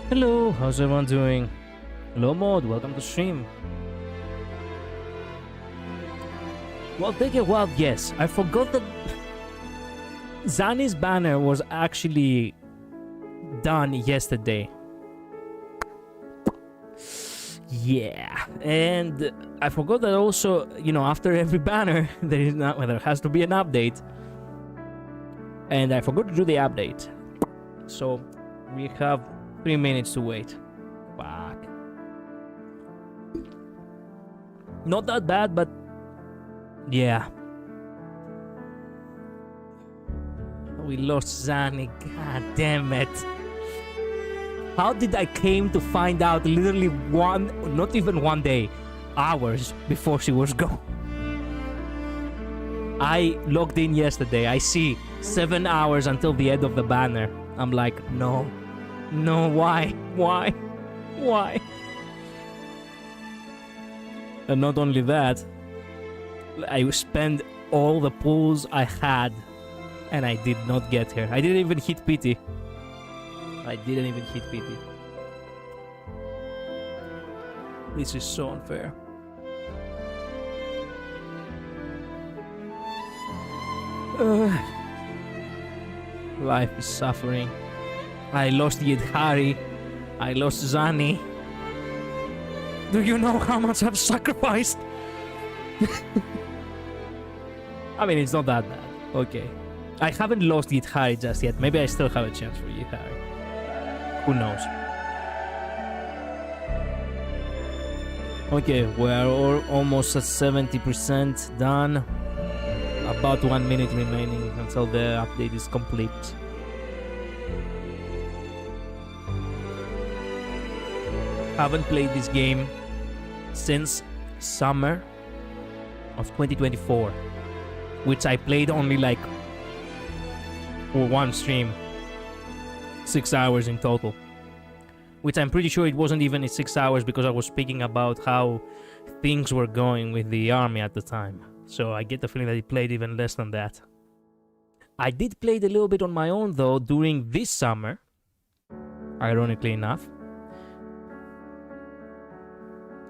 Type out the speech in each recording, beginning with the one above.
Hello, how's everyone doing? Hello, Mod, welcome to stream. Well, take a wild guess. I forgot that Zani's banner was actually done yesterday. Yeah, and I forgot that also, after every banner, there has to be an update. And I forgot to do the update. So, we have 3 minutes to wait. Fuck. Not that bad, but yeah. We lost Zani. God damn it. How did I came to find out literally not even 1 day, hours before she was gone? I logged in yesterday. I see 7 hours until the end of the banner. I'm like, no, why? And not only that, I spent all the pulls I had and I did not get her. I didn't even hit pity. This is so unfair. Life is suffering. I lost Yidhari. I lost Zani. Do you know how much I've sacrificed? I mean, it's not that bad. Okay. I haven't lost Yidhari just yet. Maybe I still have a chance for Yidhari. Who knows? Okay, we're almost at 70% done. About 1 minute remaining until the update is complete. Haven't played this game since summer of 2024, which I played only like for one stream, 6 hours in total, which I'm pretty sure it wasn't even 6 hours because I was speaking about how things were going with the army at the time. So I get the feeling that he played even less than that. I did play it a little bit on my own though during this summer, ironically enough.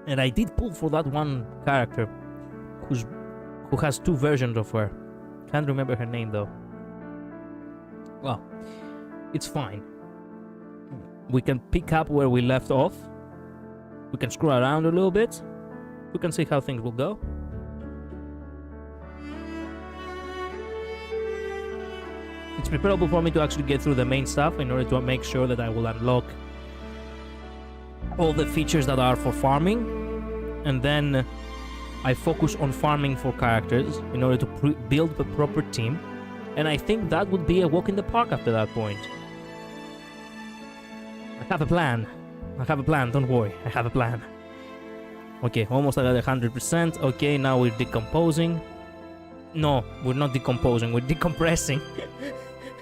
And I did pull for that one character who has 2 versions of her. Can't remember her name though. Well, it's fine. We can pick up where we left off. We can screw around a little bit. We can see how things will go. It's preferable for me to actually get through the main stuff in order to make sure that I will unlock all the features that are for farming, and then I focus on farming for characters in order to build a proper team, and I think that would be a walk in the park after that point. I have a plan, don't worry, I have a plan. Okay, almost at 100%. Okay, now we're decomposing. No, we're not decomposing, we're decompressing.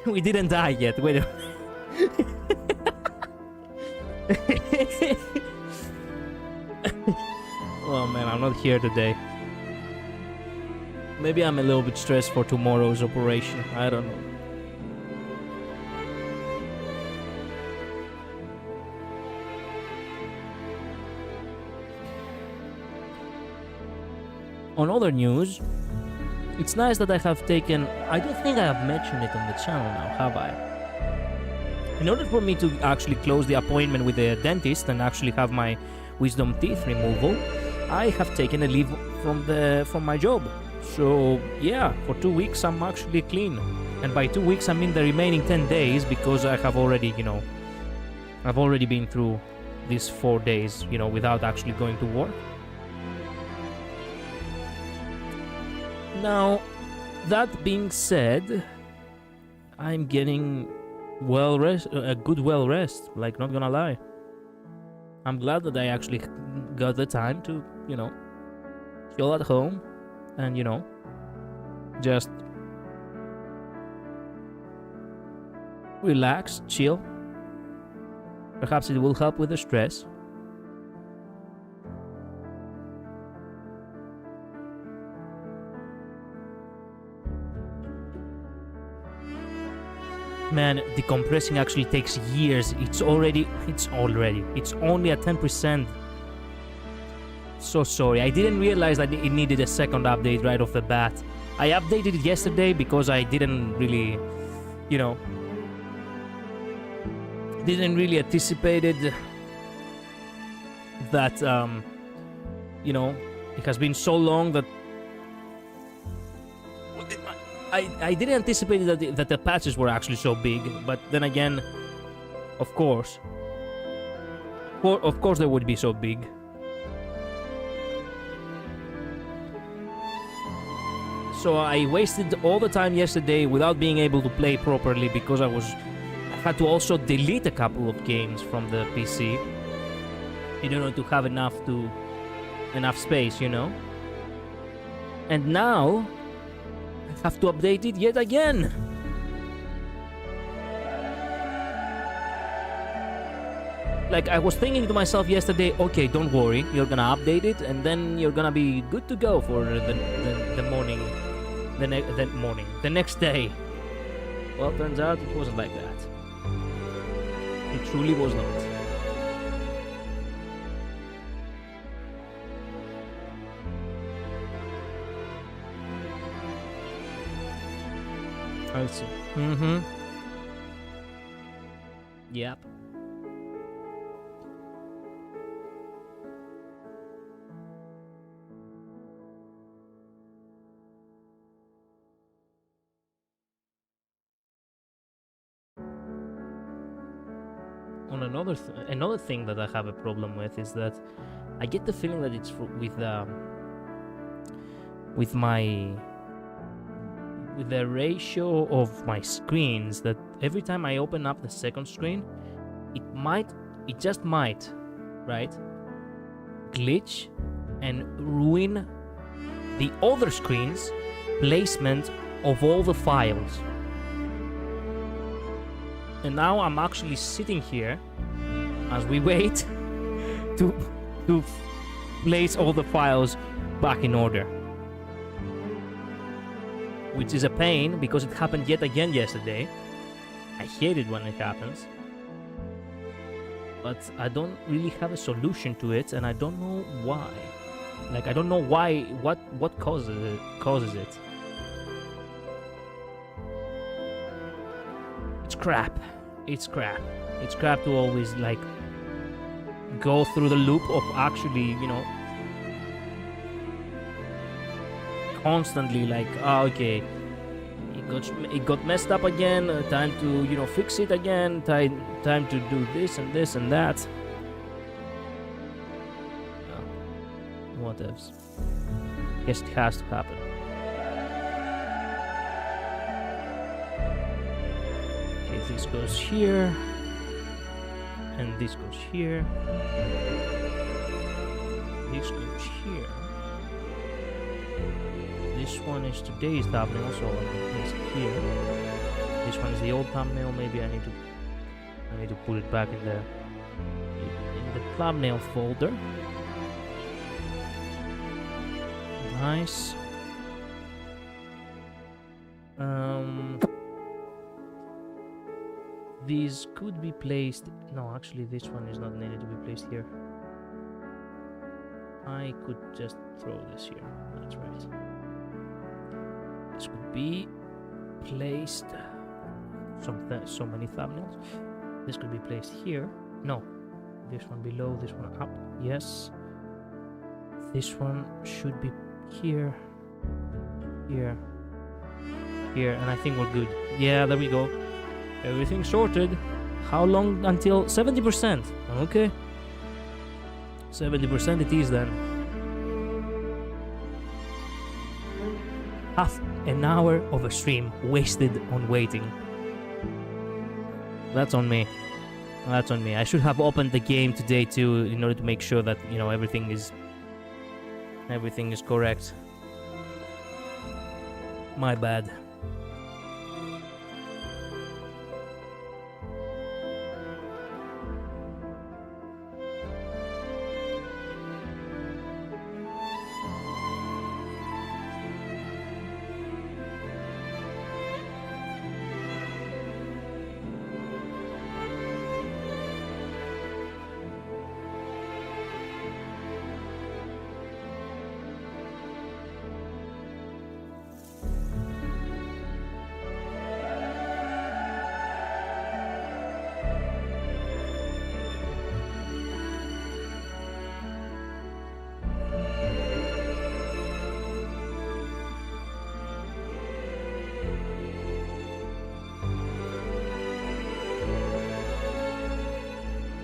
We didn't die yet, wait a Oh man, I'm not here today. Maybe I'm a little bit stressed for tomorrow's operation, I don't know. On other news, it's nice that I have taken... I don't think I have mentioned it on the channel now, have I? In order for me to actually close the appointment with the dentist and actually have my wisdom teeth removal, I have taken a leave from my job. So yeah, for 2 weeks I'm actually clean. And by 2 weeks I mean the remaining 10 days, because I have already, I've already been through these 4 days, without actually going to work. Now, that being said, I'm getting a good rest, like, not gonna lie. I'm glad that I actually got the time to, chill at home and, just relax, chill. Perhaps it will help with the stress. Man, decompressing actually takes years. It's only at 10%. So sorry, I didn't realize that it needed a second update right off the bat. I updated it yesterday because I didn't really, didn't really anticipated that, it has been so long that I didn't anticipate that the patches were actually so big. But then again, of course they would be so big. So I wasted all the time yesterday without being able to play properly because I had to also delete a couple of games from the PC in order to have enough space, And now I have to update it yet again. Like, I was thinking to myself yesterday, okay, don't worry, you're gonna update it and then you're gonna be good to go for the morning. The next day. Well, turns out it wasn't like that. It truly was not. I'll see. Yep. On another thing that I have a problem with is that I get the feeling that it's with the ratio of my screens, that every time I open up the second screen, it just might, right, glitch and ruin the other screen's placement of all the files. And now I'm actually sitting here as we wait to place all the files back in order. Which is a pain because it happened yet again yesterday. I hate it when it happens. But I don't really have a solution to it, and I don't know why. Like, I don't know why, what causes it. It's crap. It's crap to always, like, go through the loop of actually, constantly, like, okay, it got messed up again, time to, fix it again, time to do this and this and that. What else? Guess it has to happen. This goes here, and this goes here, this goes here. This one is today's thumbnail, so I'm gonna place it here. This one is the old thumbnail. Maybe I need to put it back in the thumbnail folder. Nice. These could be placed... No, actually this one is not needed to be placed here. I could just throw this here. That's right. This could be placed... So many thumbnails. This could be placed here. No. This one below, this one up. Yes. This one should be here. Here. Here. And I think we're good. Yeah, there we go. Everything sorted. How long until 70%? Okay. 70% it is then. Half an hour of a stream wasted on waiting. That's on me. That's on me. I should have opened the game today too in order to make sure that, everything is correct. My bad.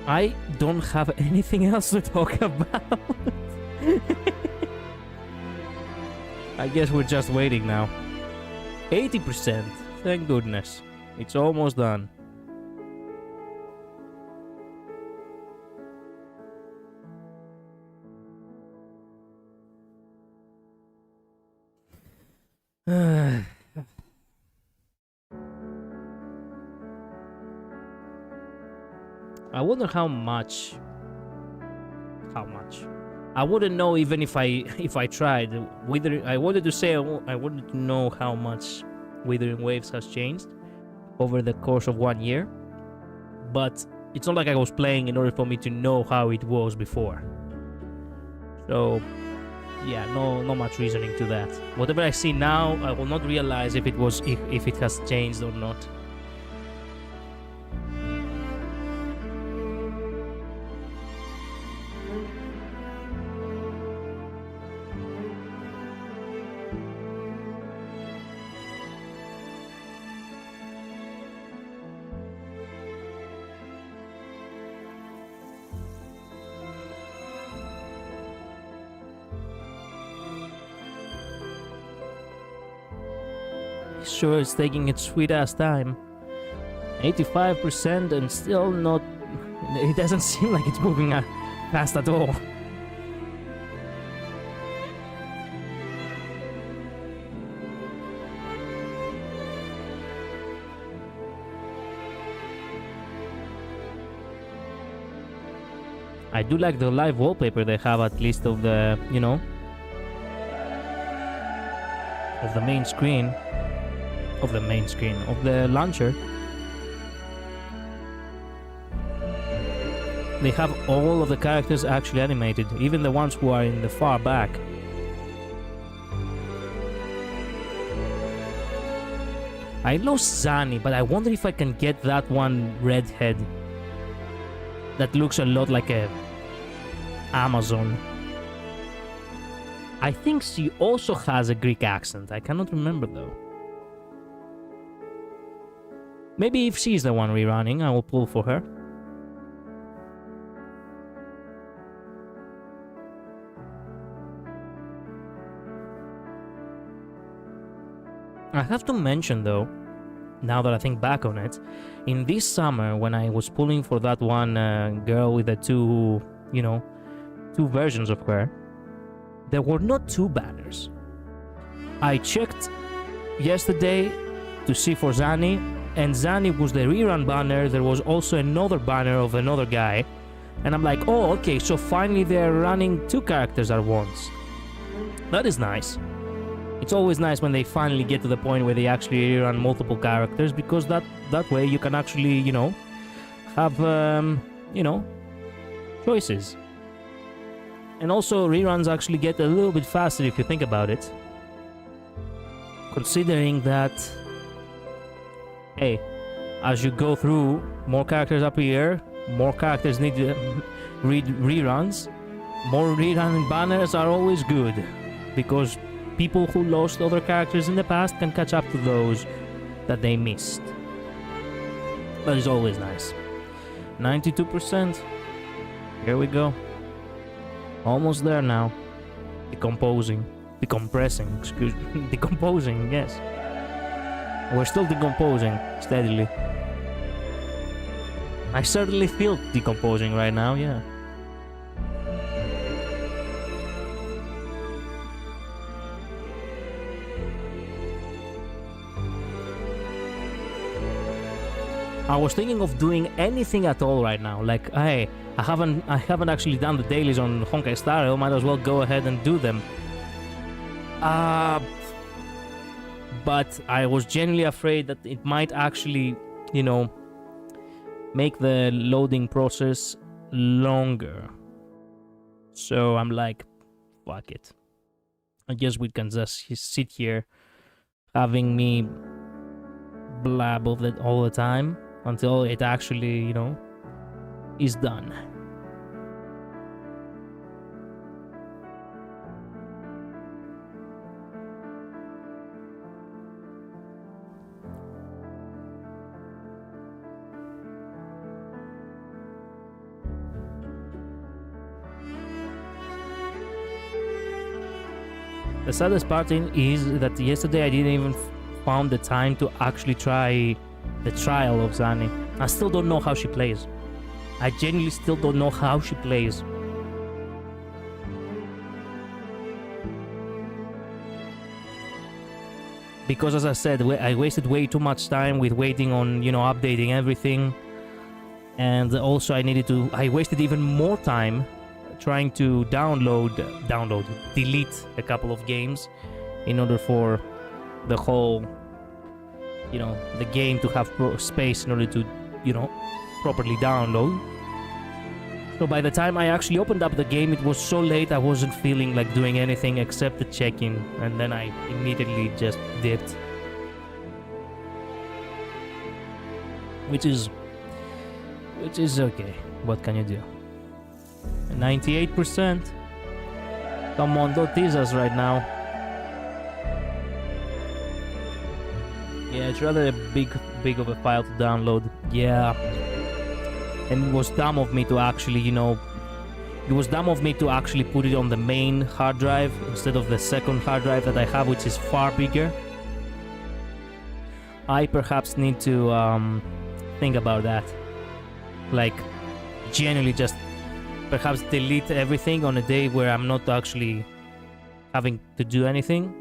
I don't have anything else to talk about. I guess we're just waiting now. 80%. Thank goodness. It's almost done. I wonder how much. How much? I wouldn't know even if I tried. I wanted to say I wanted to know how much Withering Waves has changed over the course of 1 year, but it's not like I was playing in order for me to know how it was before. So yeah, no much reasoning to that. Whatever I see now, I will not realize if it has changed or not. Sure, it's taking its sweet ass time. 85% and still not. It doesn't seem like it's moving fast at all. I do like the live wallpaper they have, at least of the, of the main screen. Of the launcher. They have all of the characters actually animated, even the ones who are in the far back. I lost Zani, but I wonder if I can get that one redhead that looks a lot like a Amazon. I think she also has a Greek accent. I cannot remember though. Maybe if she's the one rerunning, I will pull for her. I have to mention though, now that I think back on it, in this summer when I was pulling for that one girl with the two versions of her, there were not two banners. I checked yesterday to see for Zani, and Zani was the rerun banner. There was also another banner of another guy, and I'm like, oh, okay, so finally they're running two characters at once. That is nice. It's always nice when they finally get to the point where they actually rerun multiple characters, because that way you can actually, have, choices. And also, reruns actually get a little bit faster if you think about it. Considering that, hey, as you go through, more characters appear, more characters need reruns. More rerun banners are always good, because people who lost other characters in the past can catch up to those that they missed. That is always nice. 92%. Here we go. Almost there now. Decomposing. Decompressing, excuse me. Decomposing, yes. We're still decomposing steadily. I certainly feel decomposing right now, yeah. I was thinking of doing anything at all right now. Like, hey, I haven't actually done the dailies on Honkai Star Rail. Might as well go ahead and do them. But I was genuinely afraid that it might actually, make the loading process longer. So I'm like, fuck it. I guess we can just sit here having me blab of it all the time until it actually, is done. The saddest part is that yesterday I didn't even found the time to actually try the trial of Zani. I still don't know how she plays. I genuinely still don't know how she plays. Because as I said, I wasted way too much time with waiting on, updating everything. And also I wasted even more time trying to delete a couple of games in order for the whole, the game to have space in order to, properly download. So by the time I actually opened up the game, it was so late I wasn't feeling like doing anything except the check-in, and then I immediately just dipped. Which is okay. What can you do? 98%. Come on, don't tease us right now. Yeah, it's rather a big of a file to download. Yeah. And it was dumb of me to actually, put it on the main hard drive instead of the second hard drive that I have, which is far bigger. I perhaps need to think about that. Like, genuinely just perhaps delete everything on a day where I'm not actually having to do anything,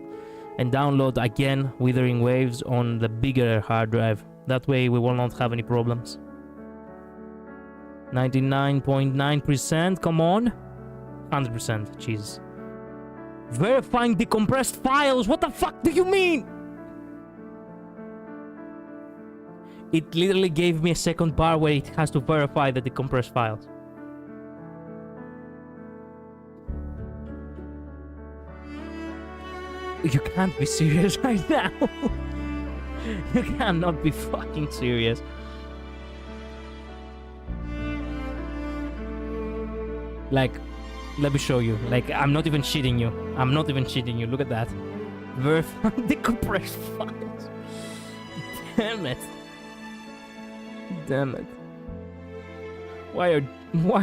and download again Withering Waves on the bigger hard drive. That way we will not have any problems. 99.9%, come on. 100%, Jesus. Verifying decompressed files, what the fuck do you mean? It literally gave me a second bar where it has to verify the decompressed files. You can't be serious right now. You cannot be fucking serious. Like, let me show you. Like, I'm not even shitting you. Look at that. Verify decompressed files. Damn it. Why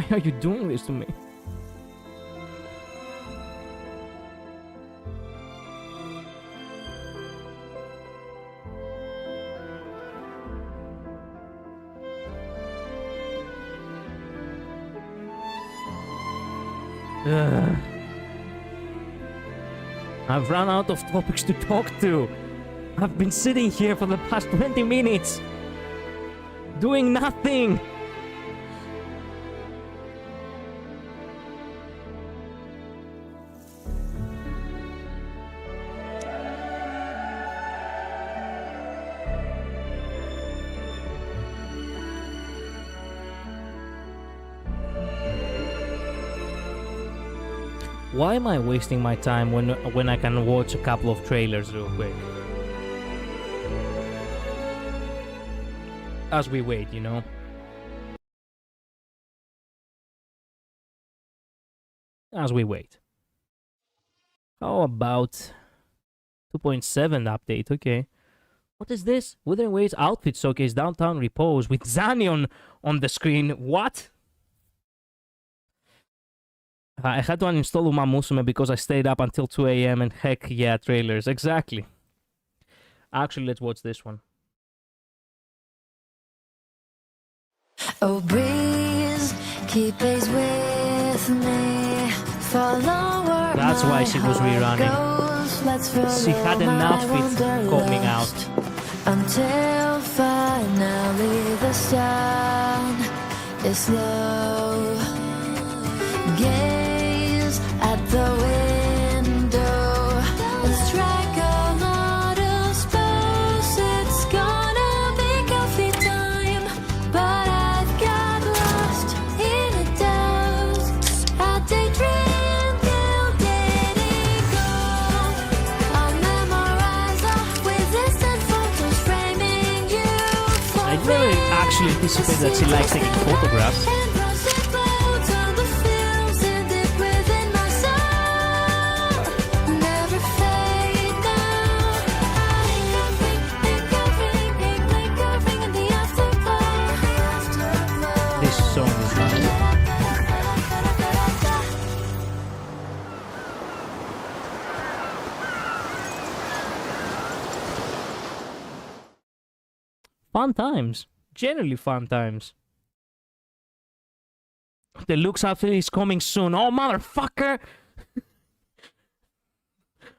are you doing this to me? I've run out of topics to talk to. I've been sitting here for the past 20 minutes doing nothing. Why am I wasting my time when I can watch a couple of trailers real quick? As we wait, As we wait. How about 2.7 update? Okay. What is this? Withering Waves outfit showcase downtown repose with Zani on the screen. What? I had to uninstall Uma Musume because I stayed up until 2 a.m. and heck yeah, trailers. Exactly. Actually, let's watch this one. Oh, breeze, keep pace with me. Follow where that's why she was rerunning. She had an outfit coming out. Until finally the sun is low. Gaze at the window and strike a lot of spells. It's gonna be coffee time, but I've got lost in the dust. I daydream till getting gone. I'll memorize with distant photos framing you for I never actually anticipated that she likes taking photographs. Fun times. Generally fun times. The Lux outfit is coming soon. Oh, motherfucker!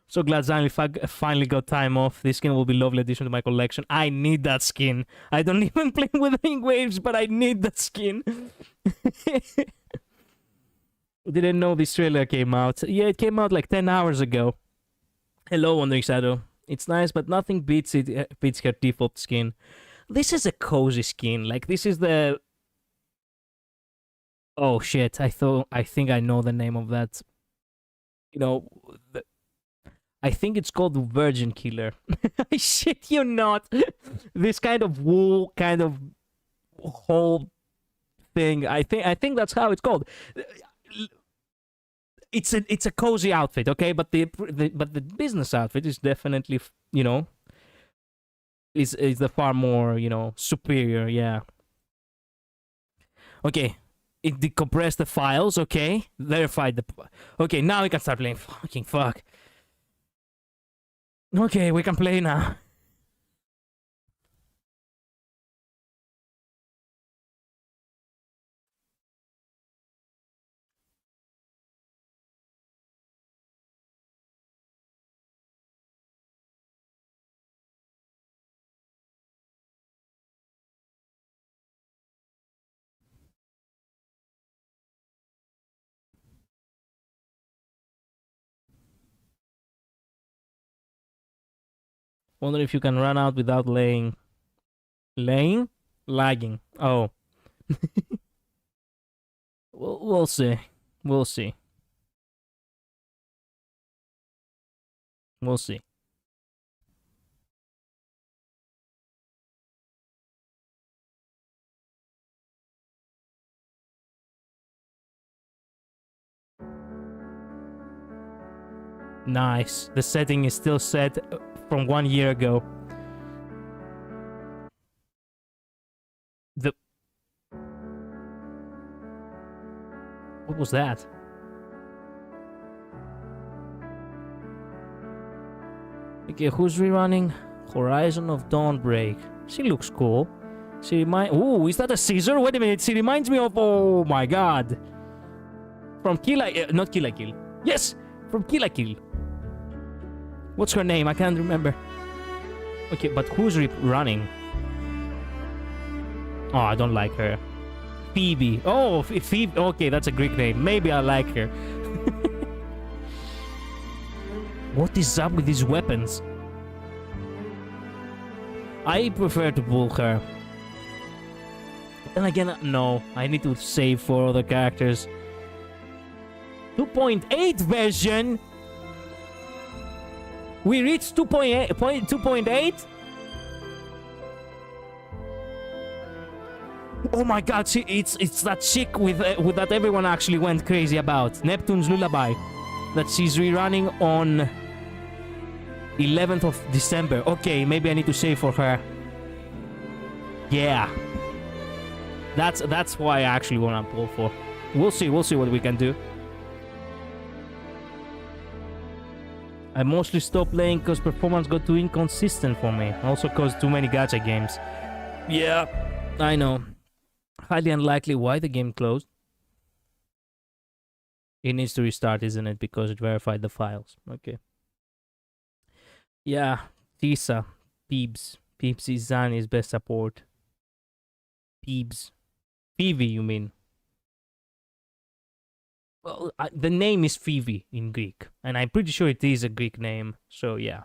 So glad Zanny finally got time off. This skin will be lovely addition to my collection. I need that skin. I don't even play with Wing Waves, but I need that skin. Didn't know this trailer came out. Yeah, it came out like 10 hours ago. Hello, Wandering Shadow. It's nice, but nothing beats her default skin. This is a cozy skin. Like, this is the... Oh, shit. I think I know the name of that. You know... I think it's called Virgin Killer. I shit you not. This kind of wool, kind of whole thing. I think that's how it's called. It's a cozy outfit, okay? But the business outfit is definitely, you know, is the far more, you know, superior. Yeah. Okay. It decompressed the files. Okay. Verified the. Okay. Now we can start playing. Fucking fuck. Okay, we can play now. Wonder if you can run out without laying. Laying? Lagging. Oh. We'll see. We'll see. We'll see. Nice. The setting is still set from 1 year ago. What was that? Okay, who's rerunning? Horizon of Dawnbreak. She looks cool. Ooh, is that a scissor? Wait a minute, she reminds me of... Oh my god. From not Kill la Kill. Yes! From Kill la Kill. What's her name? I can't remember. Okay, but who's running? Oh, I don't like her. Phoebe. Oh, Phoebe. Okay, that's a Greek name. Maybe I like her. What is up with these weapons? I prefer to pull her. Then again, no. I need to save for other characters. 2.8 version? We reached 2.8? Oh my god, it's that chick with that everyone actually went crazy about. Neptune's Lullaby. That she's rerunning on 11th of December. Okay, maybe I need to save for her. Yeah. That's why I actually want to pull for. We'll see what we can do. I mostly stopped playing because performance got too inconsistent for me. Also caused too many gacha games. Yeah, I know. Highly unlikely. Why the game closed? It needs to restart, isn't it? Because it verified the files. Okay. Yeah, Tisa. Peebs. Peebs is Zani's best support. Peebs. Phoebe, you mean? Well, the name is Phoebe in Greek. And I'm pretty sure it is a Greek name. So, yeah.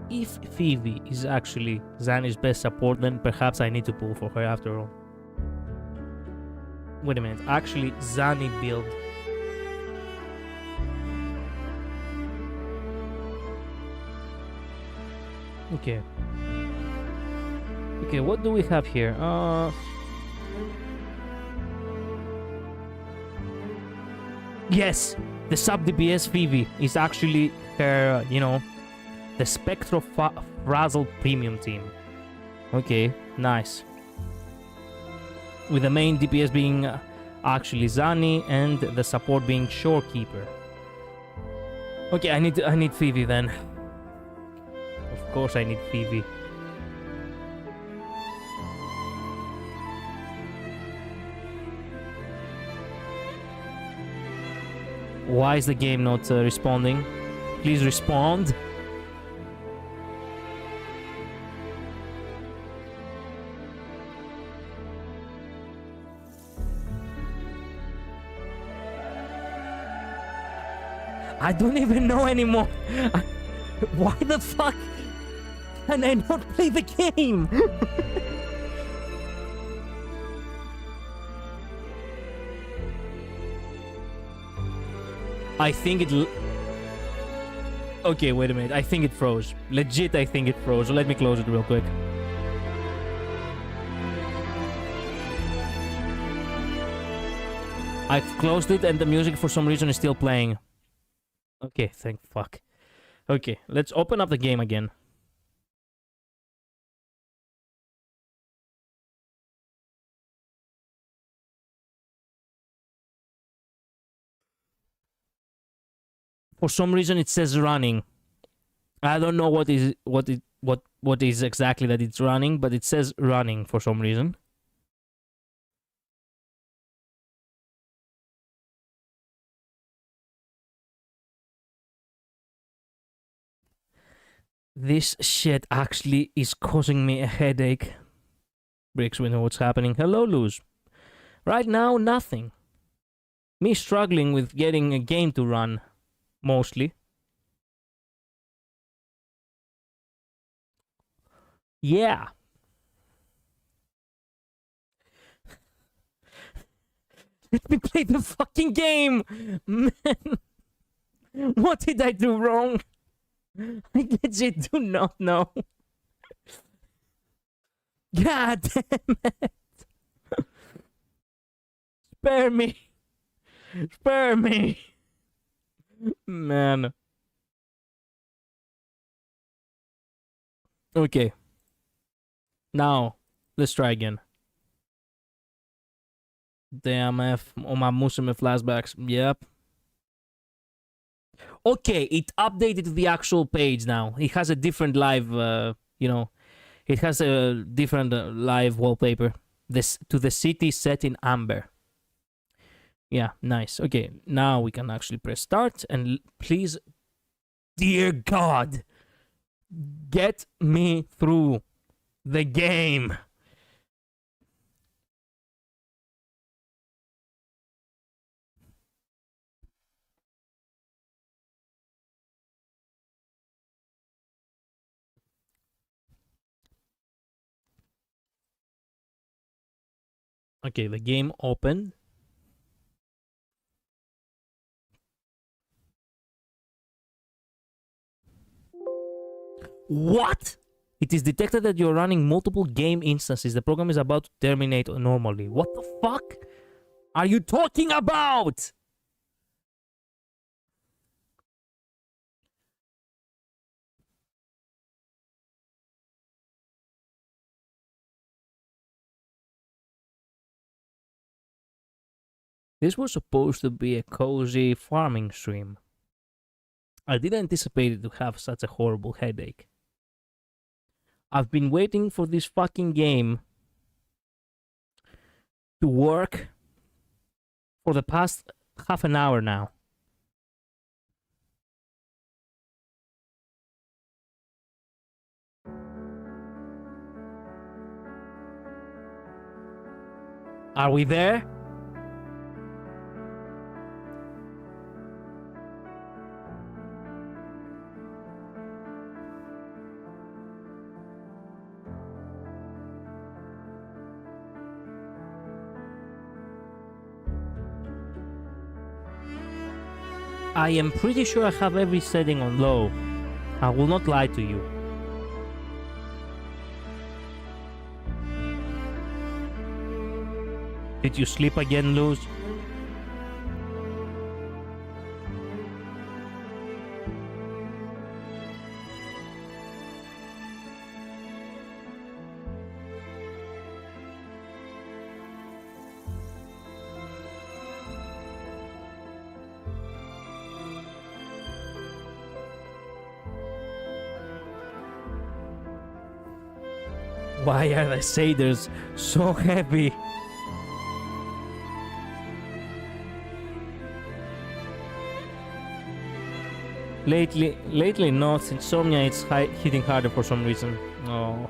If Phoebe is actually Zani's best support, then perhaps I need to pull for her after all. Wait a minute, actually Zani build. Okay. Okay, what do we have here? Yes, the sub DPS Phoebe is actually her, the Spectro-Frazzle premium team. Okay, nice. With the main DPS being actually Zani and the support being Shorekeeper. Okay, I need Phoebe then. Of course I need Phoebe. Why is the game not responding? Please respond. I don't even know anymore. Why the fuck can I not play the game? I think it... Okay, wait a minute. I think it froze. Legit, I think it froze. So let me close it real quick. I've closed it and the music for some reason is still playing. Okay, thank fuck. Okay, let's open up the game again. For some reason it says running. I don't know what is exactly that it's running, but it says running for some reason. This shit actually is causing me a headache. Bricks, we know what's happening. Hello, Luz. Right now, nothing. Me struggling with getting a game to run, mostly. Yeah. Let me play the fucking game! Man! What did I do wrong? I legit do not know. God damn it. Spare me. Spare me. Man. Okay. Now, let's try again. Damn, on my Musume flashbacks. Yep. Okay, it updated the actual page now. It has a different live, it has a different live wallpaper. This to the city set in amber. Yeah, nice. Okay, now we can actually press start and please, dear God, get me through the game. Okay, the game opened. What? It is detected that you're running multiple game instances. The program is about to terminate normally. What the fuck are you talking about? This was supposed to be a cozy farming stream. I didn't anticipate it to have such a horrible headache. I've been waiting for this fucking game to work for the past half an hour now. Are we there? I am pretty sure I have every setting on low. I will not lie to you. Did you sleep again, Luz? Why are the shaders so heavy? Lately not. Insomnia, it's hitting harder for some reason. Oh,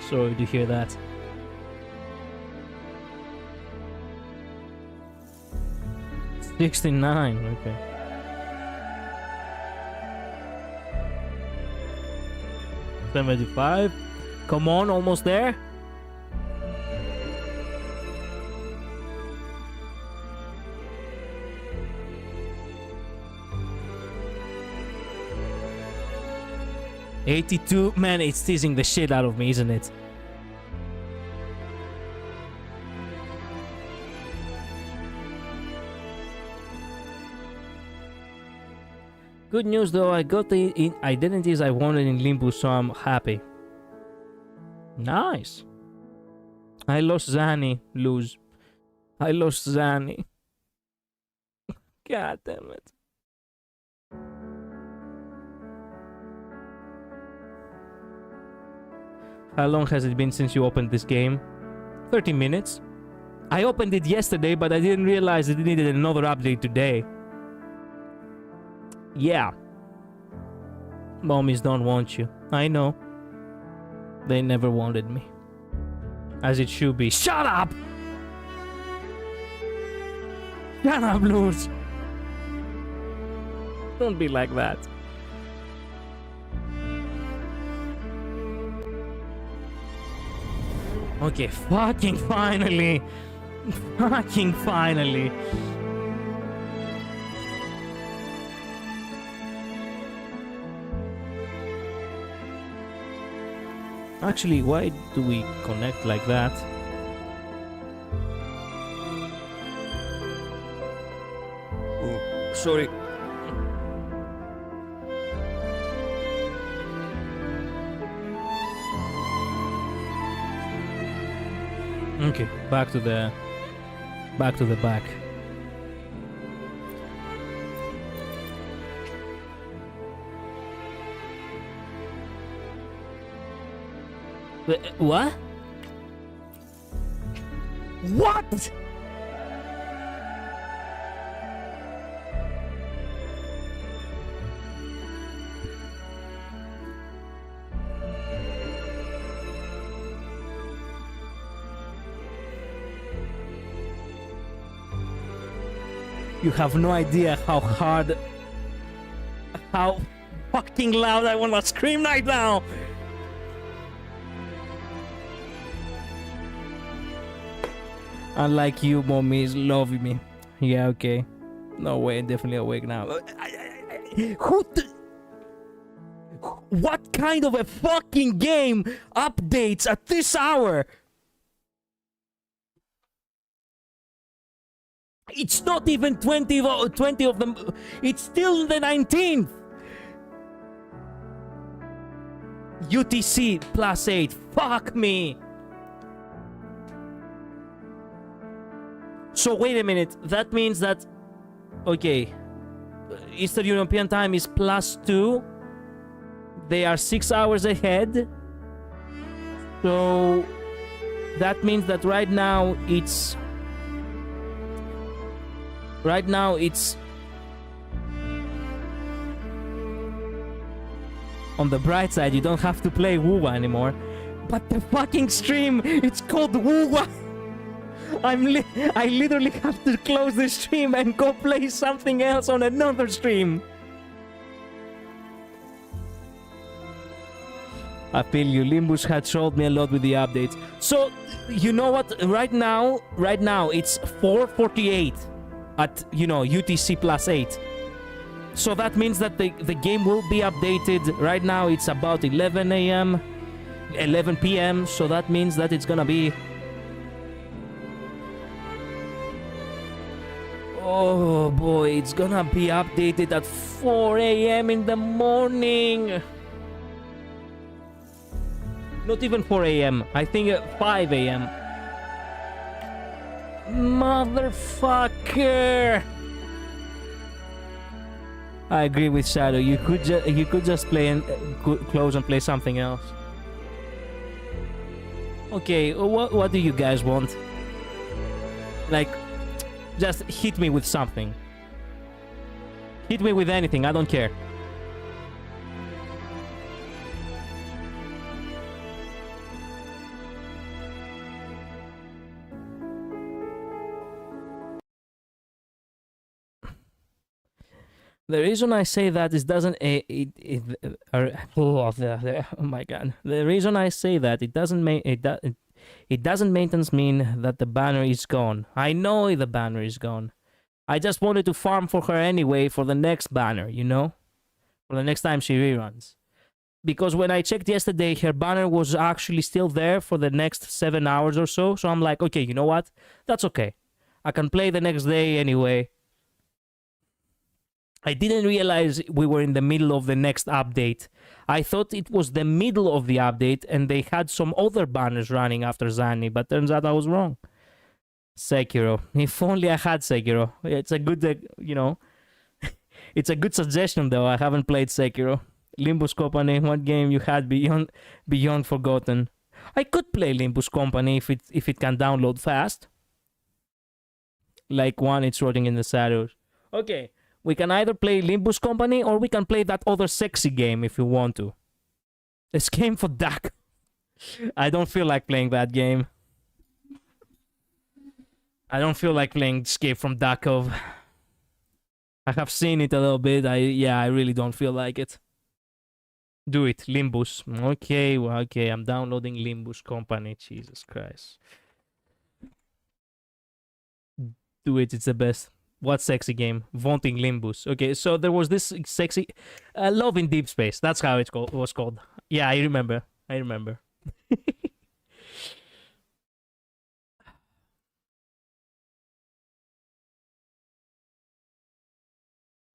sorry to hear that. $69. Okay. $75. Come on, almost there. $82. Man, it's teasing the shit out of me, isn't it? Good news though, I got the identities I wanted in Limbus, so I'm happy. Nice. I lost Zanny. I lost Zanny. God damn it. How long has it been since you opened this game? 30 minutes. I opened it yesterday, but I didn't realize it needed another update today. Yeah. Mommies don't want you. I know. They never wanted me. As it should be. Shut up! Shut up, Luz! Don't be like that. Okay, fucking finally! Fucking finally! Actually, why do we connect like that? Oh, sorry. Okay, back to the back. What? What? You have no idea how hard, how fucking loud I wanna scream right now. Unlike you, mommies love me. Yeah, okay. No way, definitely awake now. What kind of a fucking game updates at this hour? It's not even 20 of them. It's still the 19th. UTC +8. Fuck me. So wait a minute. That means that, okay, Eastern European time is +2. They are 6 hours ahead. So that means that right now it's on the bright side, you don't have to play WuWa anymore. But the fucking stream, it's called WuWa. I literally have to close the stream and go play something else on another stream. I feel you. Limbus had trolled me a lot with the updates. So, you know what? Right now it's 4:48 at, you know, UTC +8. So that means that the game will be updated. Right now it's about 11 a.m., 11 p.m. So that means that it's gonna be... Oh boy, it's gonna be updated at 4 a.m. in the morning. Not even 4 a.m. I think 5 a.m. Motherfucker! I agree with Shadow. You could just play and close and play something else. Okay, what do you guys want? Like, just hit me with something. Hit me with anything, I don't care. The reason I say that is doesn't oh my god. The reason I say that it doesn't it doesn't maintenance mean that the banner is gone. I know the banner is gone. I just wanted to farm for her anyway for the next banner, you know? For the next time she reruns. Because when I checked yesterday, her banner was actually still there for the next 7 hours or so. So I'm like, okay, you know what? That's okay. I can play the next day anyway. I didn't realize we were in the middle of the next update. I thought it was the middle of the update and they had some other banners running after Zani, but turns out I was wrong. Sekiro. If only I had Sekiro. It's a good, you know, it's a good suggestion though. I haven't played Sekiro. Limbus Company, what game you had beyond forgotten? I could play Limbus Company if it can download fast. Like one, it's rotting in the shadows. Okay. We can either play Limbus Company or we can play that other sexy game if you want to. Escape for Duck. I don't feel like playing that game. I don't feel like playing Escape from Duckov. I have seen it a little bit. I really don't feel like it. Do it, Limbus. Okay, well, okay, I'm downloading Limbus Company. Jesus Christ. Do it, it's the best. What sexy game? Vaunting Limbus. Okay, so there was this sexy... Love in Deep Space. That's how it was called. Yeah, I remember.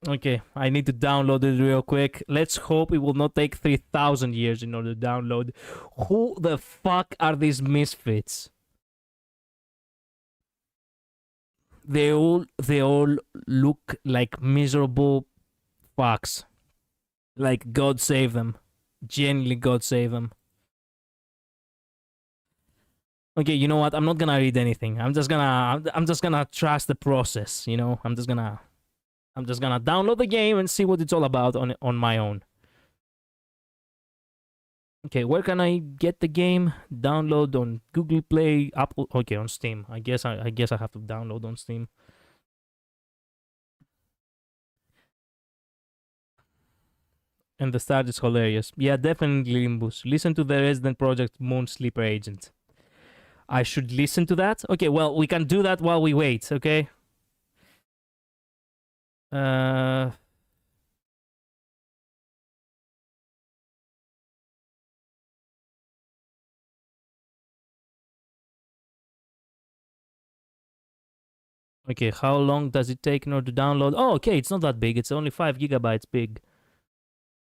Okay, I need to download it real quick. Let's hope it will not take 3,000 years in order to download. Who the fuck are these misfits? They all look like miserable fucks. Like God save them. Genuinely God save them. Okay, you know what? I'm not gonna read anything. I'm just gonna trust the process, you know? I'm just gonna download the game and see what it's all about on my own. Okay, where can I get the game? Download on Google Play, Apple. Okay, on Steam. I guess I have to download on Steam. And the start is hilarious. Yeah, definitely Limbus. Listen to the Resident Project Moon Sleeper Agent. I should listen to that? Okay, well, we can do that while we wait, okay? Okay, how long does it take in order to download? Oh, okay, it's not that big. It's only 5 gigabytes big.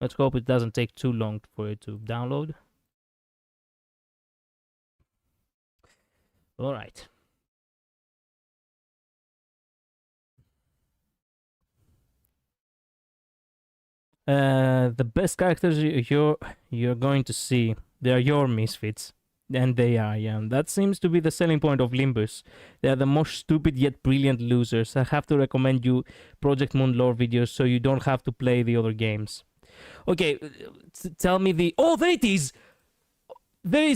Let's hope it doesn't take too long for it to download. All right. The best characters you're going to see, they are your misfits. And they are, yeah. That seems to be the selling point of Limbus. They are the most stupid yet brilliant losers. I have to recommend you Project Moon lore videos so you don't have to play the other games. Okay, tell me the... Oh, there it is! There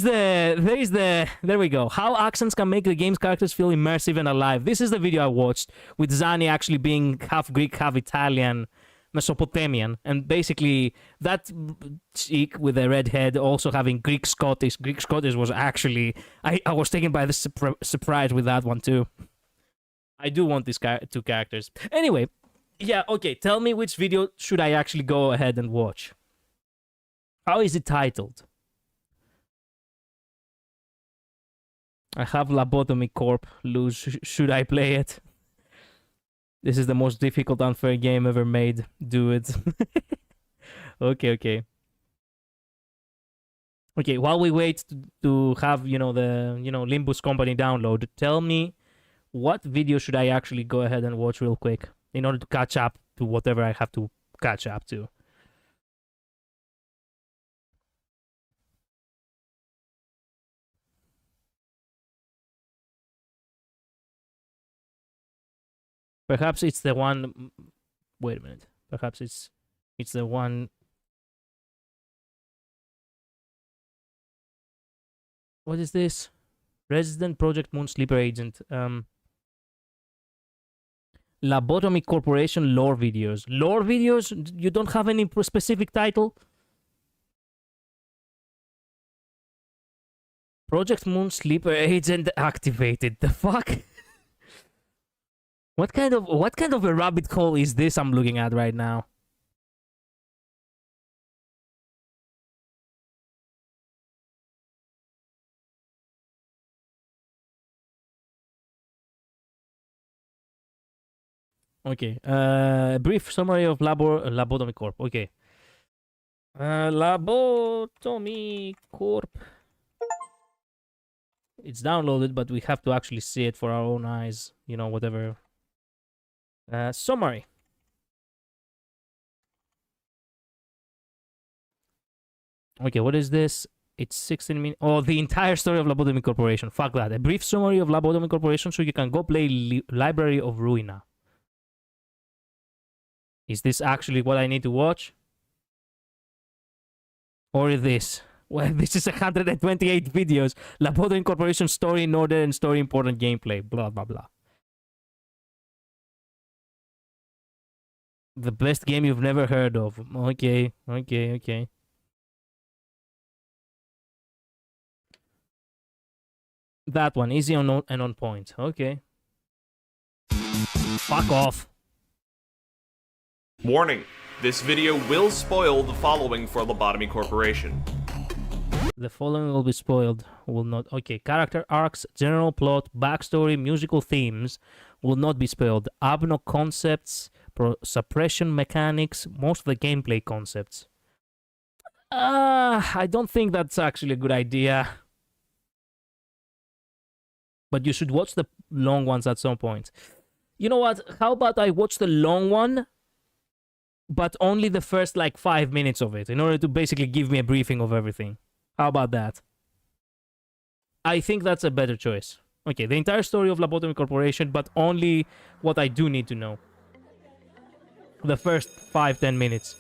we go. How accents can make the game's characters feel immersive and alive. This is the video I watched, with Zani actually being half Greek, half Italian, Mesopotamian, and basically that chick with the red head also having Greek Scottish. Greek Scottish was actually... I was taken by the surprise with that one too. I do want these two characters. Anyway, yeah, okay, tell me which video should I actually go ahead and watch. How is it titled? I have Lobotomy Corp. Lose. Should I play it? This is the most difficult unfair game ever made. Do it. Okay. Okay, while we wait to have, the, Limbus Company download, tell me what video should I actually go ahead and watch real quick in order to catch up to whatever I have to catch up to. Perhaps it's the one. Wait a minute. Perhaps it's the one. What is this? Resident Project Moon Sleeper Agent. Lobotomy Corporation lore videos. Lore videos? You don't have any specific title? Project Moon Sleeper Agent activated. The fuck? What kind of a rabbit hole is this I'm looking at right now? Okay. Brief summary of Lobotomy Corp. Okay. Lobotomy Corp. It's downloaded, but we have to actually see it for our own eyes. You know, whatever. Summary. Okay, what is this? It's 16 minutes. Oh, the entire story of Lobotomy Corporation. Fuck that. A brief summary of Lobotomy Corporation so you can go play Library of Ruina. Is this actually what I need to watch? Or this? Well, this is 128 videos. Lobotomy Corporation story in order and story important gameplay. Blah, blah, blah. The best game you've never heard of. Okay. That one. Easy and on point. Okay. Fuck off. Warning, this video will spoil the following for Lobotomy Corporation. The following will be spoiled. Will not. Okay. Character arcs, general plot, backstory, musical themes will not be spoiled. Abno concepts, suppression mechanics, most of the gameplay concepts. I don't think that's actually a good idea. But you should watch the long ones at some point. You know what? How about I watch the long one, but only the first like 5 minutes of it, in order to basically give me a briefing of everything. How about that? I think that's a better choice. Okay, the entire story of Lobotomy Corporation, but only what I do need to know. The first 5-10 minutes.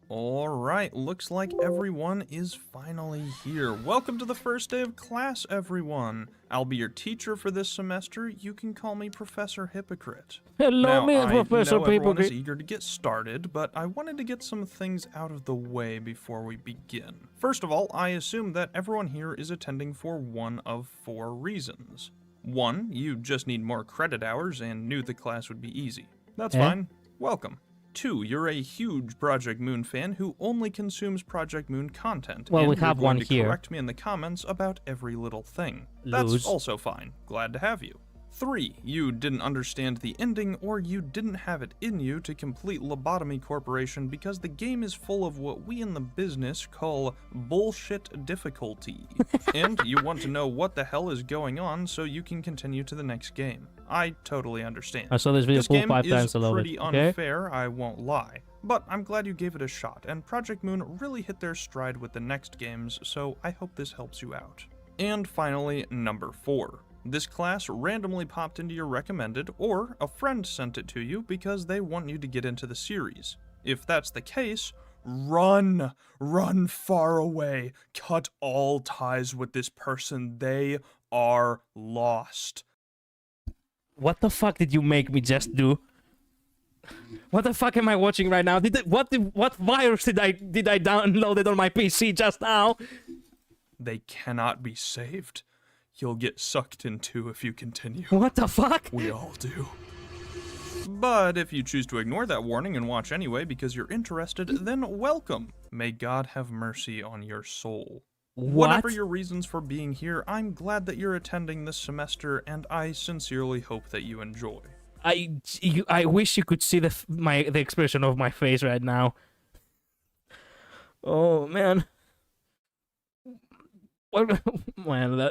Alright, looks like everyone is finally here. Welcome to the first day of class, everyone. I'll be your teacher for this semester. You can call me Professor Hypocrite. Hello, Now, Professor I know everyone is Hypocrite. eager to get started, but I wanted to get some things out of the way before we begin. First of all, I assume that everyone here is attending for one of 4 reasons. 1, you just need more credit hours and knew the class would be easy. That's fine. Welcome. 2, you're a huge Project Moon fan who only consumes Project Moon content. Well, and we have you're going one to here. correct me in the comments about every little thing. Lose. That's also fine. Glad to have you. 3, you didn't understand the ending or you didn't have it in you to complete Lobotomy Corporation because the game is full of what we in the business call bullshit difficulty. And you want to know what the hell is going on so you can continue to the next game. I totally understand. I saw this video This full game 5 times. is I love pretty it. Okay. unfair, I won't lie. But I'm glad you gave it a shot, and Project Moon really hit their stride with the next games, so I hope this helps you out. And finally, number 4. This class randomly popped into your recommended, or a friend sent it to you because they want you to get into the series. If that's the case, run! Run far away! Cut all ties with this person. They are lost. What the fuck did you make me just do? What the fuck am I watching right now? What virus did I download it on my PC just now? They cannot be saved. You'll get sucked into if you continue. What the fuck? We all do. But if you choose to ignore that warning and watch anyway because you're interested, then welcome. May God have mercy on your soul. What? Whatever your reasons for being here, I'm glad that you're attending this semester, and I sincerely hope that you enjoy. I wish you could see the expression of my face right now. Oh man. Well,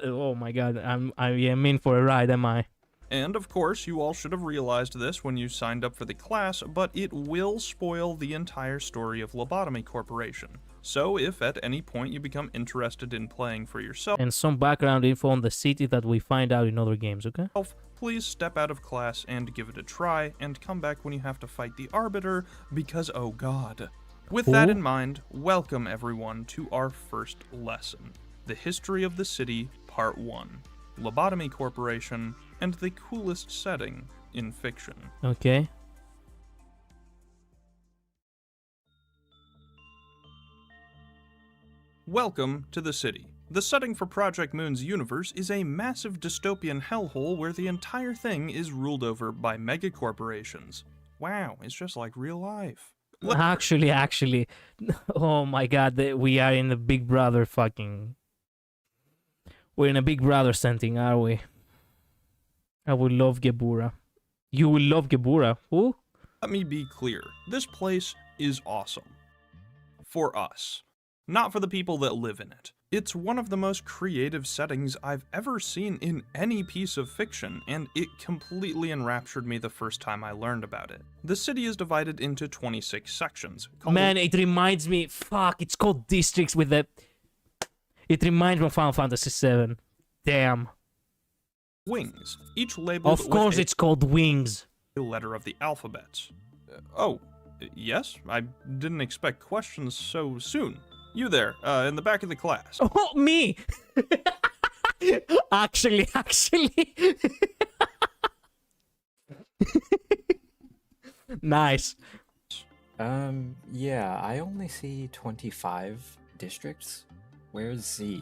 oh my god, I am in for a ride, am I? And of course, you all should have realized this when you signed up for the class, but it will spoil the entire story of Lobotomy Corporation. So if at any point you become interested in playing for yourself, And some background info on the city that we find out in other games, okay? please step out of class and give it a try, and come back when you have to fight the Arbiter, because oh god. With that in mind, welcome everyone to our first lesson. The History of the City, Part 1. Lobotomy Corporation, and the coolest setting in fiction. Okay. Welcome to the city. The setting for Project Moon's universe is a massive dystopian hellhole where the entire thing is ruled over by megacorporations. Wow, it's just like real life. Actually, oh my god, we are in the Big Brother fucking... We're in a Big Brother setting, are we? I would love Gebura. You will love Gebura. Who? Let me be clear, this place is awesome. For us. Not for the people that live in it. It's one of the most creative settings I've ever seen in any piece of fiction, and it completely enraptured me the first time I learned about it. The city is divided into 26 sections. Man, it reminds me... Fuck, it's called districts with the... It reminds me of Final Fantasy VII. Damn. Wings, each labeled Of course it's called wings. A letter of the alphabet. Oh, yes? I didn't expect questions so soon. You there, in the back of the class. Oh, me! actually. Nice. Yeah, I only see 25 districts. Where's Z?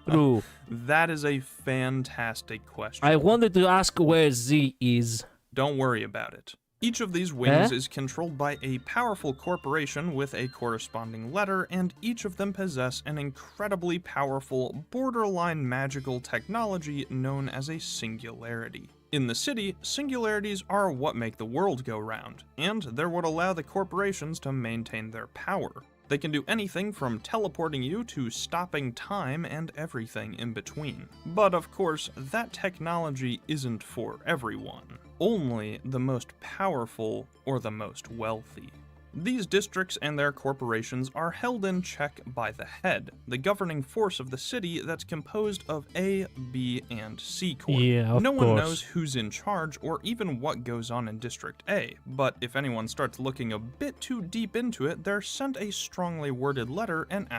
True. That is a fantastic question. I wanted to ask where Z is. Don't worry about it. Each of these wings is controlled by a powerful corporation with a corresponding letter, and each of them possess an incredibly powerful, borderline magical technology known as a singularity. In the city, singularities are what make the world go round, and they're what allow the corporations to maintain their power. They can do anything from teleporting you to stopping time and everything in between. But of course, that technology isn't for everyone. Only the most powerful or the most wealthy. These districts and their corporations are held in check by the head, the governing force of the city that's composed of A, B, and C Corp. Yeah, of No one course. knows who's in charge or even what goes on in District A, but if anyone starts looking a bit too deep into it, they're sent a strongly worded letter and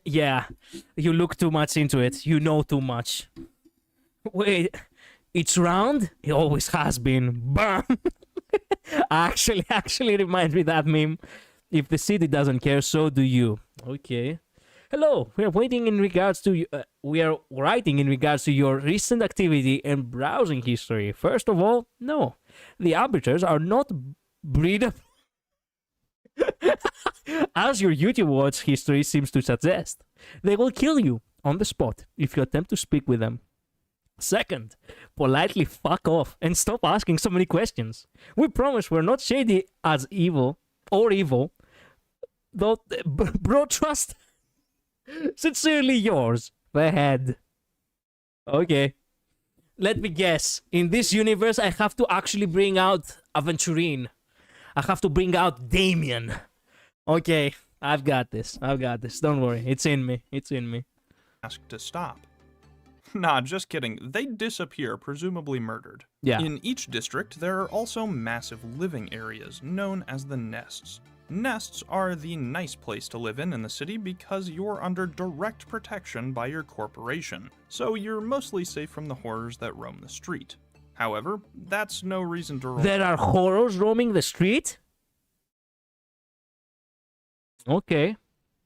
Yeah, you look too much into it. You know too much. Wait, it's round? It always has been. Bam! actually reminds me of that meme. If the city doesn't care, so do you. Okay. Hello, we are waiting in regards to we are writing in regards to your recent activity and browsing history. First of all, no, the arbiters are not breed. As your YouTube watch history seems to suggest, they will kill you on the spot if you attempt to speak with them. Second, politely fuck off and stop asking so many questions. We promise we're not shady as evil, though, bro, trust. Sincerely yours, the head. Okay. Let me guess. In this universe, I have to actually bring out Aventurine. I have to bring out Damien. Okay, I've got this. Don't worry. It's in me. ask to stop. Nah, just kidding. They disappear, presumably murdered. Yeah. In each district, there are also massive living areas, known as the nests. Nests are the nice place to live in the city because you're under direct protection by your corporation, so you're mostly safe from the horrors that roam the street. However, that's no reason to There are horrors roaming the street? Okay.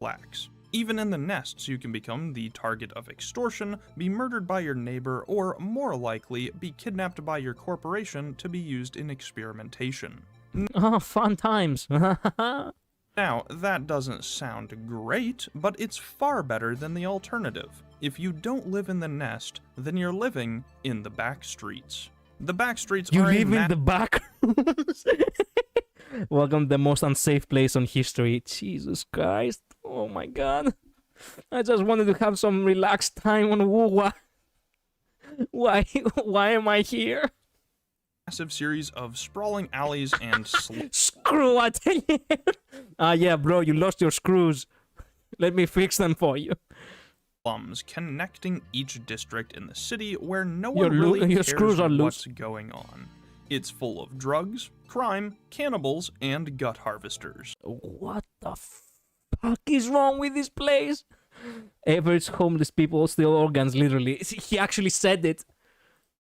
relax. Even in the nests, you can become the target of extortion, be murdered by your neighbor, or more likely, be kidnapped by your corporation to be used in experimentation. Oh, fun times. Now, that doesn't sound great, but it's far better than the alternative. If you don't live in the nest, then you're living in the back streets. The back streets You are live in the back rooms? Welcome to the most unsafe place on history. Jesus Christ. Oh my god. I just wanted to have some relaxed time on WuWa. Why am I here? massive series of sprawling alleys and Screw, I tell you. Yeah, bro, you lost your screws. Let me fix them for you. slums connecting each district in the city where no Your one loo- really your cares screws are what's loose. going on. It's full of drugs, crime, cannibals, and gut harvesters. What the fuck is wrong with this place? Average homeless people steal organs, literally. He actually said it.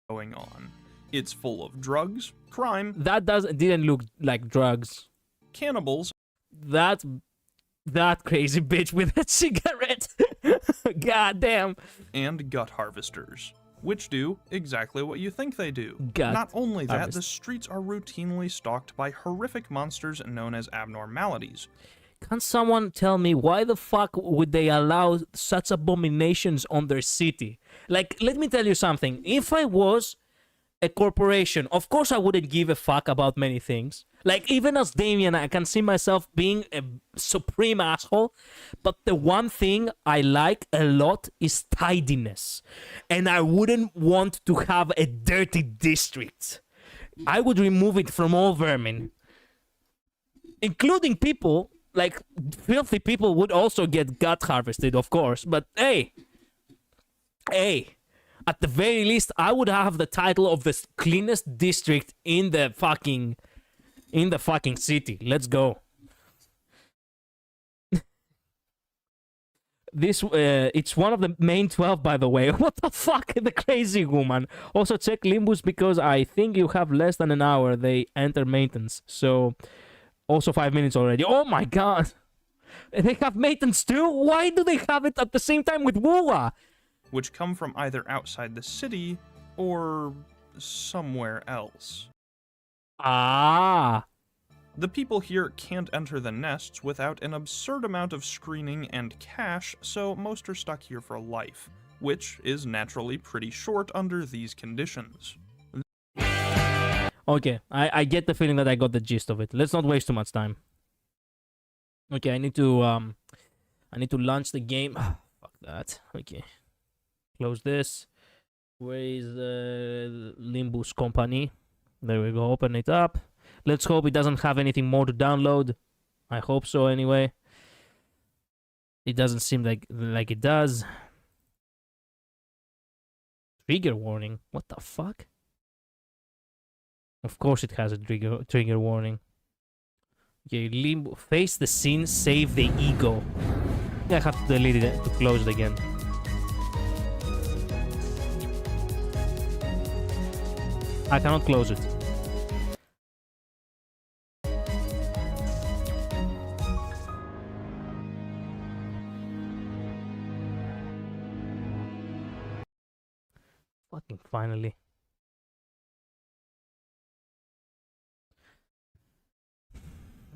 Going on. It's full of drugs, crime, That didn't look like drugs. cannibals, That crazy bitch with a cigarette. God damn. and gut harvesters, which do exactly what you think they do. Gut Not only that, harvest. the streets are routinely stalked by horrific monsters known as abnormalities. Can someone tell me why the fuck would they allow such abominations on their city? Like, let me tell you something. If I was a corporation, of course I wouldn't give a fuck about many things. Like, even as Damien, I can see myself being a supreme asshole. But the one thing I like a lot is tidiness. And I wouldn't want to have a dirty district. I would remove it from all vermin. Including people. Like, filthy people would also get gut harvested, of course. But hey, at the very least, I would have the title of the cleanest district in the fucking city. Let's go. It's one of the main 12, by the way. What the fuck, the crazy woman. Also check Limbus because I think you have less than an hour. They enter maintenance, so. Also 5 minutes already. Oh my god. They have maintenance too? Why do they have it at the same time with WuWa? Which come from either outside the city or somewhere else. Ah. The people here can't enter the nests without an absurd amount of screening and cash, so most are stuck here for life, which is naturally pretty short under these conditions. Okay, I get the feeling that I got the gist of it. Let's not waste too much time. Okay, I need to launch the game. Fuck that. Okay. Close this. Where is the Limbus Company? There we go. Open it up. Let's hope it doesn't have anything more to download. I hope so anyway. It doesn't seem like it does. Trigger warning. What the fuck? Of course it has a trigger warning. Okay, Limbo. Face the scene, save the ego. I have to delete it to close it again. I cannot close it. Fucking finally.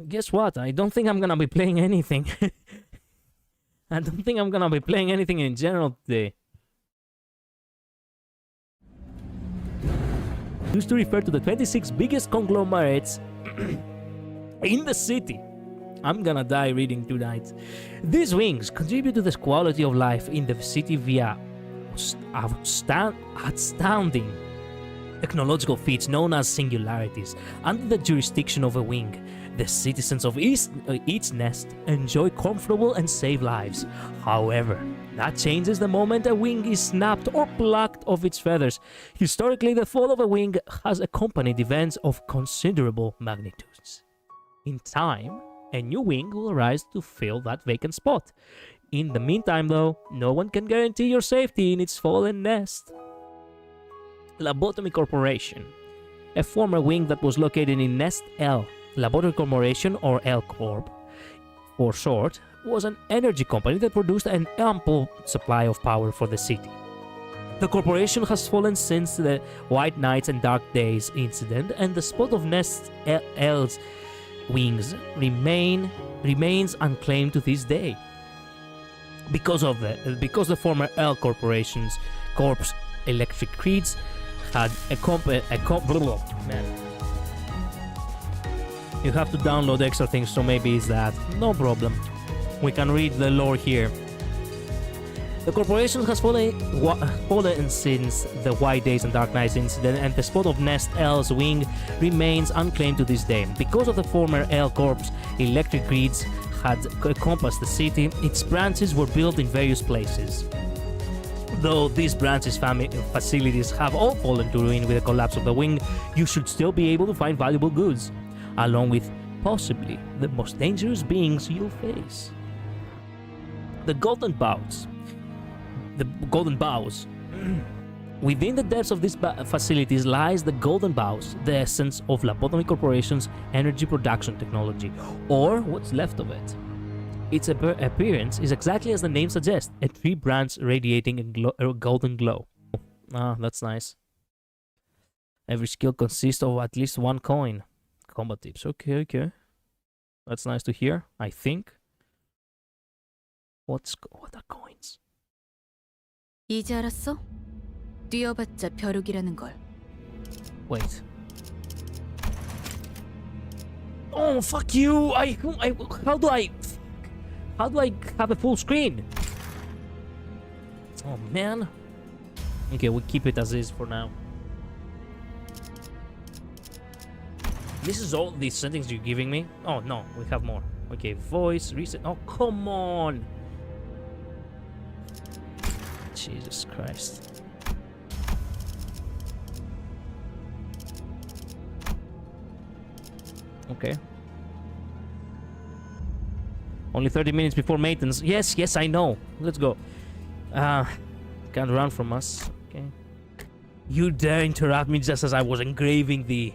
Guess what? I don't think I'm gonna be playing anything. I don't think I'm gonna be playing anything in general today. Used to refer to the 26 biggest conglomerates in the city. I'm gonna die reading tonight. These wings contribute to the quality of life in the city via astounding technological feats known as singularities. Under the jurisdiction of a wing, the citizens of each nest enjoy comfortable and safe lives. However, that changes the moment a wing is snapped or plucked of its feathers. Historically, the fall of a wing has accompanied events of considerable magnitudes. In time, a new wing will arise to fill that vacant spot. In the meantime, though, no one can guarantee your safety in its fallen nest. Lobotomy Corporation, a former wing that was located in Nest L. Lobotomy Corporation, or L Corp for short, was an energy company that produced an ample supply of power for the city. The corporation has fallen since the White Nights and Dark Days incident, and the spot of Nest L's wings remains unclaimed to this day. Because the former L Corporation's Corp's electric creeds had man. You have to download extra things, so maybe it's that. No problem. We can read the lore here. The corporation has fallen since the White Days and Dark Nights incident, and the spot of Nest L's wing remains unclaimed to this day. Because of the former L Corp's electric grids had encompassed the city, its branches were built in various places. Although these branches facilities have all fallen to ruin with the collapse of the wing, you should still be able to find valuable goods, along with possibly the most dangerous beings you'll face. The Golden Bows. The Golden Bows. Within the depths of these facilities lies the Golden Bows, the essence of Lobotomy Corporation's energy production technology, or what's left of it. Its appearance is exactly as the name suggests, a tree branch radiating a golden glow. Ah, that's nice. Every skill consists of at least one coin. Combat tips. Okay. That's nice to hear, I think. What are coins? 이제 알았어? 뛰어봤자 벼룩이라는 걸. Wait. Oh, fuck you! How do I have a full screen? Oh, man. Okay, we keep it as is for now. This is all these settings you're giving me? Oh, no, we have more. Okay, voice, reset. Oh, come on! Jesus Christ. Okay. Only 30 minutes before maintenance. Yes, I know. Let's go. Can't run from us. Okay. You dare interrupt me just as I was engraving the...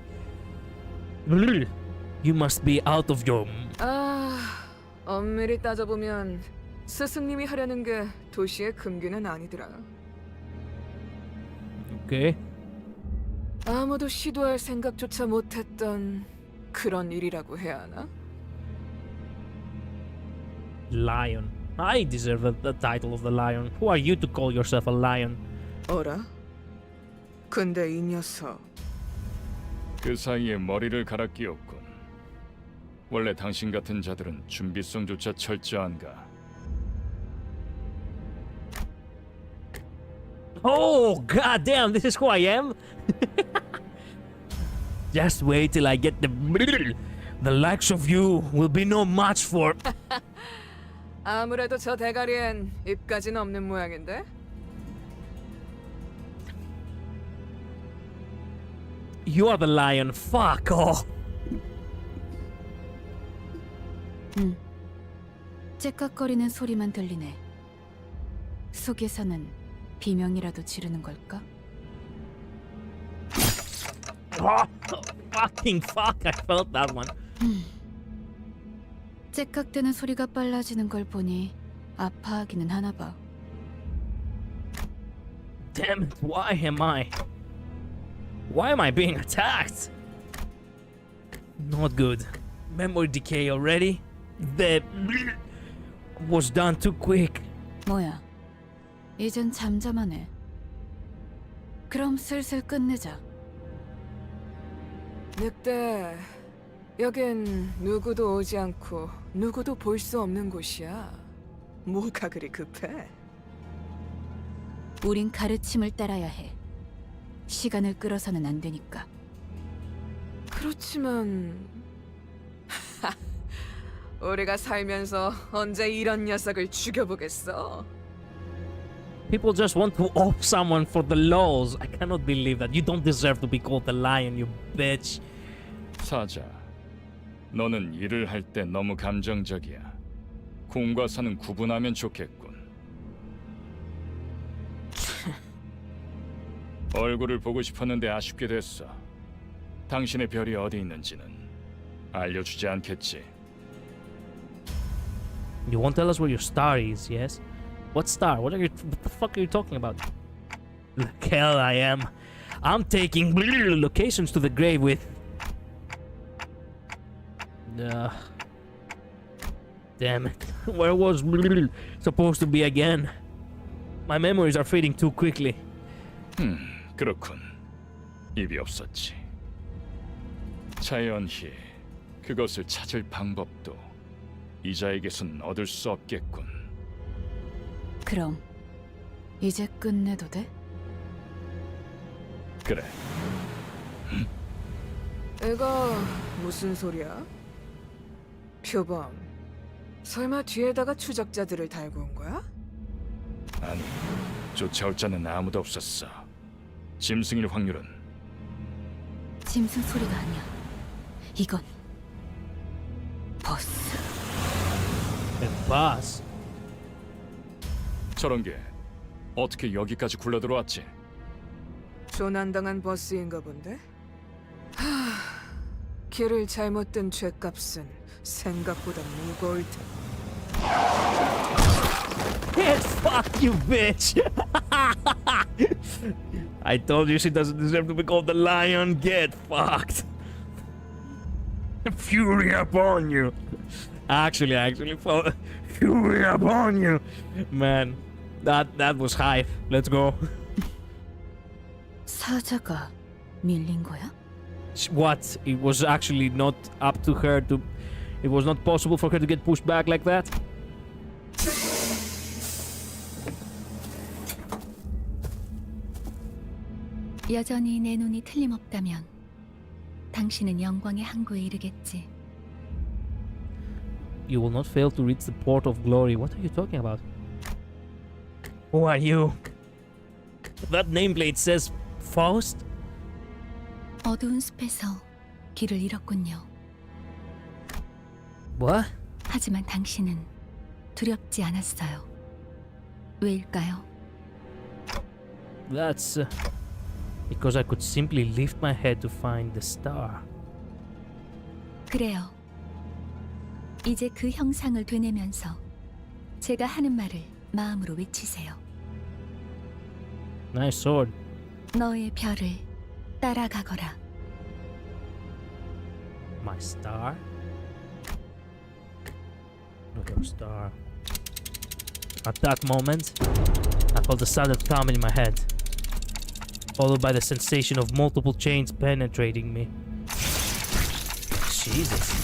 You must be out of your... 엄밀히 따져보면 스승님이 하려는 게 도시의 금기는 아니더라. Okay. 아무도 시도할 생각조차 못했던 그런 일이라고 해야 하나? Lion. I deserve the title of the lion. Who are you to call yourself a lion? 어라? 근데 이 녀석 그 사이에 머리를 갈아 끼웠군. 원래 당신 같은 자들은 준비성조차 철저한가? Oh, goddamn! This is who I am. Just wait till I get the likes of you will be no match for. 아무래도 저 대가리엔 입까지는 없는 모양인데? You are the lion. Fuck off. 째깍거리는 소리만 들리네. 속에서는 비명이라도 지르는 걸까? Oh, fucking fuck! I felt that one. 째깍대는 소리가 빨라지는 걸 보니 아파하기는 하나 봐. Damn it! Why am I being attacked? Not good. Memory decay already. The was done too quick. 뭐야? 이젠 잠잠하네. 그럼 슬슬 끝내자. 늑대, 여긴 누구도 오지 않고 누구도 볼 수 없는 곳이야. 뭐가 그리 급해? 우린 가르침을 따라야 해. 시간을 끌어서는 안 되니까. 그렇지만 우리가 살면서 언제 이런 녀석을 죽여보겠어? People just want to off someone for the lulz. I cannot believe that. You don't deserve to be called the lion, you bitch. 사자, 너는 일을 할 때 너무 감정적이야. 공과 사는 구분하면 좋겠군. 얼굴을 보고 싶었는데 아쉽게 됐어. 당신의 별이 어디 있는지는 알려주지 않겠지. You won't tell us where your star is, yes? What star? What the fuck are you talking about? Look, hell I am. I'm taking locations to the grave with... Damn it. Where was supposed to be again? My memories are fading too quickly. 그렇군. 입이 없었지. 자연히 그것을 찾을 방법도 이자에게선 얻을 수 없겠군. 그럼 이제 끝내도 돼? 그래. 이거 무슨 소리야? 표범, 설마 뒤에다가 추적자들을 달고 온 거야? 아니, 쫓아올 자는 아무도 없었어. 짐승일 확률은 짐승 소리가 아니야. 이건 버스. A bus. 저런 게 어떻게 여기까지 굴러들어왔지? 조난당한 버스인가 본데? 길을 잘못 든 죄값은 생각보다 무거울 텐데. Yes, fuck you, bitch. I told you she doesn't deserve to be called the lion. Get fucked. Fury upon you. Actually, fury upon you. Man, that was hype. Let's go. 사자가 밀린 거야? What? It was actually not up to her to. It was not possible for her to get pushed back like that. 여전히 내 눈이 틀림없다면 당신은 영광의 항구에 이르겠지. You will not fail to reach the port of glory. What are you talking about? Who are you? That nameplate says Faust? 어두운 숲에서 길을 잃었군요. What? 하지만 당신은 두렵지 않았어요. 왜일까요? That's because I could simply lift my head to find the star. 그래요. 이제 그 형상을 되뇌면서 제가 하는 말을 마음으로 외치세요. Nice sword. 너의 별을 따라가거라. My star? Not your star. At that moment, I felt a sudden thumb in my head, followed by the sensation of multiple chains penetrating me. Jesus.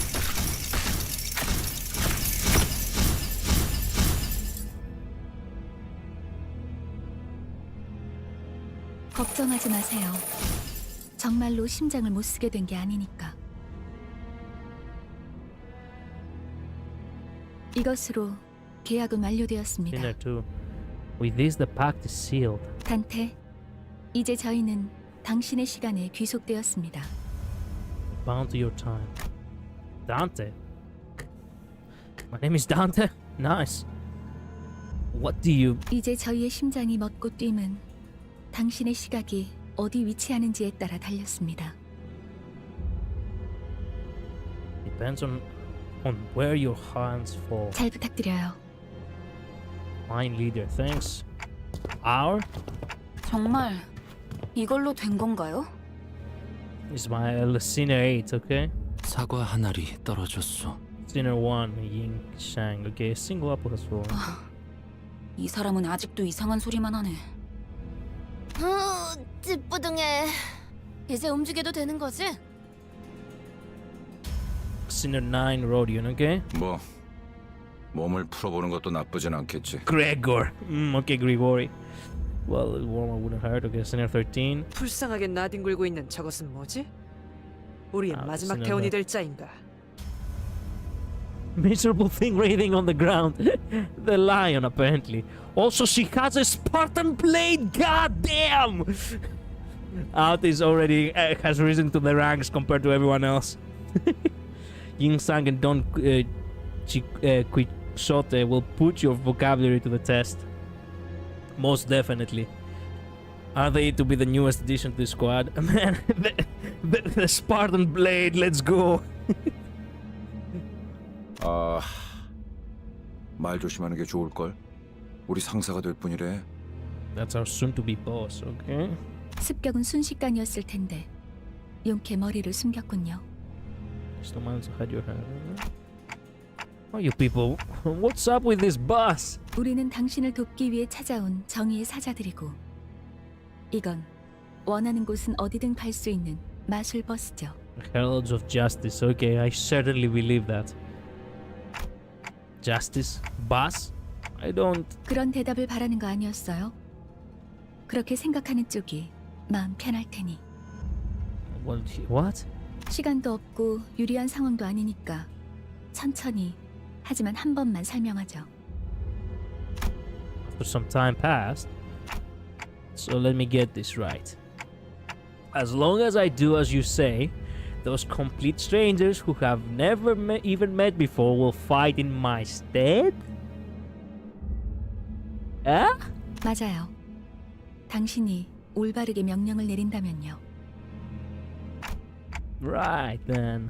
걱정하지 마세요. 정말로 심장을 못 쓰게 된 게 아니니까. 이것으로 계약은 완료되었습니다. Dinner too. With this, the pact is sealed. 단테, 이제 저희는 당신의 시간에 귀속되었습니다. Bound to your time. Dante. My name is Dante. Nice. What do you? 이제 저희의 심장이 멎고 뛰면 당신의 시각이 어디 위치하는지에 따라 달렸습니다. Depends on where your hands fall. 잘 부탁드려요. Fine leader, thanks. Our 정말 이걸로 된 건가요? is my Sinner 8, okay? 사과 한 알이 떨어졌소. Sinner 1, Ying Shang. Okay, single up as well. 이 사람은 아직도 이상한 소리만 하네. 찌뿌둥해. 이제 움직여도 되는 거지? Sinner 9, Rodion, okay? 뭐 몸을 풀어보는 것도 나쁘진 않겠지. Gregor. Okay, Grigori. Well, warmer wouldn't hurt. Okay, Sinner 13. 불쌍하게 나뒹굴고 있는 저것은 뭐지? 우리의 마지막 무슨 대원이 될 자인가? Miserable thing writhing on the ground. The lion, apparently. Also, she has a Spartan blade. God damn! Out is already has risen to the ranks compared to everyone else. Ying Sang and Don Quixote will put your vocabulary to the test. Most definitely. Are they to be the newest addition to the squad? Man, the Spartan blade. Let's go. 말 조심하는 게 좋을 걸. 우리 상사가 될 뿐이래. That's our soon-to-be boss, okay? 습격은 순식간이었을 텐데 용케 머리를 숨겼군요. Still managed to hide your hand. Oh, you people, what's up with this bus? 우리는 당신을 돕기 위해 찾아온 정의의 사자들이고 이건 원하는 곳은 어디든 갈 수 있는 마술 버스죠. Heralds of Justice, okay, I certainly believe that. Justice? Bus? I don't... 그런 대답을 바라는 거 아니었어요? 그렇게 생각하는 쪽이 마음 편할 테니. What? 시간도 없고 유리한 상황도 아니니까 천천히 하지만 한 번만 설명하죠. For some time past, So let me get this right. As long as I do as you say, those complete strangers who have never even met before will fight in my stead? Huh? 맞아요. 당신이 올바르게 명령을 내린다면요. Right then.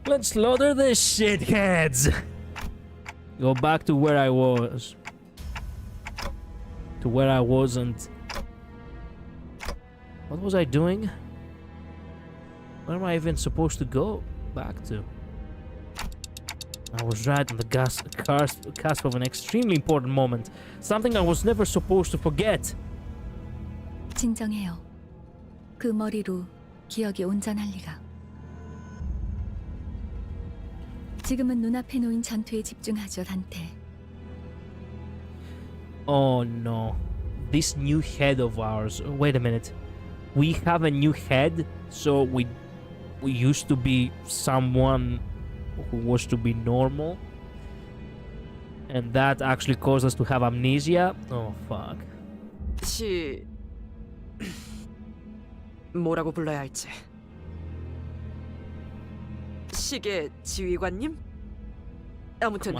Let's slaughter the shitheads! Go back to where I was. To where I wasn't. What was I doing? Where am I even supposed to go back to? I was right on the cusp of an extremely important moment. Something I was never supposed to forget. 진정해요. 그 머리로 기억이 온전할 리가. 지금은 눈앞에 놓인 전투에 집중하죠, 단테. Oh no. This new head of ours. Wait a minute. We have a new head, so we used to be someone who was to be normal. And that actually caused us to have amnesia. Oh fuck. 뭐라고 불러야 할지. 시계 지휘관님? 아무튼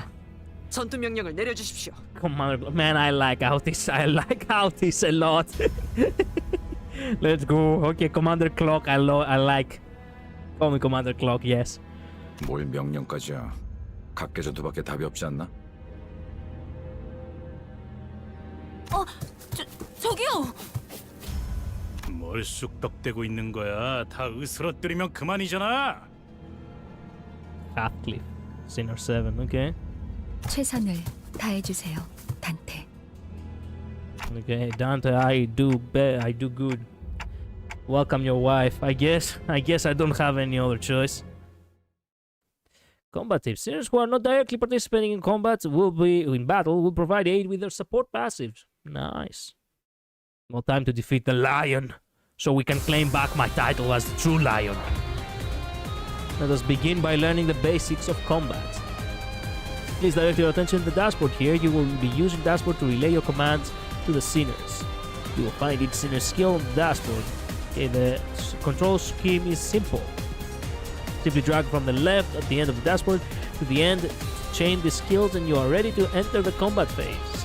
전투 명령을 내려주십시오. Commander, man, I like Autis a lot. Let's go. Okay, Commander Clock, I like. Call me Commander Clock, yes. 뭘 명령까지야. 각계전투밖에 답이 없지 않나? 저기요. 뭘 쑥덕대고 있는 거야? 다 으스러뜨리면 그만이잖아. Halfcliff, Sinner 7, okay. 최선을 다해주세요, 단테. Okay, Dante, I do good. Welcome your wife. I guess I don't have any other choice. Combat tips. Sinners who are not directly participating in combat will provide aid with their support passives. Nice. No time to defeat the lion, so we can claim back my title as the true lion. Let us begin by learning the basics of combat. Please direct your attention to the dashboard here. You will be using dashboard to relay your commands to the sinners. You will find each sinner's skill on the dashboard. Okay, the control scheme is simple. Simply drag from the left at the end of the dashboard to the end, chain the skills, and you are ready to enter the combat phase.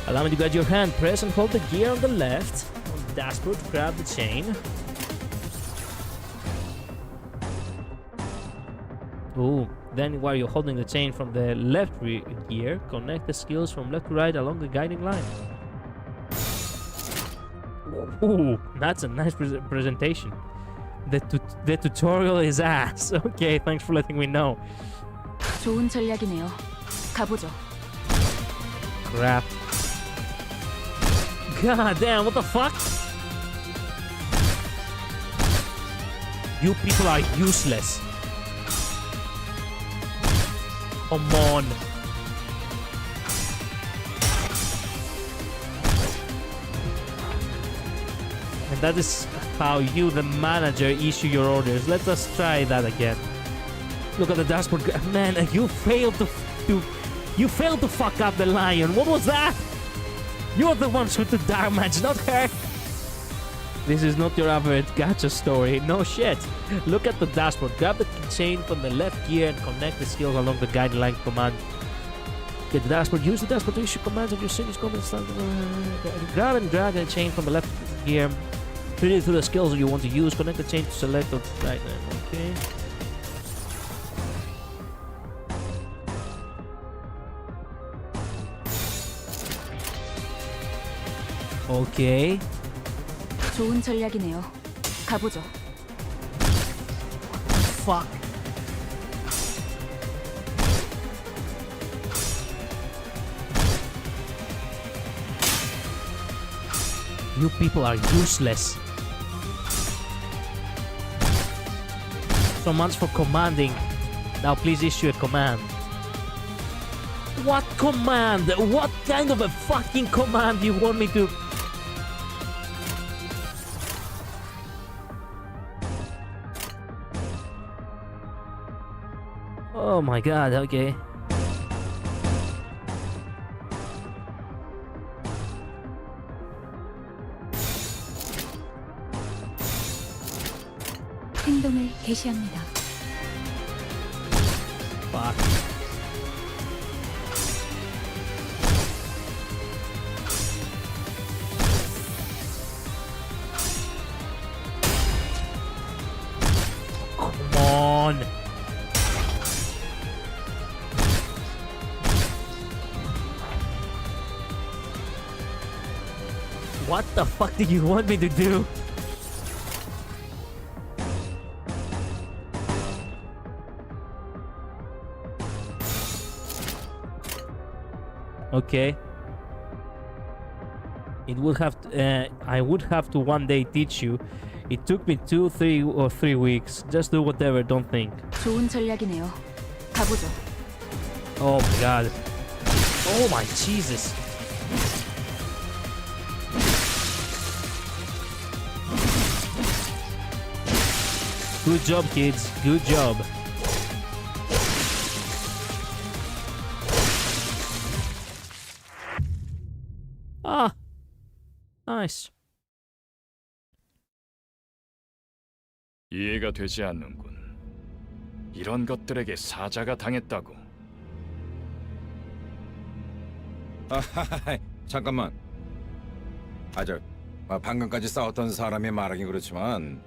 Allow me to guide your hand. Press and hold the gear on the left on the dashboard to grab the chain. Ooh. Then while you're holding the chain from the left gear, connect the skills from left to right along the guiding line. Ooh, that's a nice presentation. The tutorial is ass. Okay, thanks for letting me know. 좋은 전략이네요. 가보죠. Crap. God damn, what the fuck? You people are useless. Come on. And that is how you, the manager, issue your orders. Let us try that again. Look at the dashboard. Man, you failed to fuck up the lion. What was that? You're the ones who took damage, not her. This is not your average gacha story. No shit. Look at the dashboard. Grab the chain from the left gear and connect the skills along the guideline command. Get the dashboard. Use the dashboard to issue commands of your sinners. Grab and drag the chain from the left gear. Put it through the skills you want to use. Connect the chain to select the right name. Okay. Okay. 좋은 전략이네요. 가보죠. Fuck. You people are useless. So much for commanding. Now please issue a command. What command? What kind of a fucking command you want me to... Oh my god, okay. 개시합니다. Fuck. Come on. What the fuck do you want me to do? Okay. It would have to, I would have to one day teach you. It took me 2, 3 or 3 weeks. Just do whatever, don't think. 좋은 전략이네요. 가보죠. Oh my god. Oh my Jesus. Good job, kids. Good job. Ah. Nice. 이해가 되지 않는군. 이런 것들에게 사자가 당했다고. 아하하, 잠깐만. 방금까지 싸웠던 사람이 말하긴 그렇지만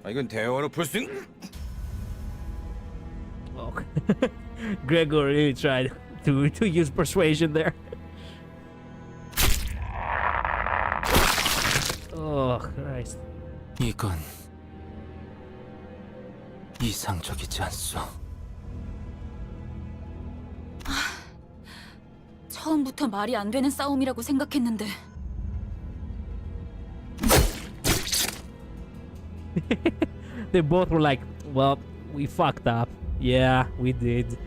이건 대화로 풀 수 있는... Oh. Gregor really tried to use persuasion there. Oh, Christ. 이건 이상적이지 않소. 처음부터 말이 안 되는 싸움이라고 생각했는데. They both were like, well, we fucked up. Yeah, we did.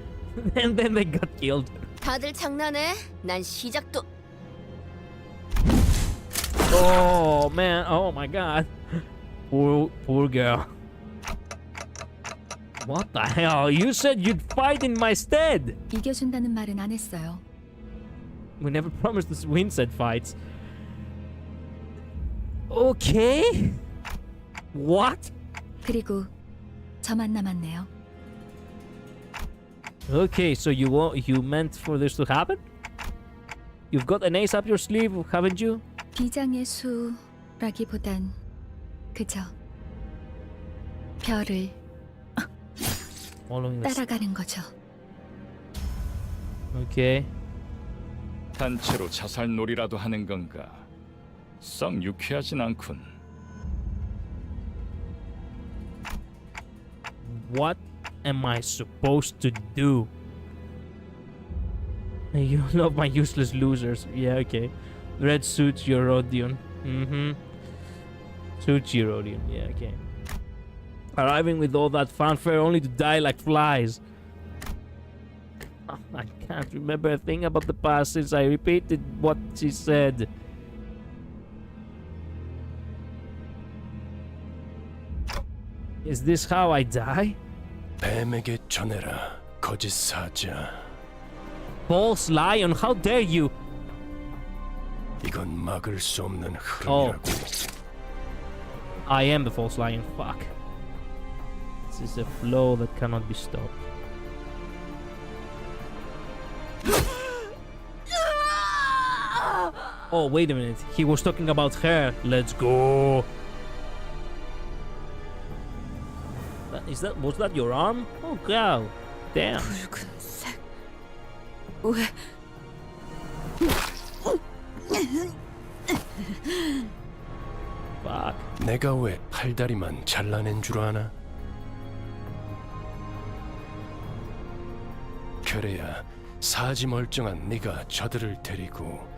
And then they got killed. 다들 장난해? 난 시작도. Oh, man. Oh, my God. Poor girl. What the hell? You said you'd fight in my stead. 이겨준다는 말은 안 했어요. We never promised to win said fights. Okay. What? 그리고 저만 남았네요. Okay, so you meant for this to happen? You've got an ace up your sleeve, haven't you? 비장의 수라기보단 그저 별을 Following the 따라가는 거죠. Okay. 단체로 자살놀이라도 하는 건가? 썩 유쾌하진 않군. What am I supposed to do? You love my useless losers. Yeah, okay. Red suits your Rodion. Suits your Rodion. Yeah, okay. Arriving with all that fanfare only to die like flies. Oh, I can't remember a thing about the past since I repeated what she said. Is this how I die? 뱀에게 전해라, 거짓 사자. False lion, how dare you? 이건 막을 수 없는 Oh. 흐름이라고. I am the false lion, fuck. This is a flow that cannot be stopped. Oh, wait a minute. He was talking about her. Let's go. Was that your arm? Oh, God. Damn. 붉은색. 왜? Fuck. 내가 왜 팔다리만 잘라낸 줄 아나? 그래야 사지 멀쩡한 네가 저들을 데리고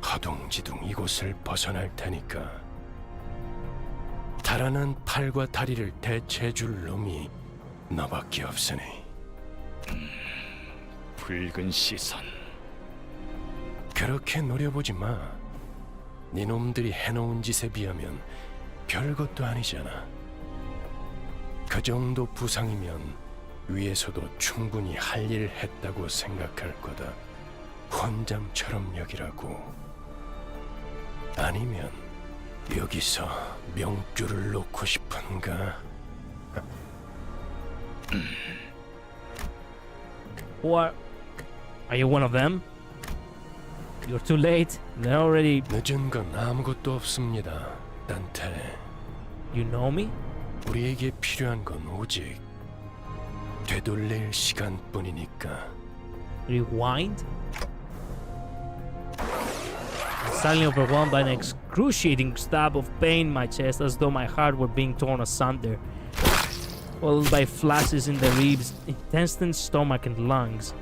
허둥지둥 이곳을 벗어날 테니까. 달아난 팔과 다리를 대체해줄 놈이 너밖에 없으니. 붉은 시선. 그렇게 노려보지 마. 네 놈들이 해놓은 짓에 비하면 별것도 아니잖아. 그 정도 부상이면 위에서도 충분히 할 일 했다고 생각할 거다. 혼잠처럼 여기라고. 아니면 여기서 명줄을 놓고 싶은가? What? Are you one of them? You're too late. They're already... 늦은 건 아무것도 없습니다, 단테. You know me? 우리에게 필요한 건 오직 되돌릴 시간뿐이니까. Rewind? I'm suddenly overwhelmed by an excruciating stab of pain in my chest, as though my heart were being torn asunder, followed by flashes in the ribs, intestines, stomach, and lungs.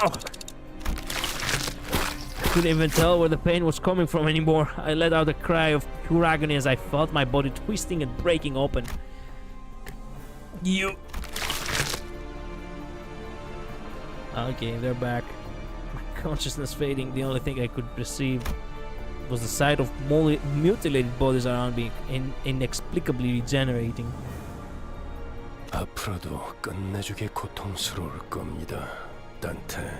Ow! I couldn't even tell where the pain was coming from anymore. I let out a cry of pure agony as I felt my body twisting and breaking open. You... Okay, they're back. My consciousness fading. The only thing I could perceive was the sight of mutilated bodies around me, inexplicably regenerating. 앞으로도 끝내주게 고통스러울 겁니다, 단테.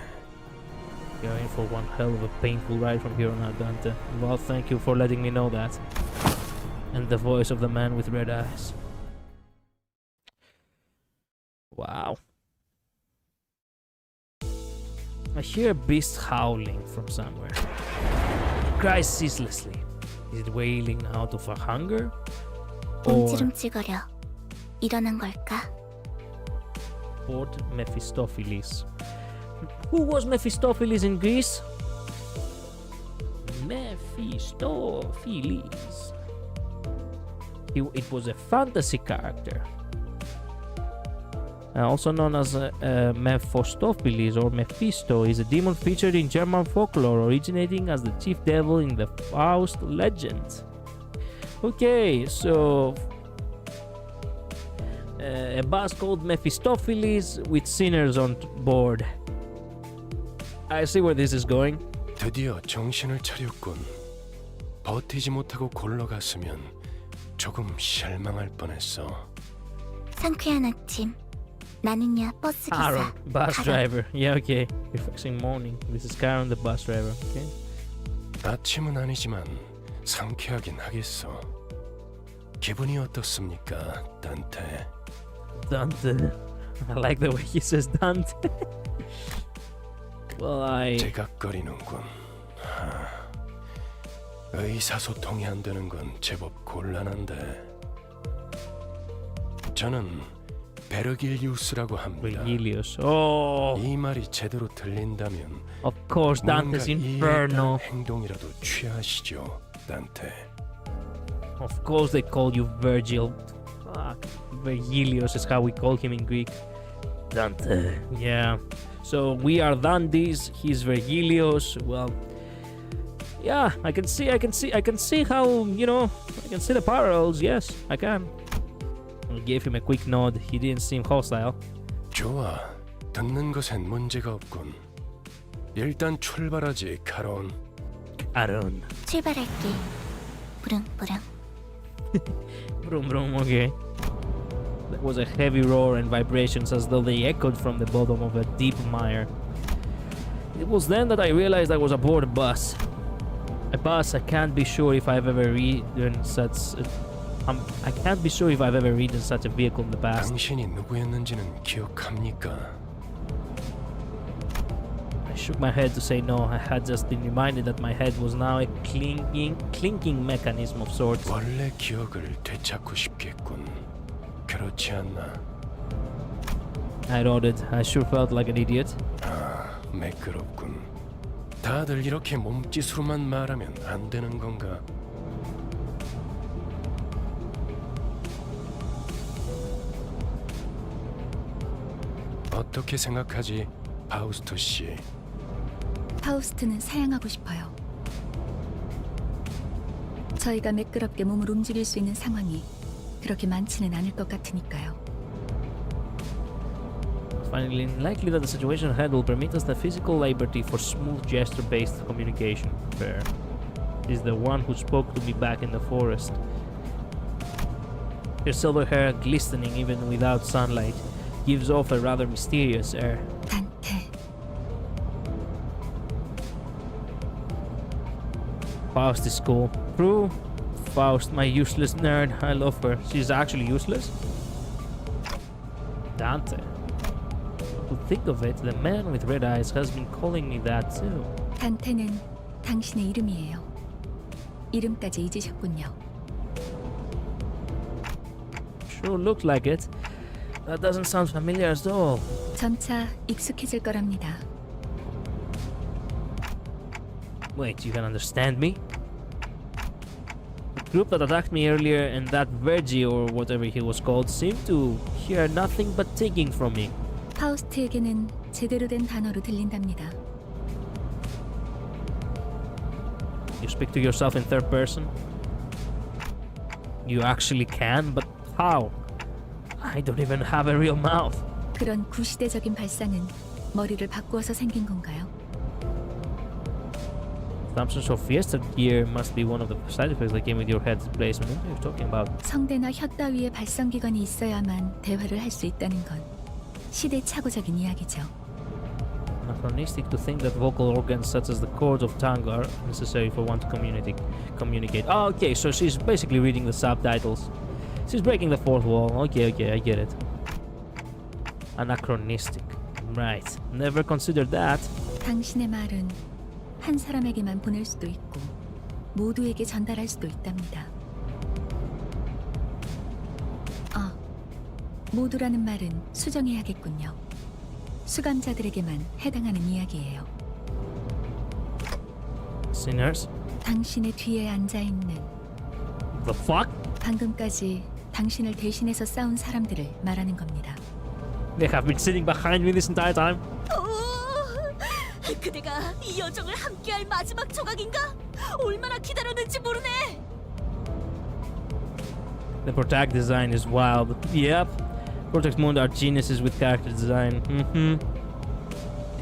You're in for one hell of a painful ride from here on out, Dante. Well, thank you for letting me know that. And the voice of the man with red eyes. Wow. I hear a beast howling from somewhere. It cries ceaselessly. Is it wailing out of a hunger? Or... 움찔움찔거려. 일어난 걸까? Lord Mephistopheles. Who was Mephistopheles in Greece? Mephistopheles. It was a fantasy character. Also known as Mephistopheles or Mephisto, is a demon featured in German folklore, originating as the chief devil in the Faust legend. Okay, so a boss called Mephistopheles with sinners on board. I see where this is going. 드디어 정신을 차렸군. 버티지 못하고 골러갔으면 조금 실망할 뻔했어. 상쾌한 아침. 나는야 버스 기사. Aaron, bus driver. Yeah, okay. Refreshing morning. This is Karen, the bus driver. Okay. 아침은 아니지만 상쾌하긴 하겠어. 기분이 어떻습니까, 단테? Dante. I like the way he says Dante. Well, 제각거리는군. 의사소통이 안 되는 건 제법 곤란한데. 저는 베르길리우스라고 합니다. Virgilius. Oh. 이 말이 제대로 들린다면 Of course, Dante's Inferno. 행동이라도 취하시죠, 단테. Of course, they call you Virgil. Fuck. Virgilius is how we call him in Greek. Dante. Yeah. So we are Dantes. He's Virgilius. Well, yeah. I can see how, you know. I can see the parallels. Yes, I can. I gave him a quick nod. He didn't seem hostile. 좋아. 듣는 것엔 문제가 없군. 일단 출발하지, 카론. Aaron. 출발할게. 부릉부릉. Brum brum. Okay. There was a heavy roar and vibrations as though they echoed from the bottom of a deep mire. It was then that I realized I was aboard a bus. A bus I can't be sure if I've ever ridden such a vehicle in the past. 당신이 누구였는지는 기억합니까? I shook my head to say no. I had just been reminded that my head was now a clinking mechanism of sorts. 원래 기억을 되찾고 싶겠군. 그렇지 않나? I nodded. I sure felt like an idiot. 아, 매끄럽군. 다들 이렇게 몸짓으로만 말하면 안 되는 건가? 어떻게 생각하지, 파우스토 씨? 파우스트는 사양하고 싶어요. 저희가 매끄럽게 몸을 움직일 수 있는 상황이 그렇게 많지는 않을 것 같으니까요. Finally, likely that the situation ahead will permit us the physical liberty for smooth gesture-based communication. Fair. Is the one who spoke to me back in the forest. Her silver hair, glistening even without sunlight, gives off a rather mysterious air. 단테. Faust is cool. True. Faust, my useless nerd. I love her. She's actually useless? Dante. To think of it, the man with red eyes has been calling me that too. 단테는 당신의 이름이에요. 이름까지 잊으셨군요. Sure looks like it. That doesn't sound familiar at all. 점차 익숙해질 거랍니다. Wait, you can understand me? The group that attacked me earlier and that Vergi or whatever he was called seemed to hear nothing but taking from me. 파우스트에게는 제대로 된 단어로 들린답니다. You speak to yourself in third person? You actually can, but how? I don't even have a real mouth. 그런 구시대적인 발상은 머리를 바꾸어서 생긴 건가요? Absence of fiesta gear must be one of the side effects that came with your head replacement. What are you talking about? 성대나 혀 따위의 발성기관이 있어야만 대화를 할 수 있다는 건 시대착오적인 이야기죠. Anachronistic to think that vocal organs such as the cords of tongue are necessary for one to communicate. Oh, okay, so she's basically reading the subtitles. She's breaking the fourth wall. Okay, I get it. Anachronistic. Right. Never considered that. 당신의 말은 한 사람에게만 보낼 수도 있고 모두에게 전달할 수도 있답니다. 모두라는 말은 수정해야겠군요. 수감자들에게만 해당하는 이야기예요. Sinners? 당신의 뒤에 앉아있는 The fuck? 방금까지 당신을 대신해서 싸운 사람들을 말하는 겁니다. They have been sitting behind me this entire time. 그대가 이 여정을 함께할 마지막 조각인가? 얼마나 기다렸는지 모르네. The protect design is wild. Yep. Protect Moon are geniuses with character design.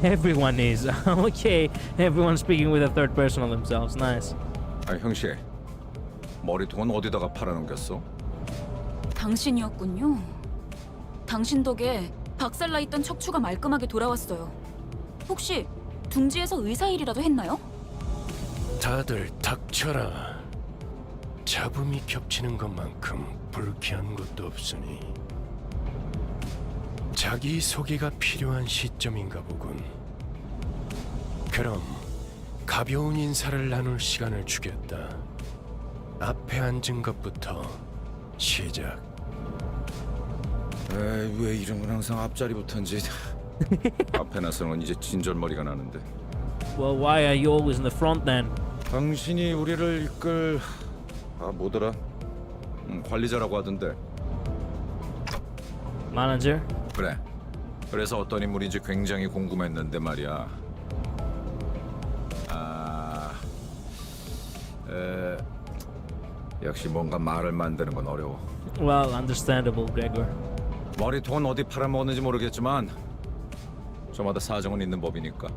Everyone is. Okay. Everyone's speaking with a third person of themselves. Nice. 아 형씨, 머리통은 어디다가 팔아넘겼어? 당신이었군요. 당신 덕에 박살나 있던 척추가 말끔하게 돌아왔어요. 혹시 둥지에서 의사 일이라도 했나요? 다들 닥쳐라. 잡음이 겹치는 것만큼 불쾌한 것도 없으니 자기 소개가 필요한 시점인가 보군. 그럼 가벼운 인사를 나눌 시간을 주겠다. 앞에 앉은 것부터 시작. 에이, 왜 이런 건 항상 앞자리부터인지. 앞에 나서는 이제 진절머리가 나는데. Well, why are you always in the front then? 당신이 우리를 이끌 뭐더라? 관리자라고 하던데. Manager? 그래. 그래서 어떤 인물인지 굉장히 궁금했는데 말이야. 역시 뭔가 말을 만드는 건 어려워. Well, understandable, Gregor. 머리통은 어디 팔아먹었는지 모르겠지만 저마다 사정은 있는 법이니까.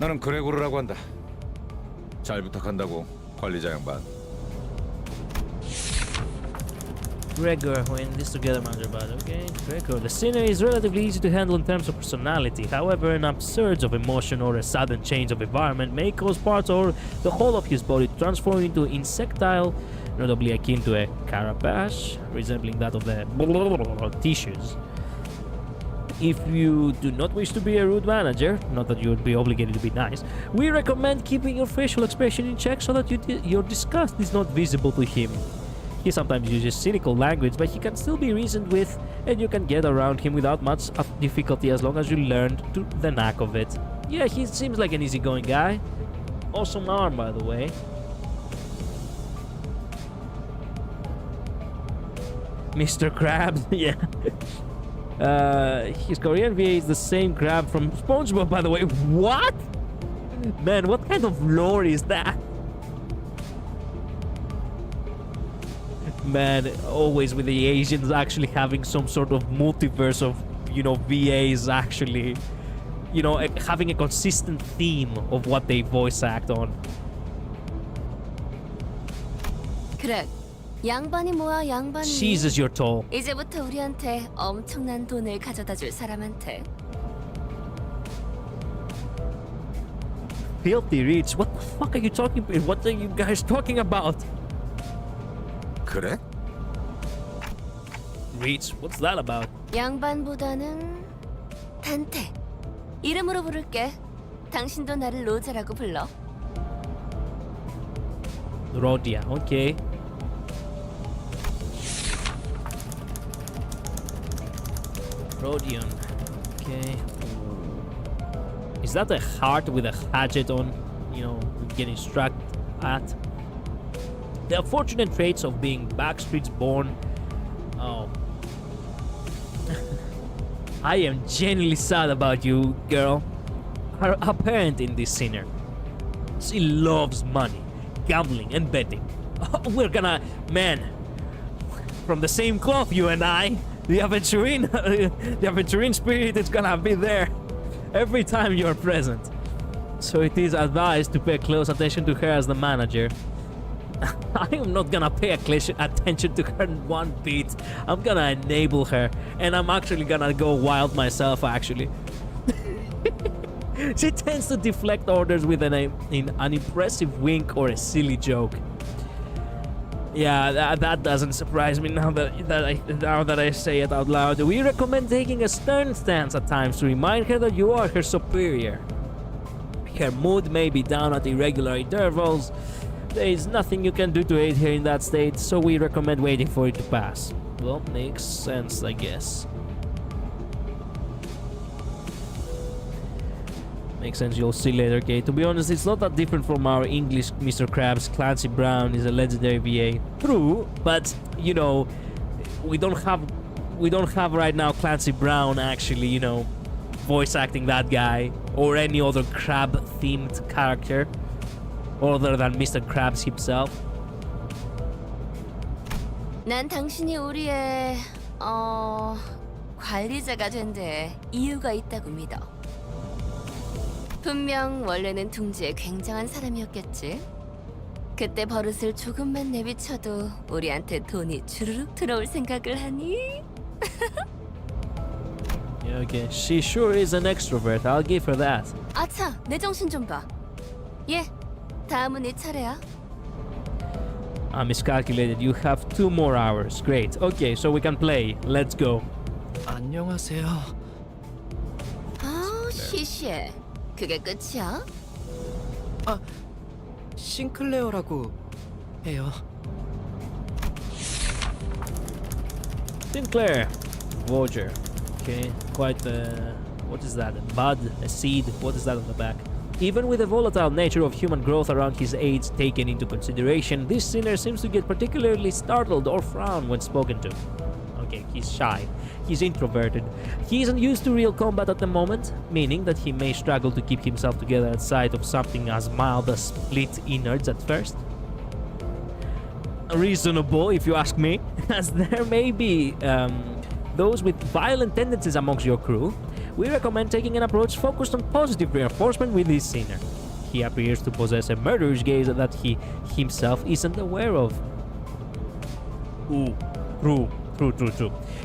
나는 그레고르라고 한다. 잘 부탁한다고, 관리자 양반. Gregor, we're in this together, manager, but okay. Gregor, the sinner is relatively easy to handle in terms of personality. However, an upsurge of emotion or a sudden change of environment may cause parts or the whole of his body to transform into insectile, notably akin to a carapace, resembling that of the tissues. If you do not wish to be a rude manager, not that you would be obligated to be nice, we recommend keeping your facial expression in check so that your disgust is not visible to him. He sometimes uses cynical language, but he can still be reasoned with, and you can get around him without much difficulty as long as you learn the knack of it. Yeah, he seems like an easygoing guy. Awesome arm, by the way. Mr. Krabs, yeah. His Korean VA is the same Crab from SpongeBob, by the way. What? Man, what kind of lore is that? Man, always with the Asians actually having some sort of multiverse of, VAs actually, having a consistent theme of what they voice act on. 그래, 양반이 뭐야 양반이. Jesus, you're tall. 이제부터 우리한테 엄청난 돈을 가져다 줄 사람한테. Filthy rich? What the fuck are you talking about? What are you guys talking about? 그래? Rich? What's that about? 양반보다는 단테. 이름으로 부를게. 당신도 나를 로제라고 불러. Rodia, okay. Rodion, okay. Is that a heart with a hatchet on, you know, getting struck at? The unfortunate traits of being backstreets born. Oh. I am genuinely sad about you, girl. Are apparent in this sinner. She loves money, gambling, and betting. We're gonna, man, from the same cloth, you and I. The aventurine spirit is gonna be there every time you're present. So it is advised to pay close attention to her as the manager. I am not gonna pay attention to her one bit. I'm gonna enable her, and I'm actually gonna go wild myself, actually. She tends to deflect orders with an impressive wink or a silly joke. Yeah, that doesn't surprise me now that I say it out loud. We recommend taking a stern stance at times to remind her that you are her superior. Her mood may be down at irregular intervals. There is nothing you can do to aid her in that state, so we recommend waiting for it to pass. Well, makes sense, I guess. Makes sense, you'll see later, okay? To be honest, it's not that different from our English Mr. Krabs. Clancy Brown is a legendary VA. True, but, you know, we don't have right now Clancy Brown actually, you know, voice acting that guy or any other crab-themed character other than Mr. Krabs himself. 난 당신이 우리의 관리자가 된 데 이유가 있다고 믿어. 분명 원래는 둥지에 굉장한 사람이었겠지. 그때 버릇을 조금만 내비쳐도 우리한테 돈이 주르륵 들어올 생각을 하니? Yeah, okay. She sure is an extrovert. I'll give her that. 아차, 내 정신 좀 봐. 예, 다음은 네 차례야. I miscalculated. You have 2 more hours. Great. Okay, so we can play. Let's go. 안녕하세요. 아, 시시해. 그게 끝이야? 아, 싱클레어라고 해요. Sinclair. Voyager. Okay, quite what is that? A bud? A seed? What is that on the back? Even with the volatile nature of human growth around his age taken into consideration, this sinner seems to get particularly startled or frown when spoken to. Okay, he's shy. He's introverted. He isn't used to real combat at the moment, meaning that he may struggle to keep himself together at sight of something as mild as split innards at first. Reasonable, if you ask me, as there may be those with violent tendencies amongst your crew. We recommend taking an approach focused on positive reinforcement with this sinner. He appears to possess a murderous gaze that he himself isn't aware of. Ooh, true.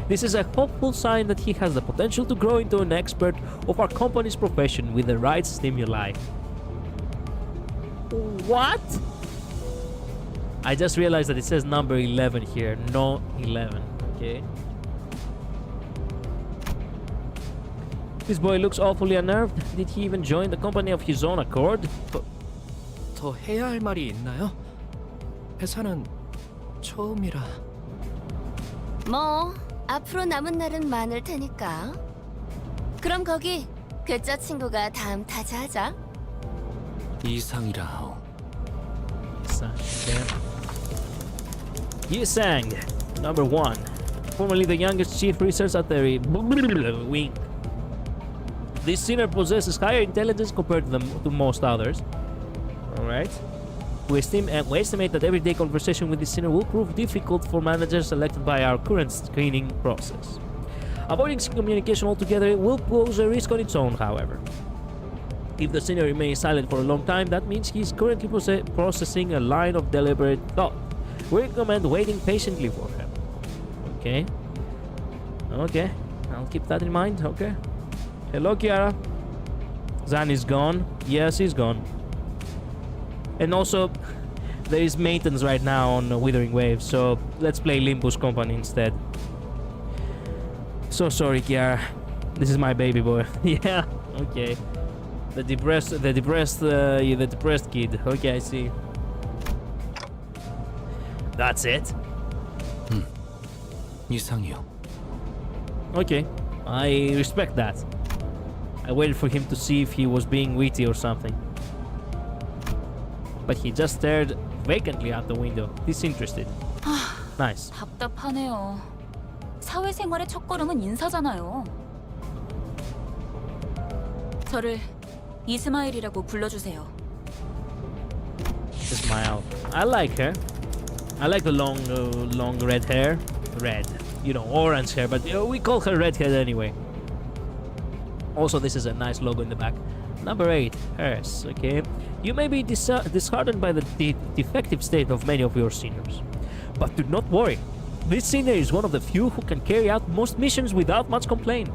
This is a hopeful sign that he has the potential to grow into an expert of our company's profession with the right stimuli. What? I just realized that it says number 11 here, no 11, okay? This boy looks awfully unnerved. Did he even join the company of his own accord? 더 해야 할 말이 있나요? 회사는 처음이라. 뭐 앞으로 남은 날은 많을 테니까. 그럼 거기 괴짜 친구가 다음 타자하자. 이상이라 하오. Yisang, number 1. Formerly the youngest chief researcher at the wing. This sinner possesses higher intelligence compared to most others. Alright. We estimate that everyday conversation with this sinner will prove difficult for managers selected by our current screening process. Avoiding communication altogether will pose a risk on its own, however. If the sinner remains silent for a long time, that means he is currently processing a line of deliberate thought. We recommend waiting patiently for him. Okay. Okay. I'll keep that in mind. Okay. Hello, Kiara. Zan is gone. Yes, he's gone. And also, there is maintenance right now on Withering Waves, so let's play Limbus Company instead. So sorry, Kiara. This is my baby boy. Yeah, okay. The depressed kid. Okay, I see. That's it? 이상해요. Okay, I respect that. I waited for him to see if he was being witty or something. But he just stared vacantly out the window, disinterested. Nice. 답답하네요. 사회생활의 첫걸음은 인사잖아요. 저를 이스마일이라고 불러주세요. Smile. I like her. I like the long red hair. Red. You know, orange hair, but we call her redhead anyway. Also, this is a nice logo in the back. Number 8, hers, okay? You may be disheartened by the defective state of many of your seniors. But do not worry. This senior is one of the few who can carry out most missions without much complaint.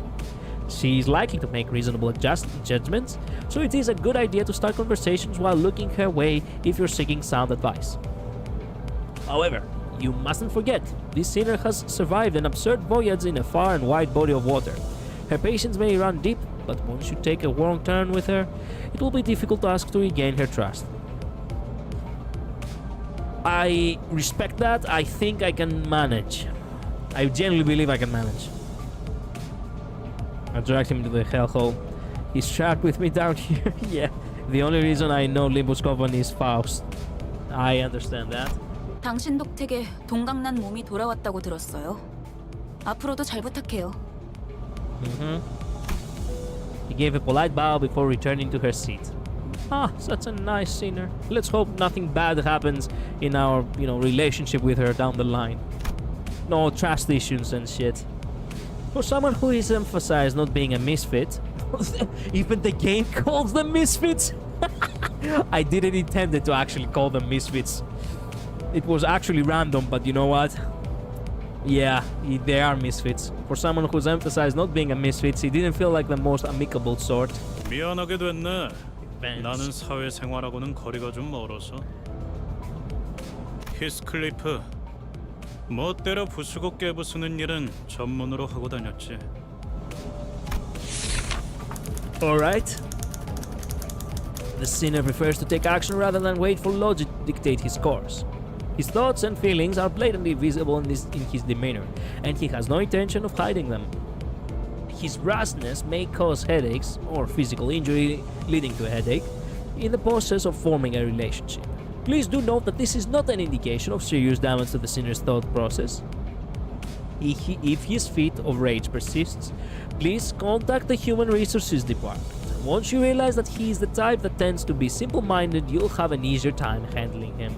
She is likely to make reasonable judgments, so it is a good idea to start conversations while looking her way if you're seeking sound advice. However, you mustn't forget, this sinner has survived an absurd voyage in a far and wide body of water. Her patience may run deep, but once you take a wrong turn with her, it will be difficult to ask to regain her trust. I respect that. I think I can manage. I genuinely believe I can manage. I dragged him to the hellhole. He's trapped with me down here. Yeah, the only reason I know Limbus Company is Faust. I understand that. 당신 덕택에 동강난 몸이 돌아왔다고 들었어요. 앞으로도 잘 부탁해요. He gave a polite bow before returning to her seat. Ah, such a nice sinner. Let's hope nothing bad happens in our, relationship with her down the line. No trust issues and shit. For someone who is emphasized not being a misfit, even the game calls them misfits. I didn't intend it to actually call them misfits. It was actually random, but you know what? Yeah, they are misfits. For someone who's emphasized not being a misfit, he didn't feel like the most amicable sort. 미안하게 됐네. 나는 사회생활하고는 거리가 좀 멀어서. 히스클리프, 멋대로 부수고 깨부수는 일은 전문으로 하고 다녔지. Alright. The sinner prefers to take action rather than wait for logic to dictate his course. His thoughts and feelings are blatantly visible in his demeanor, and he has no intention of hiding them. His rashness may cause headaches or physical injury leading to a headache in the process of forming a relationship. Please do note that this is not an indication of serious damage to the sinner's thought process. If his fit of rage persists, please contact the Human Resources Department. Once you realize that he is the type that tends to be simple-minded, you'll have an easier time handling him.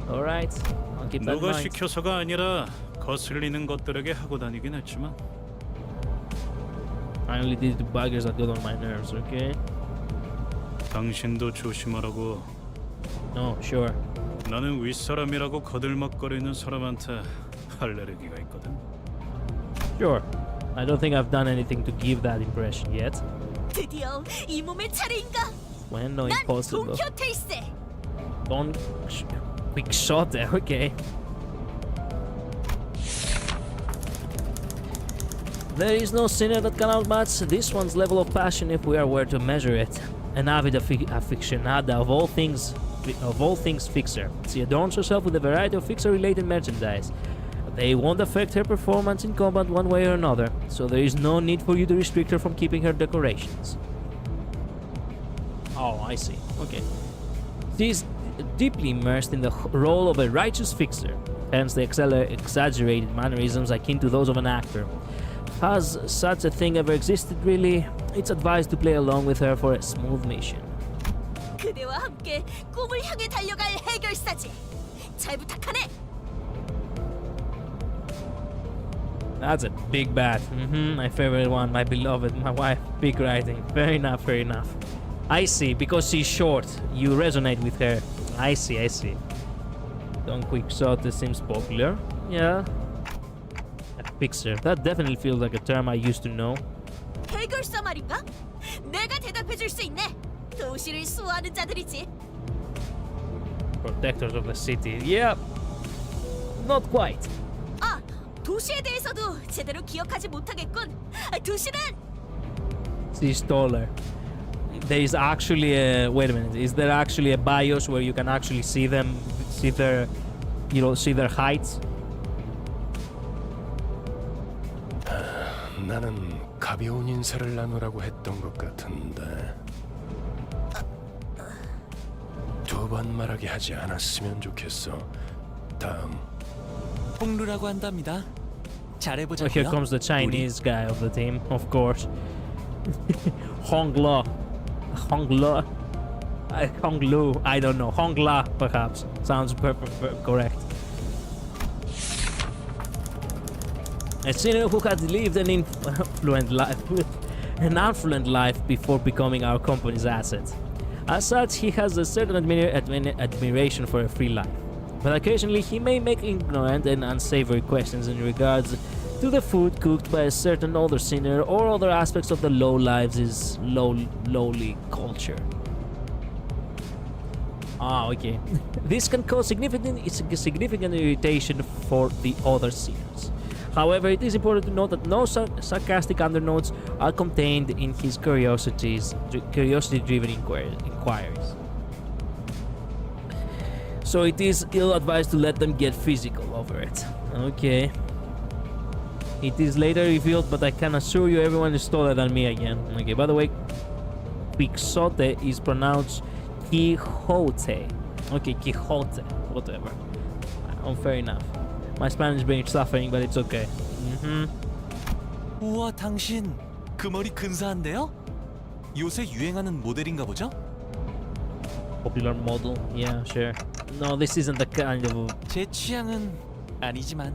Alright, I'll keep that in 누가 mind. 시켜서가 아니라 거슬리는 것들에게 하고 다니긴 했지만. I only did it to buggers that got on my nerves, okay? 당신도 조심하라고. No, sure. 나는 윗사람이라고 거들먹거리는 사람한테 알레르기가 있거든. Sure. I don't think I've done anything to give that impression yet. 드디어 이 몸의 차례인가? When no 난 impossible. 동켜테일세. Don't quick shot there, okay. There is no sinner that can outmatch this one's level of passion if we are where to measure it. An avid aficionada of all things fixer. She adorns herself with a variety of fixer-related merchandise. They won't affect her performance in combat one way or another, so there is no need for you to restrict her from keeping her decorations. Oh, I see. Okay. She is deeply immersed in the role of a righteous fixer, hence the exaggerated mannerisms akin to those of an actor. Has such a thing ever existed, really? It's advised to play along with her for a smooth mission. 그대와 함께 꿈을 향해 달려갈 해결사지. 잘 부탁하네. That's a big bat. My favorite one, my beloved, my wife. Big writing. Fair enough, fair enough. I see, because she's short, you resonate with her. I see. Don't quick shot, this seems popular. Yeah. A fixer. That definitely feels like a term I used to know. 해결사 말인가? 내가 대답해줄 수 있네. 도시를 수호하는 자들이지. Protectors of the city. Yeah. Not quite. 아, 도시에 대해서도 제대로 기억하지 못하겠군. 도시는 She's taller. There is actually a wait a minute. Is there actually a BIOS where you can actually see them, see their, see their heights? 나는 가벼운 인사를 나누라고 했던 것 같은데 두 번 말하게 하지 않았으면 좋겠어. 다음. 홍루라고 한답니다. Well, 잘해보자고요. here comes the Chinese guy of the team, of course. Hongla. Honglu. I don't know. Hongla, perhaps. Sounds correct. A sinner who had lived an affluent life before becoming our company's asset. As such, he has a certain admiration for a free life. But occasionally he may make ignorant and unsavory questions in regards to the food cooked by a certain older sinner or other aspects of the lowlives' lowly culture. Ah, okay. This can cause significant irritation for the other sinners. However, it is important to note that no sarcastic undernotes are contained in his curiosity-driven inquiries. So it is ill-advised to let them get physical over it. Okay. It is later revealed, but I can assure you everyone is taller than me again. Okay, by the way, Quixote is pronounced Quixote. Okay, Quixote. Whatever. Fair enough. My Spanish brain is suffering, but it's okay. 우와, 당신 그 머리 근사한데요? 요새 유행하는 모델인가 보죠? Popular model? Yeah, sure. No, this isn't the kind of... 제 취향은 아니지만.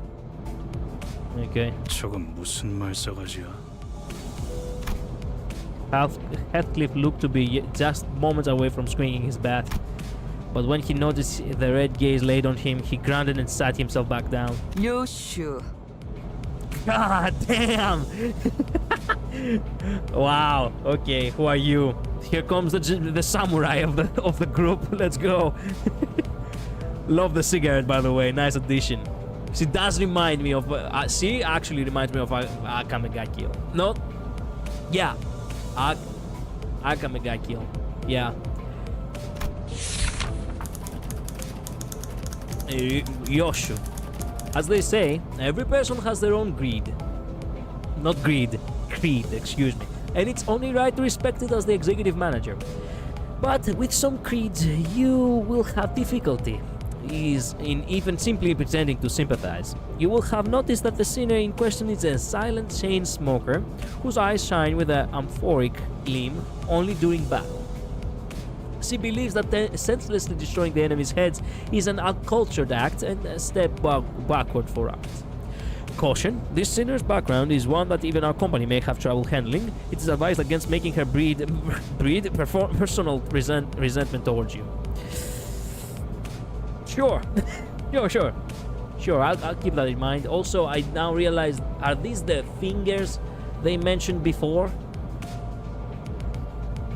Okay. 저건 무슨 말싸가지야? Heathcliff looked to be just moments away from swinging his bat. But when he noticed the red gaze laid on him, he grunted and sat himself back down. 요슈. God damn! Wow. Okay, who are you? Here comes the samurai of the group. Let's go. Love the cigarette, by the way. Nice addition. She does remind me of. She actually reminds me of Akame ga Kill. No. Yeah. Akame ga Kill. Yeah. Yoshu. As they say, every person has their own greed. Not greed, creed, excuse me. And it's only right to respect it as the executive manager. But with some creeds, you will have difficulty in even simply pretending to sympathize. You will have noticed that the sinner in question is a silent chain smoker whose eyes shine with an amphoric gleam only during battle. She believes that senselessly destroying the enemy's heads is an uncultured act and a step backward for art. Caution, this sinner's background is one that even our company may have trouble handling. It is advised against making her breed personal resentment towards you. Sure. Sure, I'll keep that in mind. Also, I now realize, are these the fingers they mentioned before?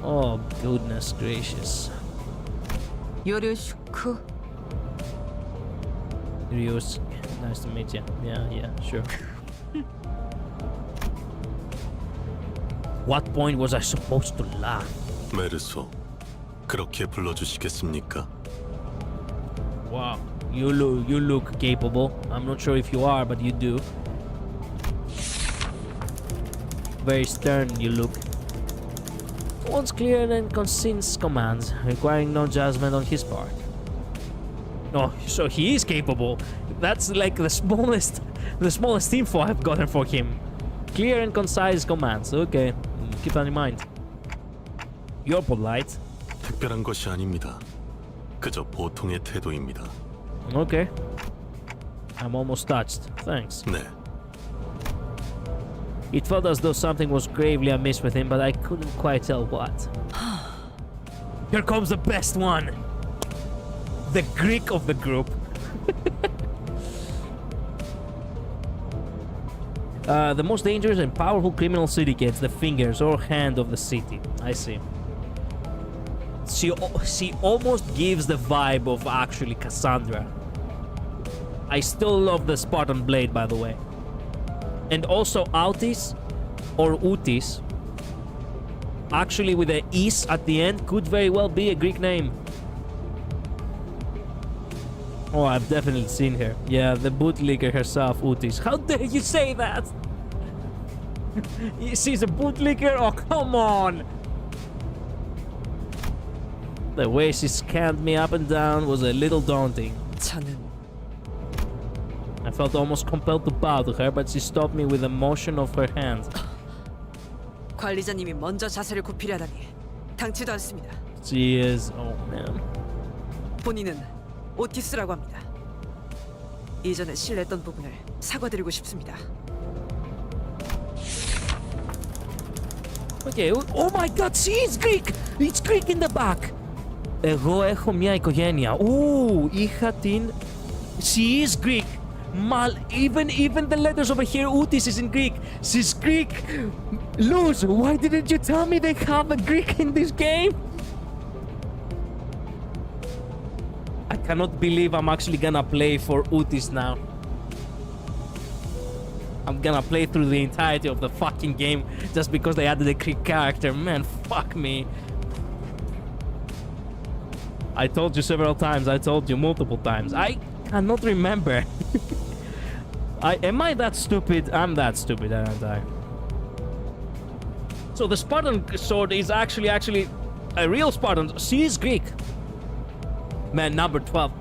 Oh, goodness gracious. 요르슈크. Ryusuke, nice to meet you. Yeah, sure. What point was I supposed to laugh? 메르소, 그렇게 불러주시겠습니까? Wow, you look capable. I'm not sure if you are, but you do. Very stern you look. Wants clear and concise commands, requiring no judgment on his part. Oh, so he is capable. That's like the smallest info I've gotten for him. Clear and concise commands. Okay, keep that in mind. You're polite. 특별한 것이 아닙니다. 그저 보통의 태도입니다. Okay. I'm almost touched. Thanks. 네. It felt as though something was gravely amiss with him, but I couldn't quite tell what. Here comes the best one! The Greek of the group. The most dangerous and powerful criminal syndicates, the fingers or hand of the city. I see. She almost gives the vibe of actually Cassandra. I still love the Spartan blade, by the way. And also Autis or Utis, actually with the is at the end, could very well be a Greek name. Oh, I've definitely seen her. Yeah, the bootlegger herself, Utis. How dare you say that? She's a bootlegger? Oh, come on! The way she scanned me up and down was a little daunting. I felt almost compelled to bow to her, but she stopped me with a motion of her hand. 관리자님이 먼저 자세를 굽히려다니 당치도 않습니다. She is... oh man. 본인은 오티스라고 합니다. 이전에 실례했던 부분을 사과드리고 싶습니다. Okay, oh my god, she is Greek! It's Greek in the back! Εγώ έχω μια οικογένεια. Είχα την... She is Greek! Even the letters over here, Utis is in Greek. She's Greek! Luz, why didn't you tell me they have a Greek in this game? I cannot believe I'm actually gonna play for Utis now. I'm gonna play through the entirety of the fucking game just because they added a Greek character. Man, fuck me. I told you several times, I told you multiple times. I cannot remember. Am I that stupid? I'm that stupid, aren't I? So the Spartan sword is actually a real Spartan. She is Greek. Man, number 12.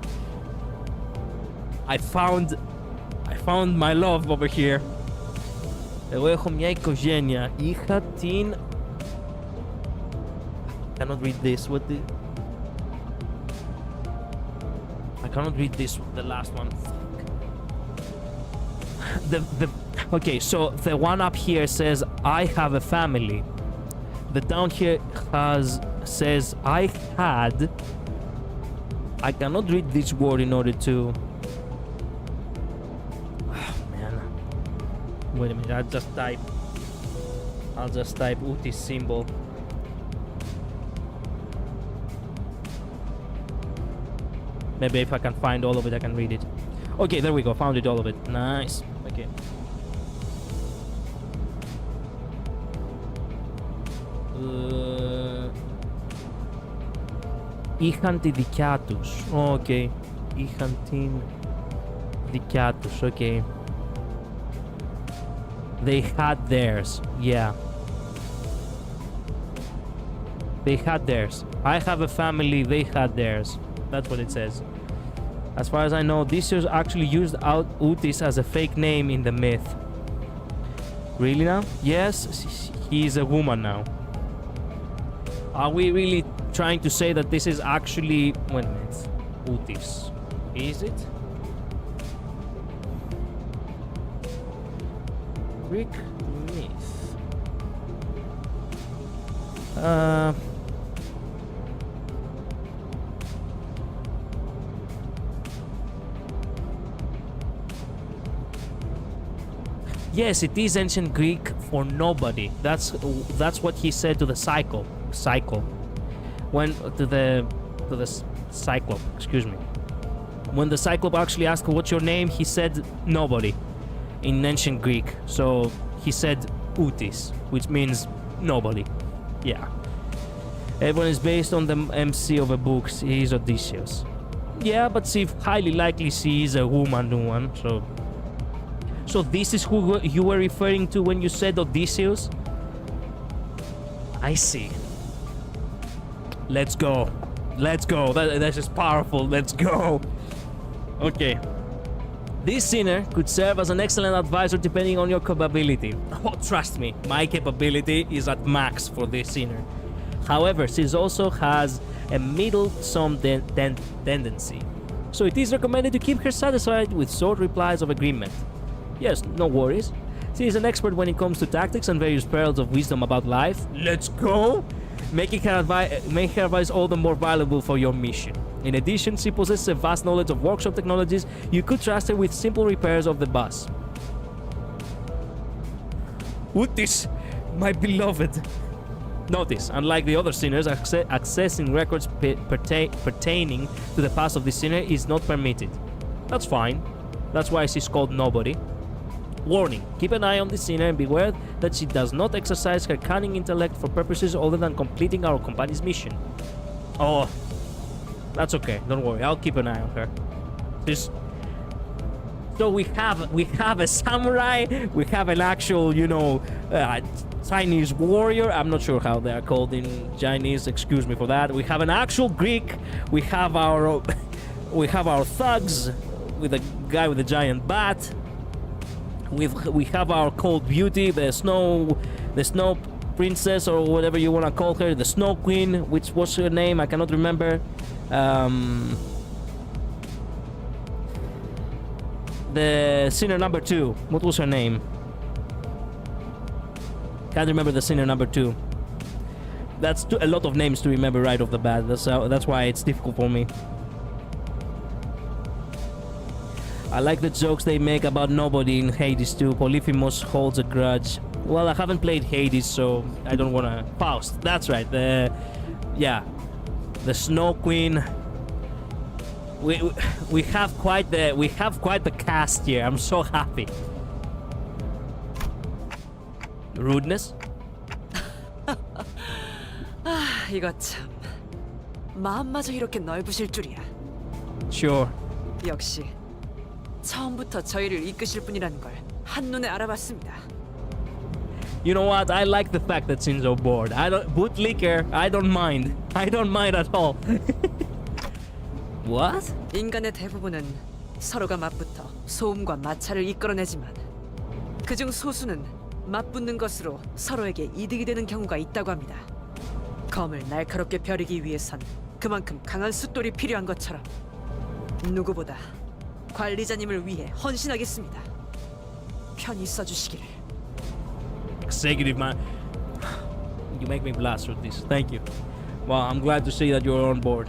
I found my love over here. Εγώ έχω μια οικογένεια. Είχα την... I cannot read this. What the... I cannot read this, the last one. Okay, so the one up here says I have a family. The down here says I had. I cannot read this word in order to... Oh, man. Wait a minute, I'll just type Utis symbol. Maybe if I can find all of it, I can read it. Okay, there we go. Found it, all of it. Nice. Okay. Είχαν τη δικιά τους. Okay. Είχαν την δικιά τους. Okay. They had theirs. Yeah. They had theirs. I have a family. They had theirs. That's what it says. As far as I know, Odysseus actually used Utis as a fake name in the myth. Really now? Yes, he is a woman now. Are we really trying to say that this is actually... Wait a minute. Utis. Is it? Greek myth. Yes, it is ancient Greek for nobody. That's what he said to the Cyclops. When to the Cyclops, excuse me. When the Cyclops actually asked what's your name, he said nobody in ancient Greek. So he said Utis, which means nobody. Yeah. Everyone is based on the MC of a book. He is Odysseus. Yeah, but see, highly likely she is a woman one, so... So this is who you were referring to when you said Odysseus? I see. Let's go. Let's go. That's just powerful. Let's go. Okay. This sinner could serve as an excellent advisor depending on your capability. Oh, trust me, my capability is at max for this sinner. However, she also has a middle-some tendency. So it is recommended to keep her satisfied with short replies of agreement. Yes, no worries. She is an expert when it comes to tactics and various pearls of wisdom about life. Let's go! Make her advice all the more valuable for your mission. In addition, she possesses a vast knowledge of workshop technologies. You could trust her with simple repairs of the bus. Utis, my beloved. Notice, unlike the other sinners, accessing records pertaining to the past of the sinner is not permitted. That's fine. That's why she's called nobody. Warning, keep an eye on the sinner and beware that she does not exercise her cunning intellect for purposes other than completing our company's mission. Oh, that's okay. Don't worry. I'll keep an eye on her. Just so we have a samurai. We have an actual, you know, Chinese warrior. I'm not sure how they are called in Chinese. Excuse me for that. We have an actual Greek. We have our thugs with a guy with a giant bat. We have our cold beauty, the snow princess or whatever you want to call her, the snow queen, which was her name, I cannot remember. The sinner number 2, what was her name? Can't remember the sinner number 2. That's a lot of names to remember right off the bat. That's why it's difficult for me. I like the jokes they make about nobody in Hades too. Polyphemus holds a grudge. Well, I haven't played Hades, so I don't wanna... Faust, that's right. The Snow Queen. We have quite the cast here. I'm so happy. Rudeness? 이거 참 마음마저 이렇게 넓으실 줄이야. Sure. 역시 처음부터 저희를 이끄실 분이라는 걸 한눈에 알아봤습니다. You know what? I like the fact that Shin's bored. Bootlicker, I don't mind. I don't mind at all. What? 인간의 대부분은 서로가 맞붙어 소음과 마찰을 이끌어내지만 그중 소수는 맞붙는 것으로 서로에게 이득이 되는 경우가 있다고 합니다. 검을 날카롭게 벼르기 위해선 그만큼 강한 숫돌이 필요한 것처럼 누구보다 관리자님을 위해 헌신하겠습니다. 편히 써주시기를. Executive man, you make me blush with this. Thank you. Well, I'm glad to see that you're on board.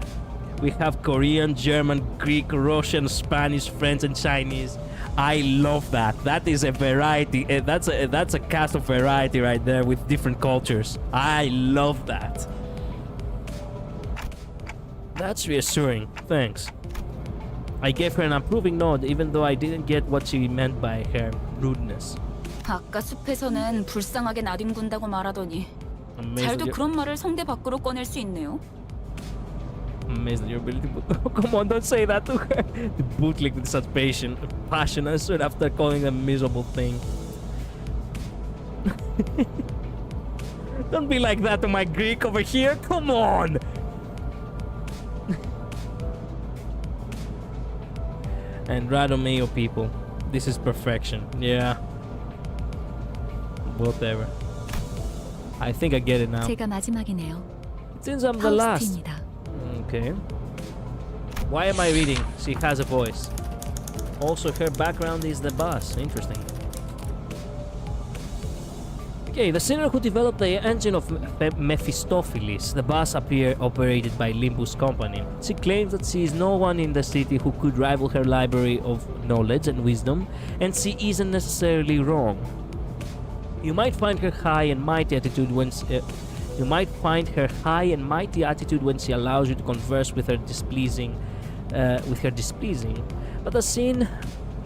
We have Korean, German, Greek, Russian, Spanish, French, and Chinese. I love that. That is a variety. That's a cast of variety right there with different cultures. I love that. That's reassuring. Thanks. I gave her an approving nod, even though I didn't get what she meant by her rudeness. 아까 숲에서는 불쌍하게 나뒹군다고 말하더니 잘도 그런 말을 성대 밖으로 꺼낼 수 있네요. Amazed at your ability, but come on, don't say that to her. The bootleg with such passion, and soon after calling them a miserable thing. Don't be like that to my Greek over here. Come on. And Radomeo people, this is perfection. Yeah. Whatever. I think I get it now. 제가 마지막이네요. Since I'm the last. 파우스트입니다. Okay. Why am I reading? She has a voice. Also, her background is the bus. Interesting. Okay, the sinner who developed the engine of Mephistopheles, the bus operated by Limbus Company. She claims that she is no one in the city who could rival her library of knowledge and wisdom, and she isn't necessarily wrong. You might find her high and mighty attitude when she allows you to converse with her displeasing, but as seen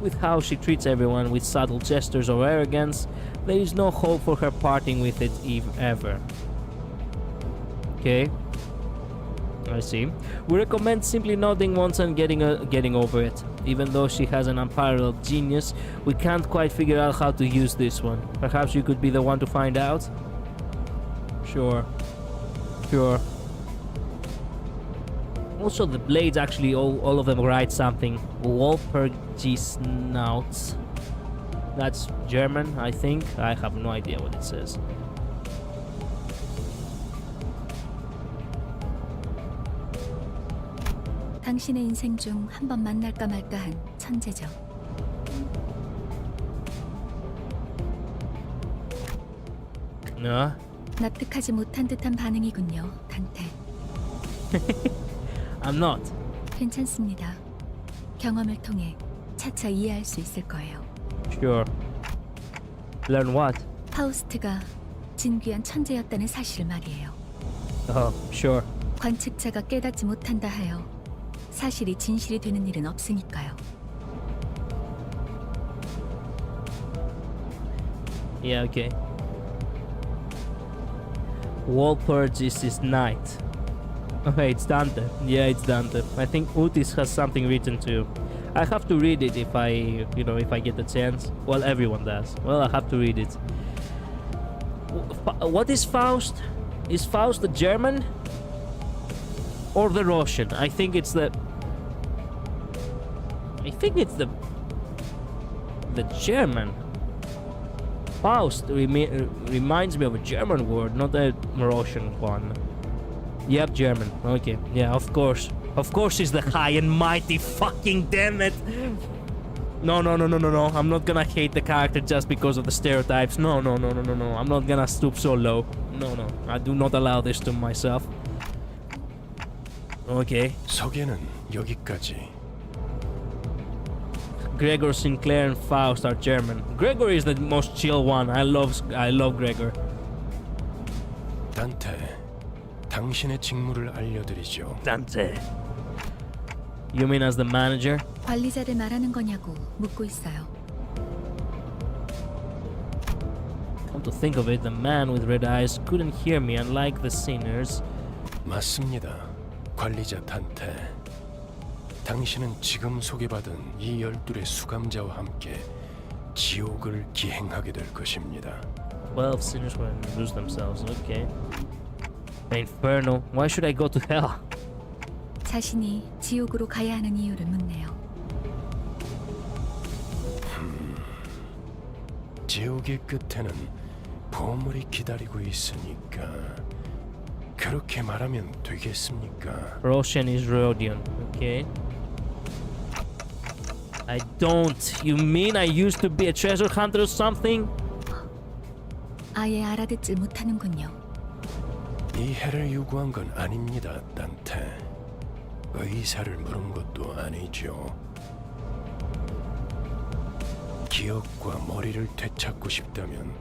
with how she treats everyone with subtle gestures or arrogance, there is no hope for her parting with it ever. Okay, I see. We recommend simply nodding once and getting over it. Even though she has an unparalleled genius, we can't quite figure out how to use this one. Perhaps you could be the one to find out? Sure. Also, the blades actually, all of them write something. Walpurgisnauts. That's German, I think. I have no idea what it says. 당신의 인생 중 한 번 만날까 말까한 천재죠. 납득하지 못한 듯한 반응이군요, 단테. I'm not. 괜찮습니다. 경험을 통해 차차 이해할 수 있을 거예요. Sure. Learn what? 파우스트가 진귀한 천재였다는 사실 말이에요. Oh, sure. 관측자가 깨닫지 못한다 하여 사실이 진실이 되는 일은 없으니까요. Yeah, okay. Wall purges is night. Okay, it's Dante. Yeah, it's Dante. I think Utis has something written too. I have to read it if I, if I get the chance. Well, everyone does. Well, I have to read it. What is Faust? Is Faust the German? Or the Russian? I think it's the German. Faust reminds me of a German word, not a Russian one. Yep, German. Okay. Yeah, of course. Of course he's the high and mighty. Fucking damn it. No. I'm not gonna hate the character just because of the stereotypes. No. I'm not gonna stoop so low. No. I do not allow this to myself. Okay. 소개는 여기까지. Gregor, Sinclair, and Faust are German. Gregor is the most chill one. I love Gregor. 단테, 당신의 직무를 알려드리죠. Dante. You mean as the manager? 관리자를 말하는 거냐고 묻고 있어요. Come to think of it, the man with red eyes couldn't hear me, unlike the sinners. 맞습니다. 관리자 단테. 당신은 지금 소개받은 이 12의 수감자와 함께 지옥을 기행하게 될 것입니다. 12 sinners will lose themselves. Okay. Inferno. Why should I go to hell? 자신이 지옥으로 가야 하는 이유를 묻네요. 지옥의 끝에는 보물이 기다리고 있으니까 그렇게 말하면 되겠습니까? Roshan is Rodion. Okay. I don't. You mean I used to be a treasure hunter or something? 아예 알아듣질 못하는군요. 이해를 요구한 건 아닙니다, 단테. 의사를 물은 것도 아니죠. 기억과 머리를 되찾고 싶다면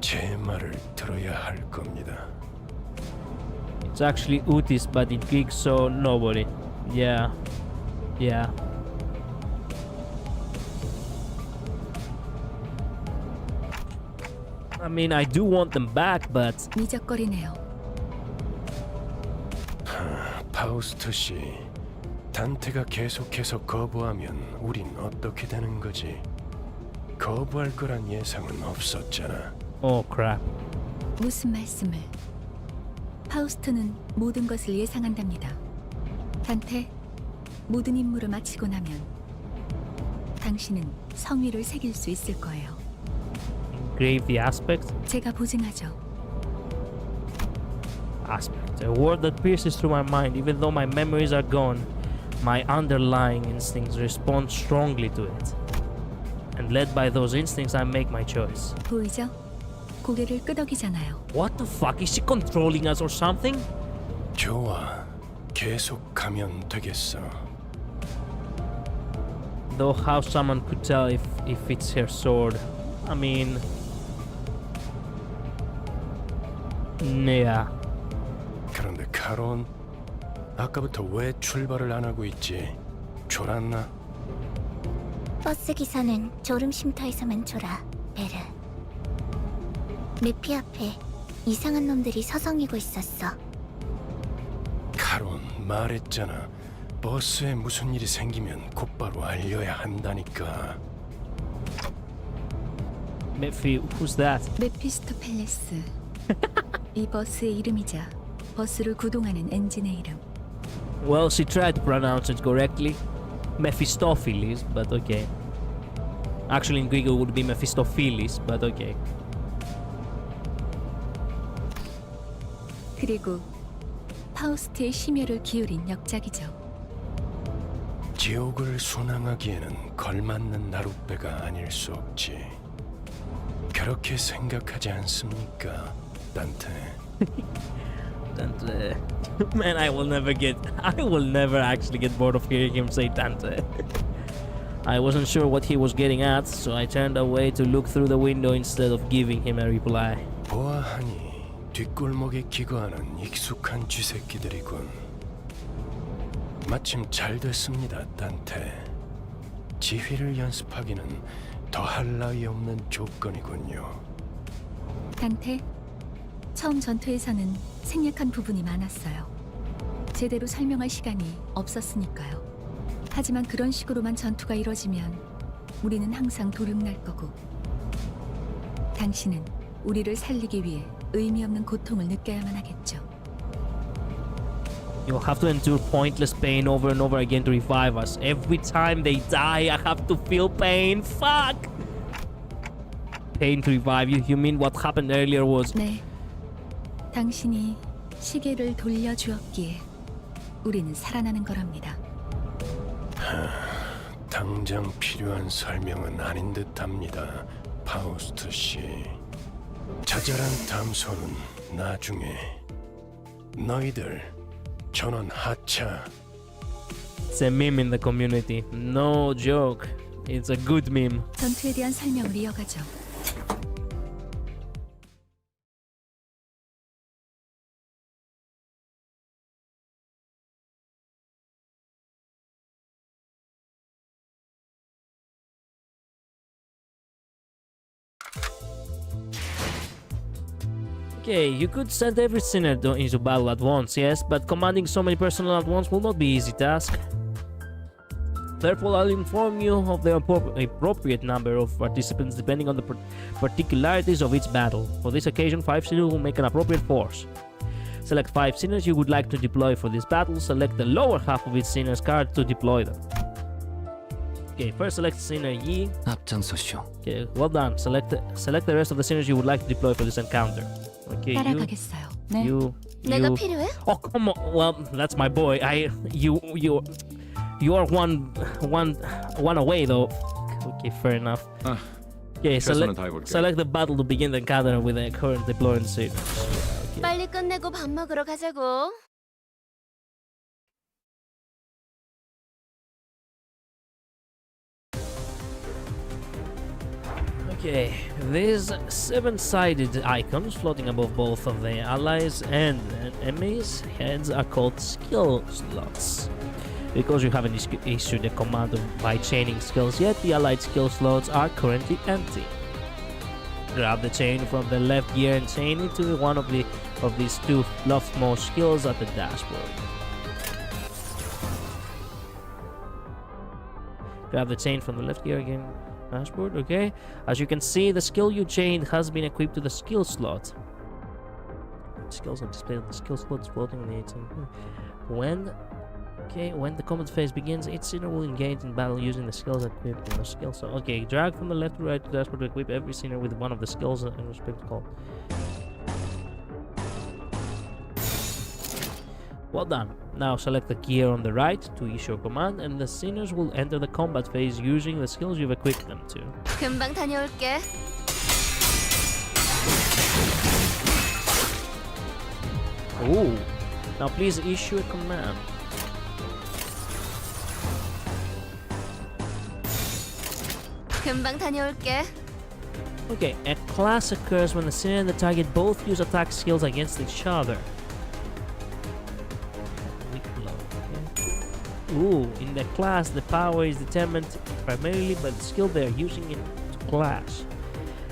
제 말을 들어야 할 겁니다. It's actually Utis, but in Greek, so nobody. Yeah. I mean, I do want them back, but 미적거리네요. 파우스트 씨, 단테가 계속해서 거부하면 우린 어떻게 되는 거지? 거부할 거란 예상은 없었잖아. oh crap. 무슨 말씀을? 파우스트는 모든 것을 예상한답니다. 단테, 모든 임무를 마치고 나면 당신은 성위를 새길 수 있을 거예요. Engrave the aspect? 제가 보증하죠. Aspect. A word that pierces through my mind. Even though my memories are gone, my underlying instincts respond strongly to it. And led by those instincts, I make my choice. 보이죠? 고개를 끄덕이잖아요. What the fuck? Is she controlling us or something? 좋아, 계속 가면 되겠어. Though how someone could tell if it's her sword. I mean... yeah. 그런데 카론, 아까부터 왜 출발을 안 하고 있지? 졸았나? 버스 기사는 졸음 쉼터에서만 졸아, 베르. 메피 앞에 이상한 놈들이 서성이고 있었어. 카론, 말했잖아. 버스에 무슨 일이 생기면 곧바로 알려야 한다니까. Mephi, who's that? 메피스토펠레스. 이 버스의 이름이자 버스를 구동하는 엔진의 이름. Well, she tried to pronounce it correctly. Mephistopheles, but okay. Actually, in Greek it would be Mephistopheles, but okay. 그리고 파우스트의 심혈을 기울인 역작이죠. 지옥을 순항하기에는 걸맞는 나룻배가 아닐 수 없지. 그렇게 생각하지 않습니까, 단테? Dante. Man, I will never actually get bored of hearing him say Dante. I wasn't sure what he was getting at, so I turned away to look through the window instead of giving him a reply. 보아하니 뒷골목에 기거하는 익숙한 쥐새끼들이군. 마침 잘 됐습니다, 단테. 지휘를 연습하기는 더할 나위 없는 조건이군요. 단테, 처음 전투에서는 생략한 부분이 많았어요. 제대로 설명할 시간이 없었으니까요. 하지만 그런 식으로만 전투가 이뤄지면 우리는 항상 도륙날 거고, 당신은 우리를 살리기 위해 의미 없는 고통을 느껴야만 하겠죠. You'll have to endure pointless pain over and over again to revive us. Every time they die, I have to feel pain. Fuck! Pain to revive you? You mean what happened earlier was... 네, 당신이 시계를 돌려주었기에 우리는 살아나는 거랍니다. 당장 필요한 설명은 아닌 듯합니다, 파우스트 씨. 자잘한 담소는 나중에. 너희들 전원 하차. It's a meme in the community. No joke. It's a good meme. 전투에 대한 설명을 이어가죠. Okay, you could send every sinner into battle at once, yes, but commanding so many personnel at once will not be an easy task. Therefore, I'll inform you of the appropriate number of participants depending on the particularities of each battle. For this occasion, 5 sinners will make an appropriate force. Select 5 sinners you would like to deploy for this battle. Select the lower half of each sinner's card to deploy them. Okay, first select sinner Yi. Okay, well done. Select the rest of the sinners you would like to deploy for this encounter. Okay, 따라가겠어요. 네. you. 내가 필요해? Oh, come on. Well, that's my boy. You are one away though. Okay, fair enough. Okay, select the battle to begin the encounter with the current deployed sinners. Okay. 빨리 끝내고 밥 먹으러 가자고. Okay, these 7-sided icons floating above both of the allies and enemies' heads are called skill slots. Because you haven't issued a command by chaining skills yet, the allied skill slots are currently empty. Grab the chain from the left gear and chain it to one of these two leftmost skills at the dashboard. Grab the chain from the left gear again. Dashboard, okay. As you can see, the skill you chained has been equipped to the skill slot. Skills are displayed on the skill slots floating in the 18. When the combat phase begins, each sinner will engage in battle using the skills equipped in the skill slot. Okay, drag from the left to right to the dashboard to equip every sinner with one of the skills in respect called. Well done. Now select the gear on the right to issue a command, and the sinners will enter the combat phase using the skills you've equipped them to. 금방 다녀올게. Oh, now please issue a command. 금방 다녀올게. Okay, a class occurs when the sinner and the target both use attack skills against each other. Ooh, in the class, the power is determined primarily by the skill they are using in the class.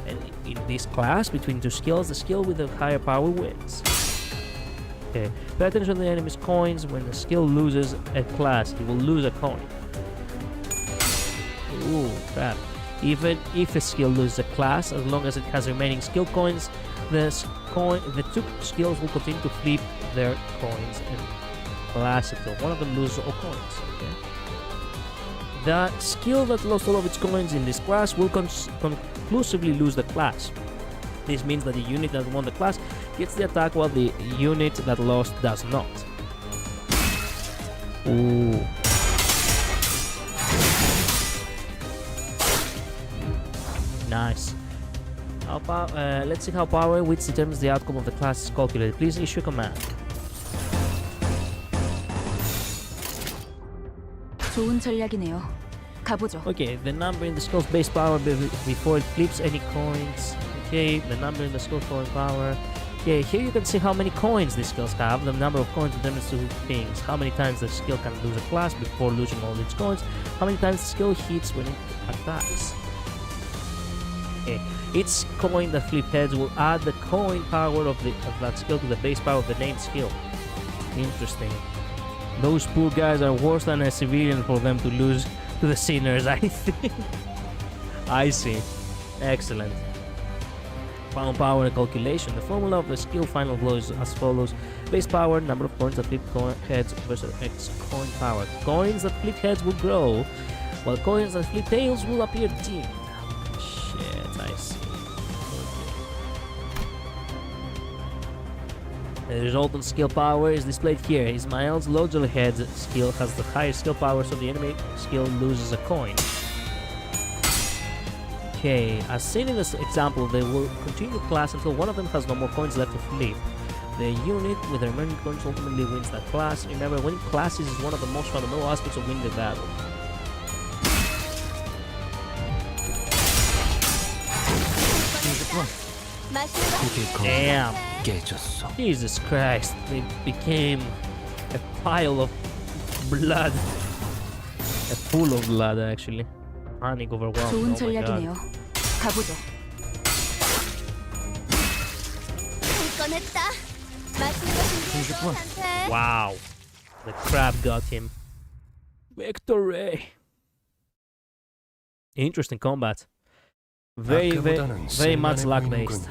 And in this class, between two skills, the skill with the higher power wins. Okay, pay attention to the enemy's coins. When the skill loses a class, he will lose a coin. Ooh, crap. Even if a skill loses a class, as long as it has remaining skill coins, the two skills will continue to flip their coins and class until one of them loses all coins. Okay. The skill that lost all of its coins in this class will conclusively lose the class. This means that the unit that won the class gets the attack while the unit that lost does not. Ooh. Nice. Let's see how power which determines the outcome of the class is calculated. Please issue a command. 좋은 전략이네요. 가보죠. Okay, the number in the skill's base power before it flips any coins. Okay, the number in the skill's power. Okay, here you can see how many coins these skills have. The number of coins determines two things. How many times the skill can lose a class before losing all its coins. How many times the skill hits when it attacks. Okay, Each coin that flip heads will add the coin power of that skill to the base power of the named skill. Interesting. Those poor guys are worse than a civilian for them to lose to the sinners, I think. I see. Excellent. Found power and calculation. The formula of the skill final blow is as follows. Base power, number of coins that flip heads versus X coin power. Coins that flip heads will grow, while coins that flip tails will appear dimmed. Shit, I see. The resultant skill power is displayed here. Ismail's Lodgel Head's skill has the highest skill power, so the enemy skill loses a coin. Okay, as seen in this example, they will continue class until one of them has no more coins left to flip. The unit with the remaining coins ultimately wins that class. Remember, winning classes is one of the most fundamental aspects of winning the battle. Damn. Jesus Christ, they became a pile of blood. A pool of blood, actually. Panic, overwhelmed. 좋은 Oh my 전략이네요. God. 가보죠. 꺼냈다. 맛있는 거 준비했어, 단테. Wow. The crab got him. Victory. Interesting combat. Very much luck based.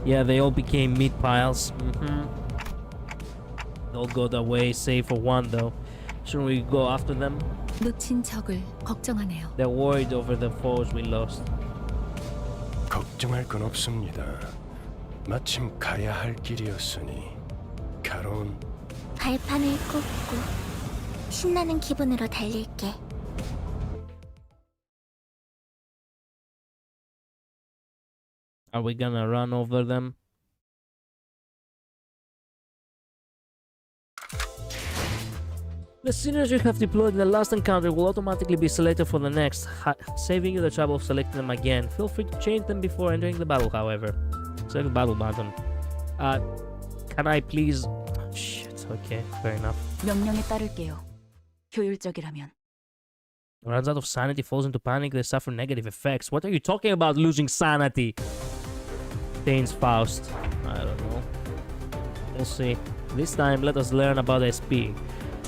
Yeah, they all became meat piles. They all got away, save for one though. Should we go after them? 놓친 적을 걱정하네요. They're worried over the foes we lost. 걱정할 건 없습니다. 마침 가야 할 길이었으니 가론. 발판을 꽂고 신나는 기분으로 달릴게. Are we gonna run over them? The sinners you have deployed in the last encounter will automatically be selected for the next, saving you the trouble of selecting them again. Feel free to change them before entering the battle, however. Select the battle button. Can I please... Shit, okay, fair enough. 명령에 따를게요. 효율적이라면. Runs out of sanity, falls into panic, they suffer negative effects. What are you talking about, losing sanity? Tain's Faust. I don't know. We'll see. This time, let us learn about SP.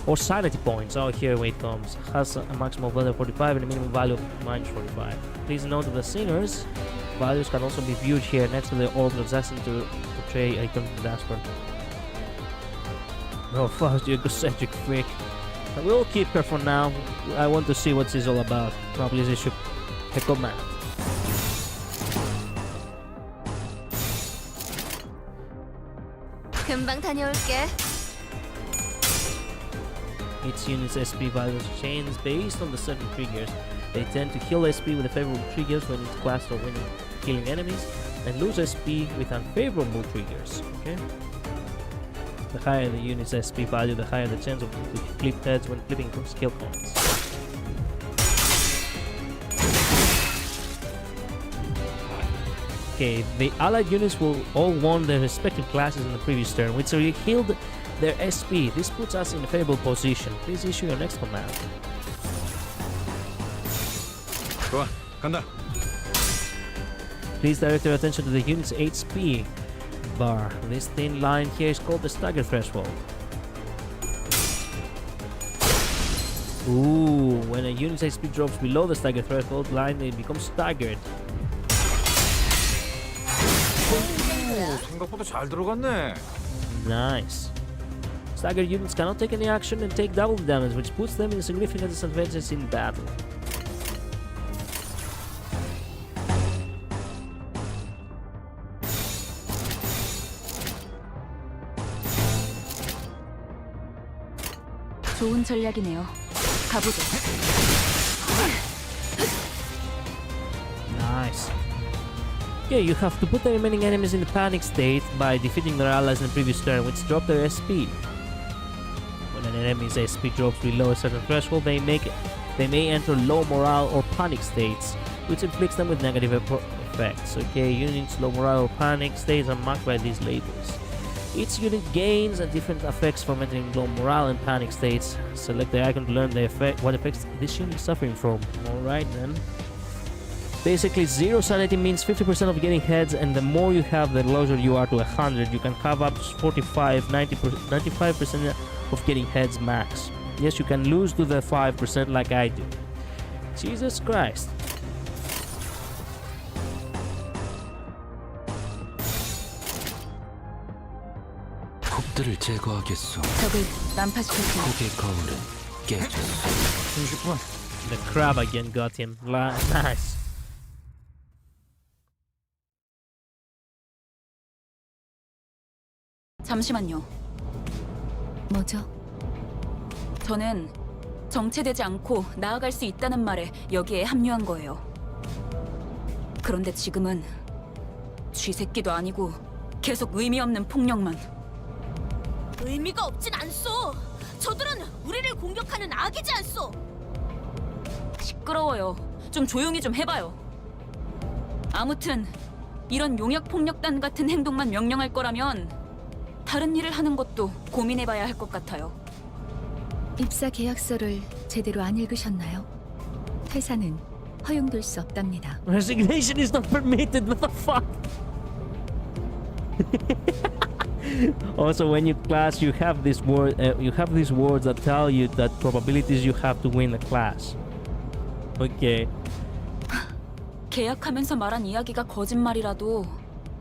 Or sanity points. Oh, here it comes. Has a maximum value of 45 and a minimum value of -45. Please note that the sinners' values can also be viewed here next to the old transaction to portray a icon to the dashboard. Oh, Faust, you egocentric freak. We'll keep her for now. I want to see what she's all about. Now, please issue a command. 금방 다녀올게. Each unit's SP values change based on the certain triggers. They tend to heal SP with favorable triggers when it's classed or when killing enemies, and lose SP with unfavorable triggers. Okay. The higher the unit's SP value, the higher the chance of flip heads when flipping skill points. Okay, the allied units will all won their respective classes in the previous turn, which healed their SP. This puts us in a favorable position. Please issue your next command. 좋아, 간다. Please direct your attention to the unit's HP bar. This thin line here is called the stagger threshold. Ooh, when a unit's HP drops below the stagger threshold line, they become staggered. 생각보다 잘 들어갔네. Nice. Staggered units cannot take any action and take double damage, which puts them in significant disadvantages in battle. 좋은 전략이네요. 가보죠. Nice. Okay, you have to put the remaining enemies in the panic state by defeating their allies in the previous turn, which drop their SP. When an enemy's SP drops below a certain threshold, they may enter low morale or panic states, which inflicts them with negative effects. Okay, units low morale or panic states are marked by these labels. Each unit gains different effects from entering low morale and panic states. Select the icon to learn what effects this unit is suffering from. Alright then. Basically, 0 sanity means 50% of getting heads, and the more you have, the closer you are to 100. You can have up to 45, 95% of getting heads max. Yes, you can lose to the 5% like I do. Jesus Christ. 몹들을 제거하겠소. 적을 난파시켰고 고개 거울은 깨졌소. 30분. The crab again got him. Nice. 잠시만요. 뭐죠? 저는 정체되지 않고 나아갈 수 있다는 말에 여기에 합류한 거예요. 그런데 지금은 쥐새끼도 아니고 계속 의미 없는 폭력만. 의미가 없진 않소. 저들은 우리를 공격하는 악이지 않소. 시끄러워요. 좀 조용히 좀 해봐요. 아무튼 이런 용역 폭력단 같은 행동만 명령할 거라면 다른 일을 하는 것도 고민해봐야 할 것 같아요. 입사 계약서를 제대로 안 읽으셨나요? 퇴사는 허용될 수 없답니다. Resignation is not permitted. What the fuck? Also, when you class, you have this word. You have these words that tell you that probabilities you have to win the class. Okay. 계약하면서 말한 이야기가 거짓말이라도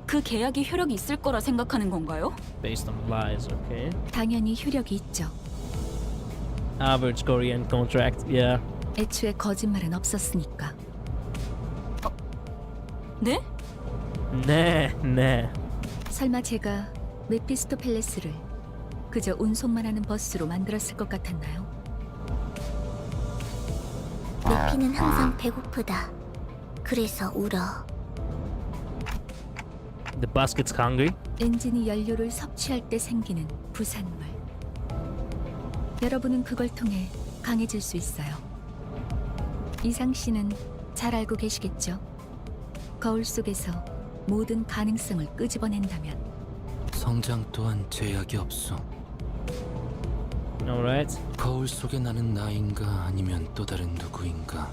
그 계약이 효력이 있을 거라 생각하는 건가요? Based on lies, okay. 당연히 효력이 있죠. Average Korean contract, yeah. 애초에 거짓말은 없었으니까. 네? 네. 설마 제가 메피스토 팰레스를 그저 운송만 하는 버스로 만들었을 것 같았나요? 루피는 항상 배고프다. 그래서 울어. The bus gets hungry. 엔진이 연료를 섭취할 때 생기는 부산물. 여러분은 그걸 통해 강해질 수 있어요. 이상 씨는 잘 알고 계시겠죠? 거울 속에서 모든 가능성을 끄집어낸다면 성장 또한 제약이 없어. Alright. 거울 속에 나는 나인가 아니면 또 다른 누구인가.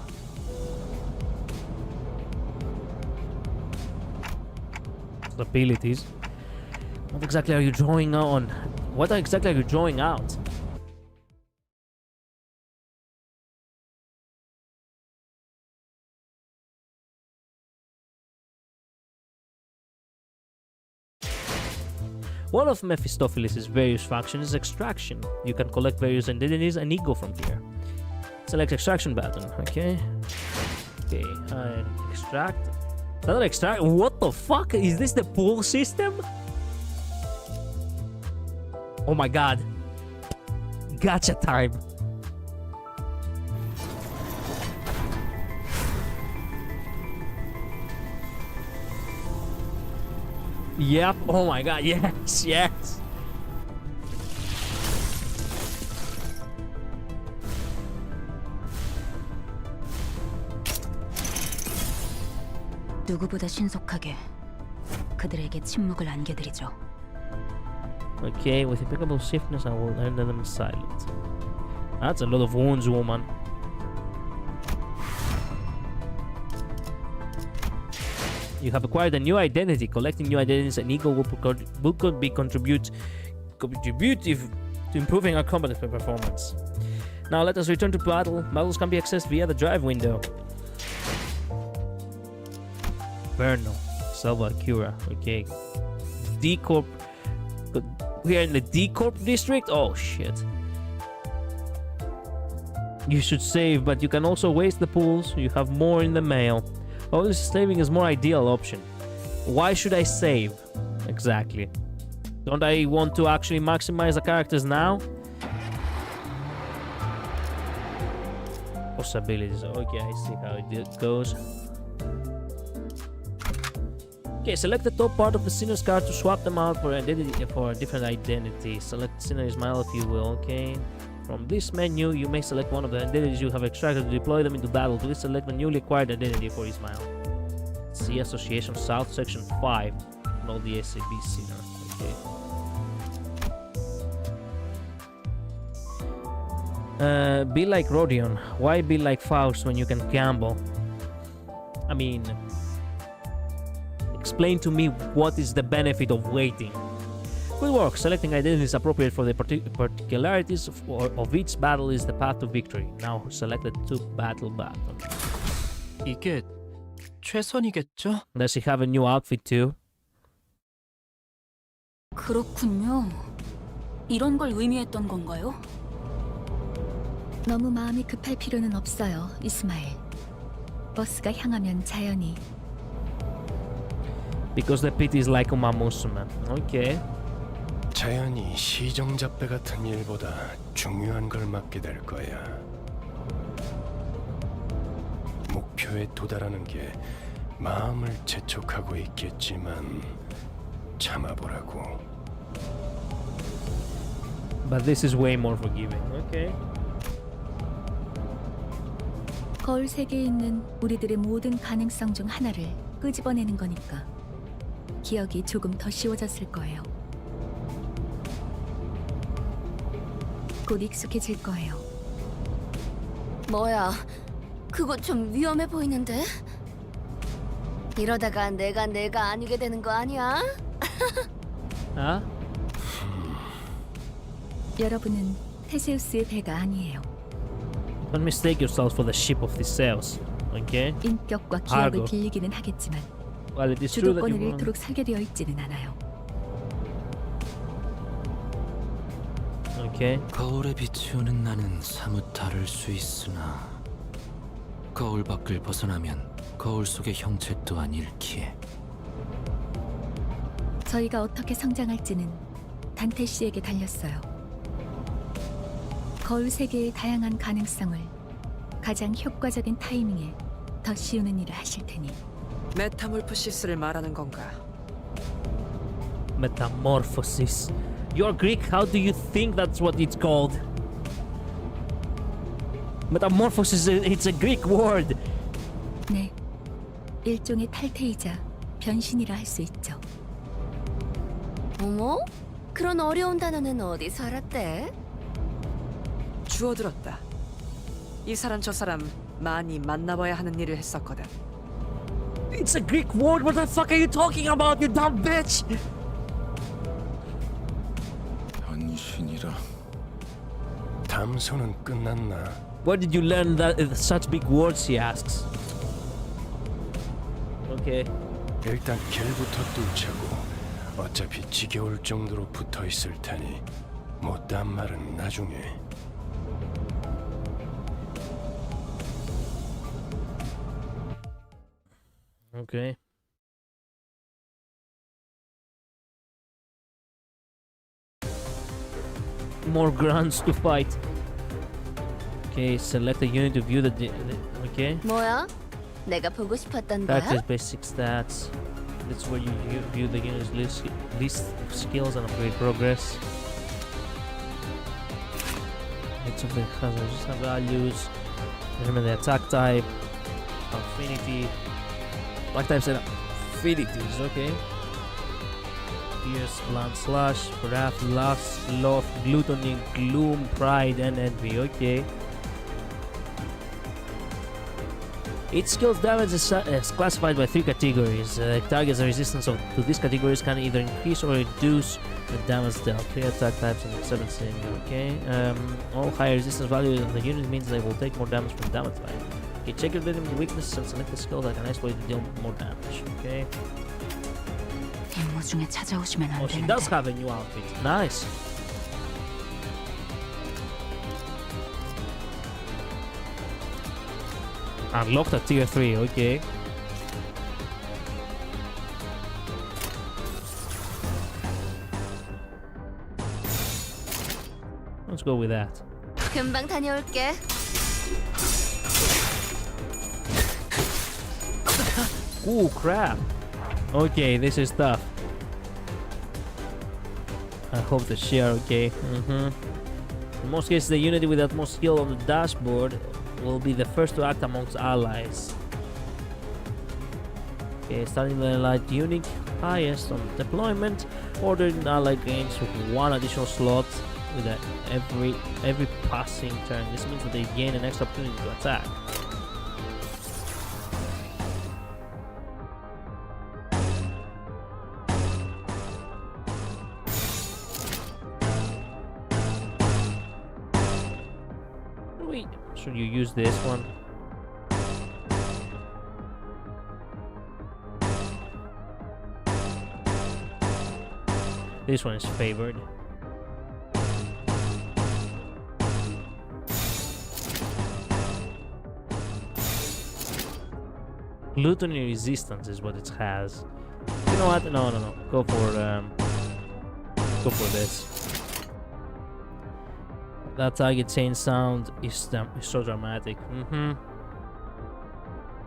Abilities. What exactly are you drawing on? What exactly are you drawing out? One of Mephistopheles' various factions is extraction. You can collect various identities and ego from here. Select extraction button, okay? Okay, extract. Another extract? What the fuck? Is this the pool system? Oh my god. Gacha time. Yep. Oh my god. Yes. 누구보다 신속하게 그들에게 침묵을 안겨드리죠. Okay, with impeccable swiftness, I will render them silent. That's a lot of wounds, woman. You have acquired a new identity. Collecting new identities and ego will be contributive to improving our combat performance. Now let us return to battle. Battles can be accessed via the drive window. Verno, Salva Cura. Okay. D Corp. We are in the D Corp district? Oh shit. You should save, but you can also waste the pools. You have more in the mail. Oh, this saving is more ideal option. Why should I save? Exactly. Don't I want to actually maximize the characters now? Possibilities. Okay, I see how it goes. Okay, select the top part of the Sinner's card to swap them out for a different identity. Select Sinner Ismail if you will, okay? From this menu, you may select one of the identities you have extracted to deploy them into battle. Please select the newly acquired identity for Ismail. See Association South, Section 5. Not the SAB Sinner. Okay. Be like Rodion. Why be like Faust when you can gamble? I mean, explain to me what is the benefit of waiting. Good work. Selecting identities appropriate for the particularities of each battle is the path to victory. Now select the 2 battle button. 이게 최선이겠죠? Does he have a new outfit too? 그렇군요. 이런 걸 의미했던 건가요? 너무 마음이 급할 필요는 없어요, 이스마엘. 버스가 향하면 자연히. Because the pit is like Uma Musume. Okay. 자연히 시정잡배 같은 일보다 중요한 걸 맡게 될 거야. 목표에 도달하는 게 마음을 재촉하고 있겠지만 참아보라고. But this is way more forgiving. Okay. 거울 세계에 있는 우리들의 모든 가능성 중 하나를 끄집어내는 거니까 기억이 조금 더 쉬워졌을 거예요. 곧 익숙해질 거예요. 뭐야, 그거 좀 위험해 보이는데? 이러다가 내가 아니게 되는 거 아니야? Huh? 여러분은 테세우스의 배가 아니에요. Don't mistake yourselves for the ship of Theseus. Okay? 인격과 기억을 알고. 빌리기는 하겠지만 Well, it is true that 주도권을 you 잃도록 설계되어 있지는 않아요. Okay. 거울에 비추는 나는 사뭇 다를 수 있으나 거울 밖을 벗어나면 거울 속의 형체 또한 잃기에. 저희가 어떻게 성장할지는 단테 씨에게 달렸어요. 거울 세계의 다양한 가능성을 가장 효과적인 타이밍에 더 씌우는 일을 하실 테니. 메타몰프시스를 말하는 건가? Metamorphosis. You're Greek, how do you think that's what it's called? Metamorphosis, it's a Greek word. 네, 일종의 탈퇴이자 변신이라 할 수 있죠. 어머? 그런 어려운 단어는 어디서 알았대? 주워들었다. 이 사람 저 사람 많이 만나봐야 하는 일을 했었거든. It's a Greek word. What the fuck are you talking about, you dumb bitch? 변신이라. 담소는 끝났나? Where did you learn that such big words? He asks. Okay. 일단 길부터 뚫자고. 어차피 지겨울 정도로 붙어 있을 테니 못한 말은 나중에. Okay. More grunts to fight. Okay, select a unit to view the okay. 뭐야? 내가 보고 싶었던 거야? Characters basic stats. That's where you view the unit's list of skills and upgrade progress. Each of the hazards have values. Remember the attack type, affinity. Attack types and affinities, okay. Fierce, blunt, slash, wrath, lust, sloth, gluttony, gloom, pride, and envy, okay. Each skill's damage is classified by 3 categories. Targets and resistance to these categories can either increase or reduce the damage dealt. 3 attack types and 7 single, okay. All higher resistance value of the unit means they will take more damage from damage type. Okay, check your enemy weaknesses and select the skill that can exploit to deal more damage, okay. 임무 중에 찾아오시면 안 Oh, she 되는데. does have a new outfit. Nice. Unlocked at tier 3, okay. Let's go with that. 금방 다녀올게. Ooh, crap. Okay, this is tough. I hope that she are okay. In most cases, the unity with that most skill on the dashboard will be the first to act amongst allies. Okay, starting the allied unit highest on deployment, ordering allied gains with 1 additional slot with every passing turn. This means that they gain an extra opportunity to attack. Probably should you use this one? This one is favored. Gluttony resistance is what it has. You know what? No. Go for this. That target change sound is so dramatic.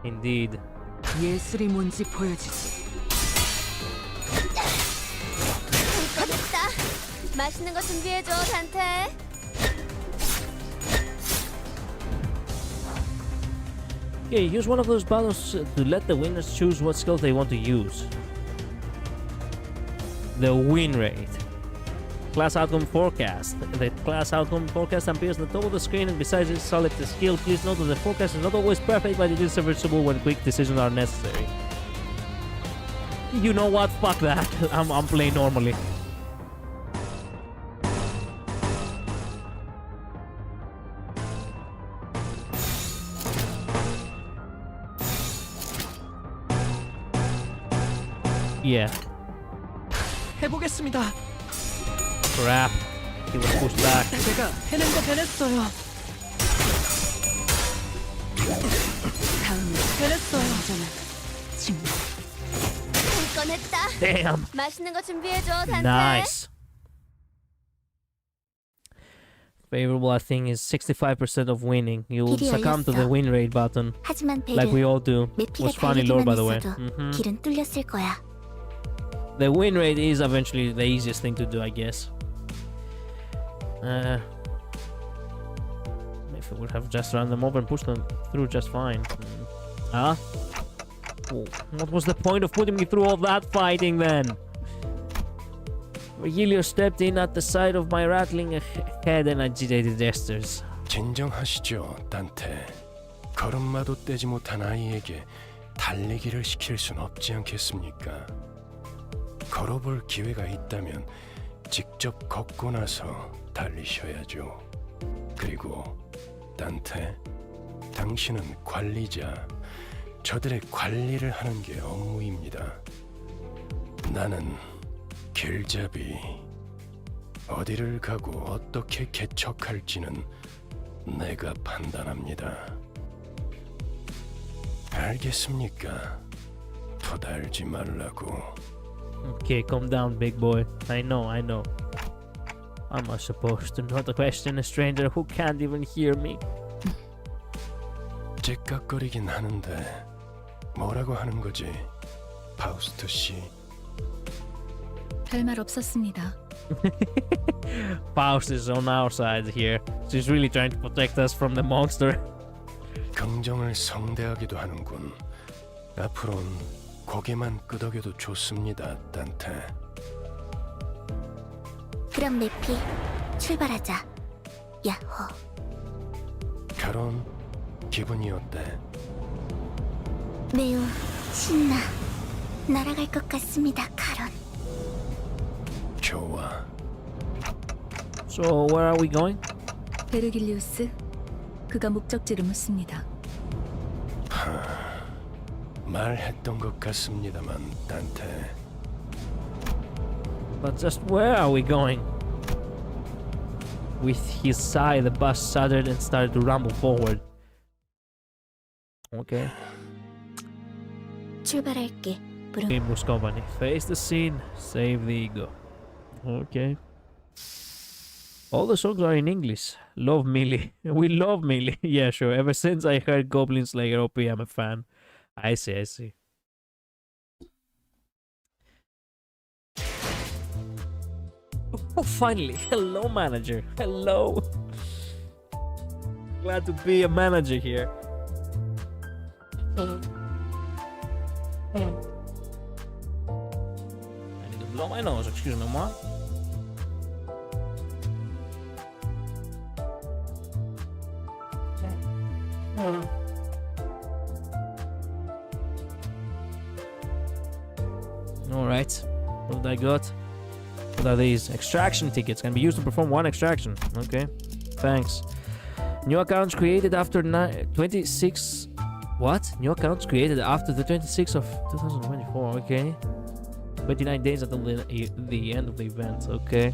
Indeed. 예술이 뭔지 보여주지. 됐다. 맛있는 거 준비해줘, 단테. Okay, use one of those buttons to let the winners choose what skill they want to use. The win rate. Class outcome forecast. The class outcome forecast appears on the top of the screen, and besides its select the skill, please note that the forecast is not always perfect, but it is serviceable when quick decisions are necessary. You know what? Fuck that. I'm playing normally. Yeah. 해보겠습니다. Crap. He was pushed back. 제가 해낸 거 해냈어요. 다음에 해냈어요. 저는 지금 꺼냈다. Damn. 맛있는 거 준비해줘, 단테. Nice. Favorable, I think, is 65% of winning. You'll succumb to the win rate button, like we all do. Was funny lore, by the way. 길은 뚫렸을 거야. The win rate is eventually the easiest thing to do, I guess. If we would have just run them over and pushed them through just fine. Huh? Oh, what was the point of putting me through all that fighting then? Virgilio stepped in at the sight of my rattling head and agitated gestures. 진정하시죠, 단테. 걸음마도 떼지 못한 아이에게 달리기를 시킬 순 없지 않겠습니까? 걸어볼 기회가 있다면 직접 걷고 나서 달리셔야죠. 그리고 단테, 당신은 관리자. 저들의 관리를 하는 게 업무입니다. 나는 길잡이. 어디를 가고 어떻게 개척할지는 내가 판단합니다. 알겠습니까? 토달지 말라고. Okay, calm down, big boy. I know. Am I supposed to not question a stranger who can't even hear me? 째깍거리긴 하는데 뭐라고 하는 거지, 파우스트 씨? 별말 없었습니다. Faust is on our side here. She's really trying to protect us from the monster. 긍정을 성대하기도 하는군. 앞으로는 고개만 끄덕여도 좋습니다, 단테. 그럼 내피 출발하자. 야호. 가론, 기분이 어때? 매우 신나. 날아갈 것 같습니다, 가론. 좋아. So where are we going? 베르길리우스, 그가 목적지를 묻습니다. 말했던 것 같습니다만, 단테. But just where are we going? With his sigh, the bus shuddered and started to rumble forward. Okay. 출발할게. Limbus Company. Face the scene, save the ego. Okay. All the songs are in English. Love Millie. We love Millie. Yeah, sure. Ever since I heard Goblin Slayer OP, I'm a fan. I see. Oh, finally. Hello, manager. Hello. Glad to be a manager here. I need to blow my nose. Excuse me, what? Alright. What I got? What are these? Extraction tickets. Can be used to perform one extraction. Okay. Thanks. New accounts created after 26. What? New accounts created after the 26th of 2024. Okay. 29 days until the end of the event. Okay.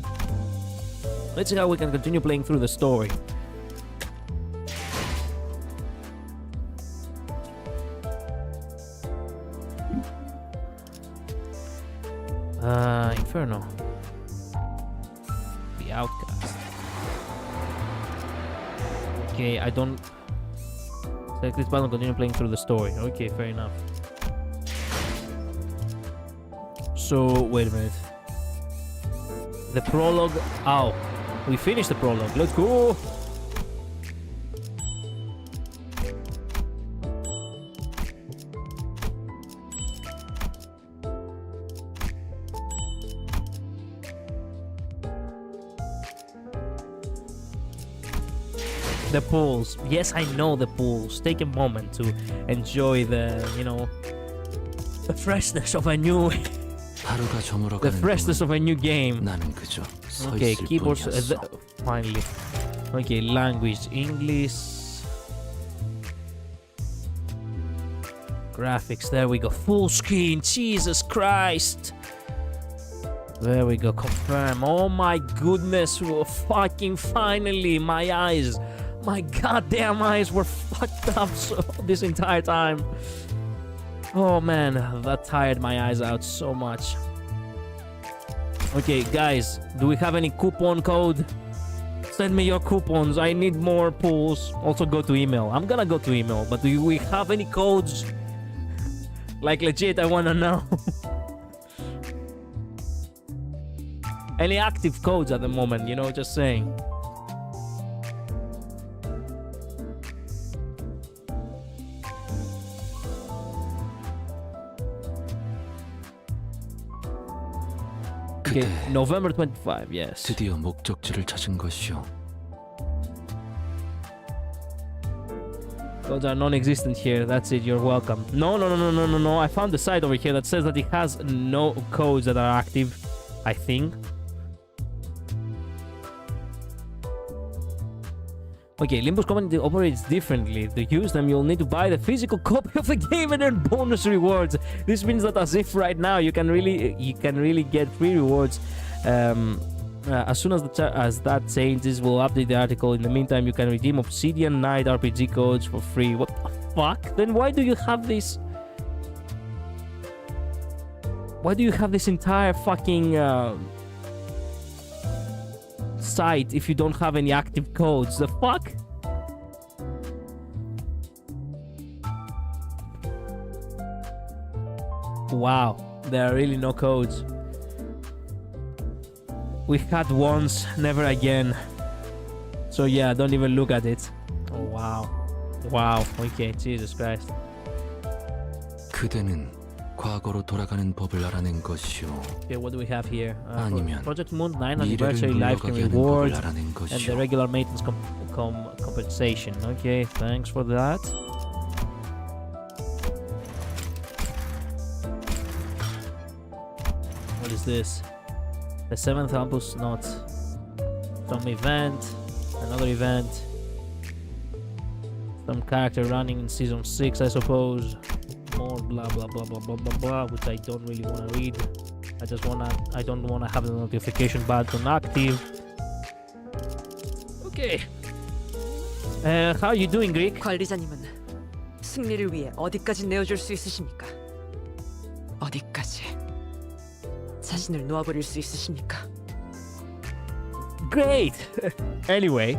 Let's see how we can continue playing through the story. Inferno. The Outcast. Okay, I don't... Select this button, continue playing through the story. Okay, fair enough. So, wait a minute. The prologue... Oh, we finished the prologue. Let's go! The pools. Yes, I know the pools. Take a moment to enjoy the, you know, the freshness of a new... the freshness of a new game. Okay, keyboards... finally. Okay, language. English. Graphics. There we go. Full screen. Jesus Christ. There we go. Confirm. Oh my goodness. Fucking finally. My eyes. My goddamn eyes were fucked up this entire time. Oh man, that tired my eyes out so much. Okay, guys, do we have any coupon code? Send me your coupons. I need more pools. Also go to email. I'm gonna go to email, but do we have any codes? Like legit, I wanna know. Any active codes at the moment, you know, just saying. Okay, November 25, yes. 드디어 목적지를 찾은 것이오. Codes are non-existent here. That's it. You're welcome. No. I found the site over here that says that it has no codes that are active, I think. Okay, Limbus Company operates differently. To use them, you'll need to buy the physical copy of the game and earn bonus rewards. This means that as if right now you can really get free rewards. As soon as that changes, we'll update the article. In the meantime, you can redeem Obsidian Night RPG codes for free. What the fuck? Then why do you have this? Why do you have this entire fucking site if you don't have any active codes? The fuck? Wow, there are really no codes. We had once, never again. So yeah, don't even look at it. Oh wow. Wow, okay, Jesus Christ. 그대는 과거로 돌아가는 법을 알아낸 것이오. Okay, what do we have here? 아니면 Project Moon 9 anniversary lifetime reward and the regular maintenance compensation. Okay, thanks for that. What is this? The 7th Albus Not. Some event, another event. Some character running in season 6, I suppose. More blah blah blah blah blah blah blah, which I don't really want to read. I don't wanna have the notification button active. Okay. How are you doing, Greek? 관리자님은 승리를 위해 어디까지 내어줄 수 있으십니까? 어디까지 자신을 놓아버릴 수 있으십니까? Great. Anyway,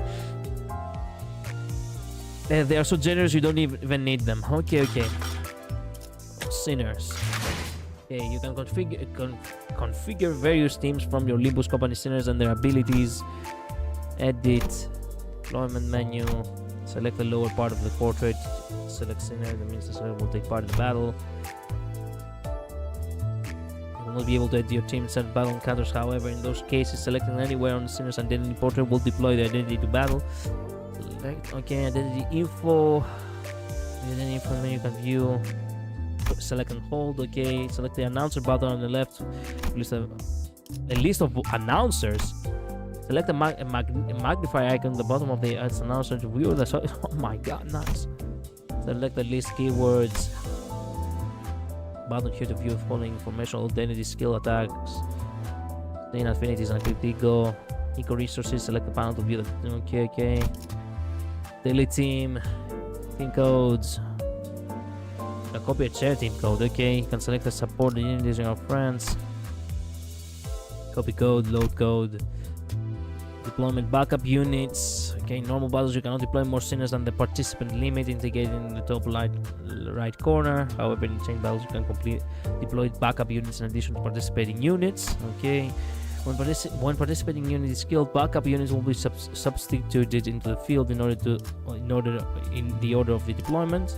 they are so generous you don't even need them. Okay. Sinners. Okay, you can configure various teams from your Limbus Company sinners and their abilities. Edit, deployment menu. Select the lower part of the portrait. Select sinner. That means the sinner will take part in the battle. You will not be able to edit your team inside battle encounters. However, in those cases, selecting anywhere on the sinner's identity portrait will deploy the identity to battle. Select. Okay, identity info. Identity info menu you can view. Select and hold. Okay, select the announcer button on the left. List a list of announcers. Select a magnify icon at the bottom of the announcer to view the. Oh my god, nice. Select the list keywords. Button here to view the following information: identity, skill, attacks, chain affinities, and critical. Eco resources. Select the panel to view the. Okay. Daily team codes. A copy a share team code. Okay, you can select the support the unities in your friends. Copy code, load code. Deployment backup units. Okay, normal battles you cannot deploy more sinners than the participant limit indicated in the top right corner. However, in chain battles you can deploy backup units in addition to participating units. Okay, when participating unit is killed, backup units will be substituted into the field in the order of the deployment.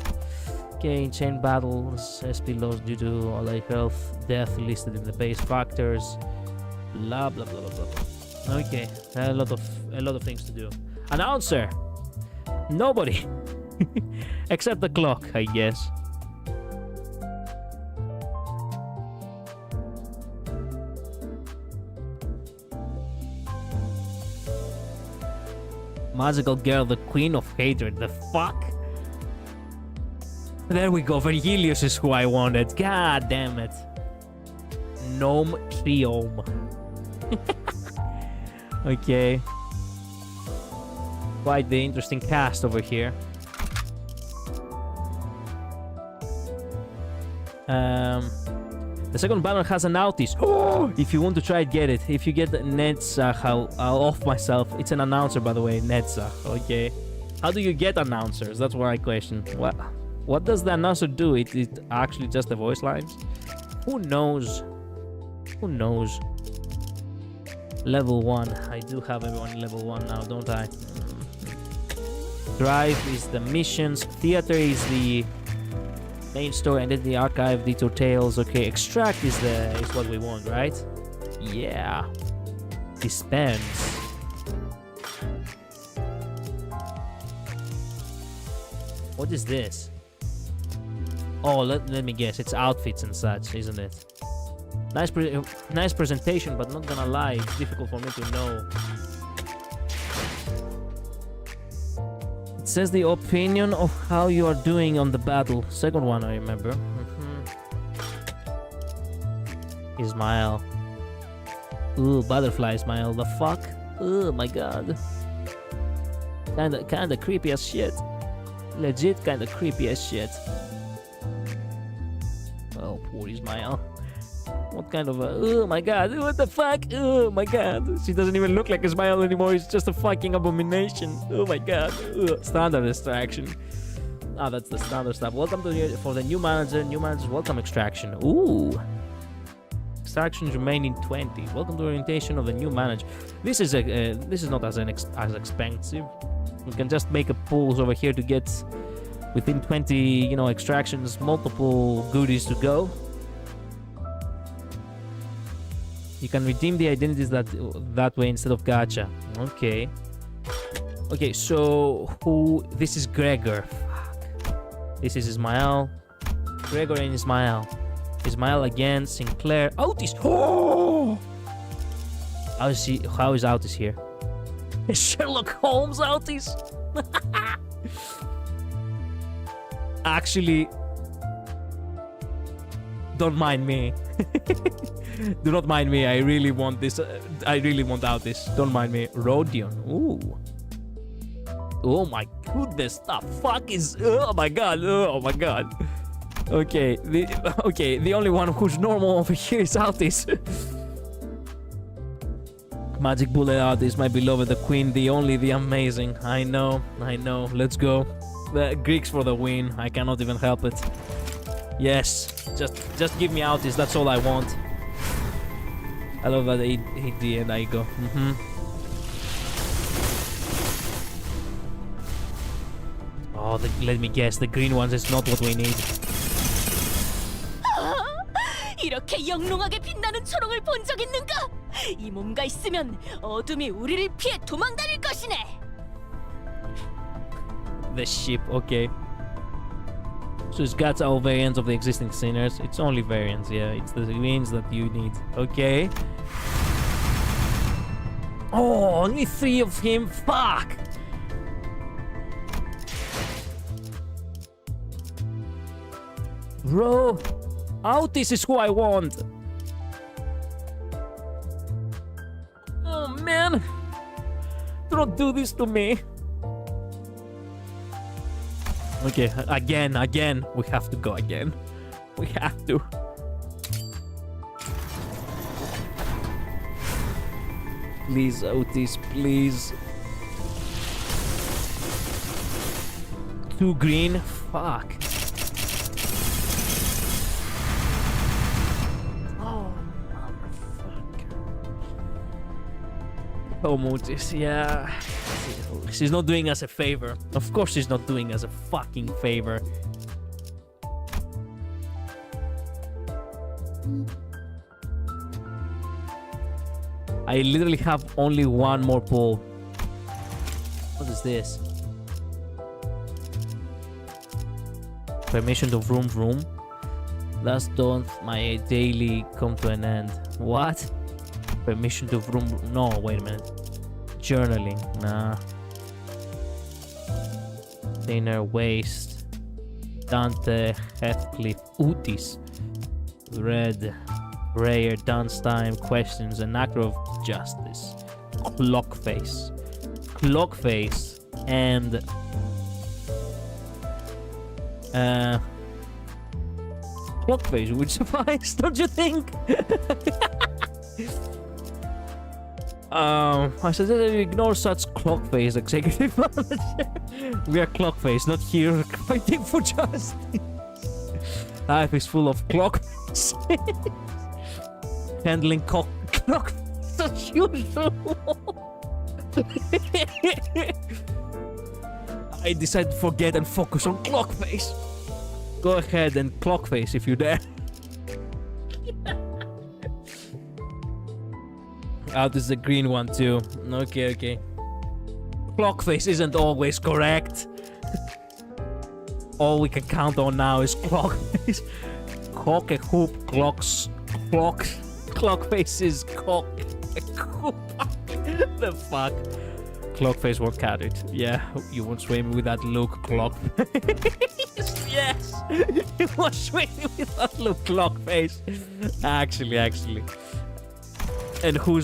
Okay, in chain battles, SP loss due to allied health, death listed in the base factors. Blah blah blah blah blah. Okay, a lot of things to do. Announcer! Nobody! Except the clock, I guess. Magical girl, the queen of hatred. The fuck? There we go. Vergilius is who I wanted. God damn it. Gnome Triome. Okay. Quite the interesting cast over here. The second banner has an outage. Oh, if you want to try it, get it. If you get Netzach, I'll off myself. It's an announcer, by the way, Netzach. Okay. How do you get announcers? That's my question. What does the announcer do? It actually just the voice lines? Who knows? Who knows? Level 1. I do have everyone level 1 now, don't I? Drive is the missions. Theater is the main story. Identity archive, detour tales. Okay, extract is what we want, right? Yeah. Dispense. What is this? Oh, let me guess. It's outfits and such, isn't it? Nice presentation, but not gonna lie, it's difficult for me to know. It says the opinion of how you are doing on the battle. Second one, I remember. Ismail. Ooh, butterfly Ismail. The fuck? Oh my god. Kinda creepy as shit. Legit kinda creepy as shit. Oh, poor Ismail. What kind of a... Oh my god, what the fuck? Oh my god. She doesn't even look like a smile anymore. It's just a fucking abomination. Oh my god. Ugh. Standard extraction. Ah, that's the standard stuff. Welcome to for the new manager. New manager's welcome extraction. Ooh. Extractions remaining 20. Welcome to orientation of the new manager. This is not as expensive. We can just make a pools over here to get within 20, extractions, multiple goodies to go. You can redeem the identities that way instead of Gacha. Okay. Okay, so this is Gregor. Fuck. This is Ismail. Gregor and Ismail. Ismail again. Sinclair. Otis. Oh! How is Otis here? Is Sherlock Holmes Otis? Actually, don't mind me. Do not mind me. I really want this. I really want out this. Don't mind me. Rodion. Ooh. Oh my goodness. The fuck is... Oh my god. Oh my god. Okay. The only one who's normal over here is Altis. Magic Bullet Altis, my beloved, the queen, the only, the amazing. I know. Let's go. The Greeks for the win. I cannot even help it. Yes. Just give me Altis. That's all I want. I love that AD and I go. Oh, let me guess. The green ones is not what we need. 이렇게 영롱하게 빛나는 초록을 본 적 있는가? 이 몸과 있으면 어둠이 우리를 피해 도망다닐 것이네. The ship, okay. So it's got all variants of the existing sinners. It's only variants, yeah. It's the greens that you need. Okay. Oh, only 3 of him. Fuck. Bro, Autis is who I want. Oh man, don't do this to me. Okay, again, we have to go again. We have to. Please, Otis, please. 2 green, fuck. Oh, motherfucker. Oh, Otis, yeah. She's not doing us a favor. Of course she's not doing us a fucking favor. I literally have only 1 more pull. What is this? Permission to vroom vroom. Last don't my daily come to an end. What? Permission to vroom vroom. No, wait a minute. Journaling. Nah. Dinner waste. Dante, Heathcliff, Utis. Red. Prayer, dance time, questions, an actor of justice. Clockface. Clockface and Clockface would suffice, don't you think? I suggest that you ignore such Clockface executive manager. We are Clockface, not here fighting for justice. Life is full of Clockface. Handling clock as usual. I decided to forget and focus on Clockface. Go ahead and Clockface if you dare. Oh, this is the green one too. Okay. Clockface isn't always correct. All we can count on now is Clockface. Cock a hoop, clocks. Clockface is cock. The fuck? Clockface won't cut it. Yeah, you won't sway me with that look, Clockface. Yes, you won't sway me with that look, Clockface. Actually. And who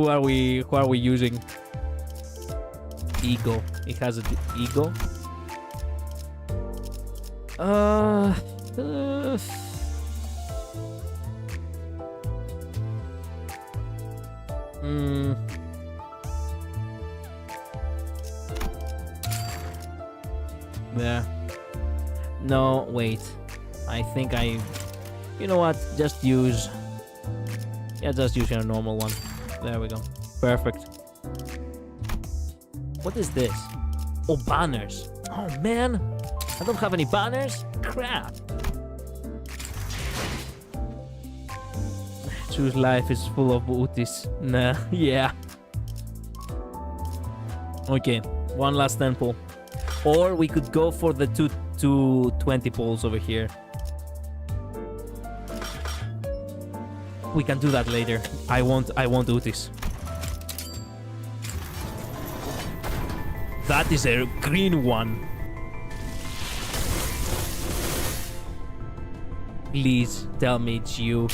are we using? Ego. It has an ego. There. No, wait. I think you know what? Just use your normal one. There we go. Perfect. What is this? Oh, banners. Oh, man. I don't have any banners? Crap. Choose life is full of booties. Nah, yeah. Okay, 1 last 10 pull. Or we could go for the two 20 pulls over here. We can do that later. I want Utis. That is a green one. Please tell me it's you.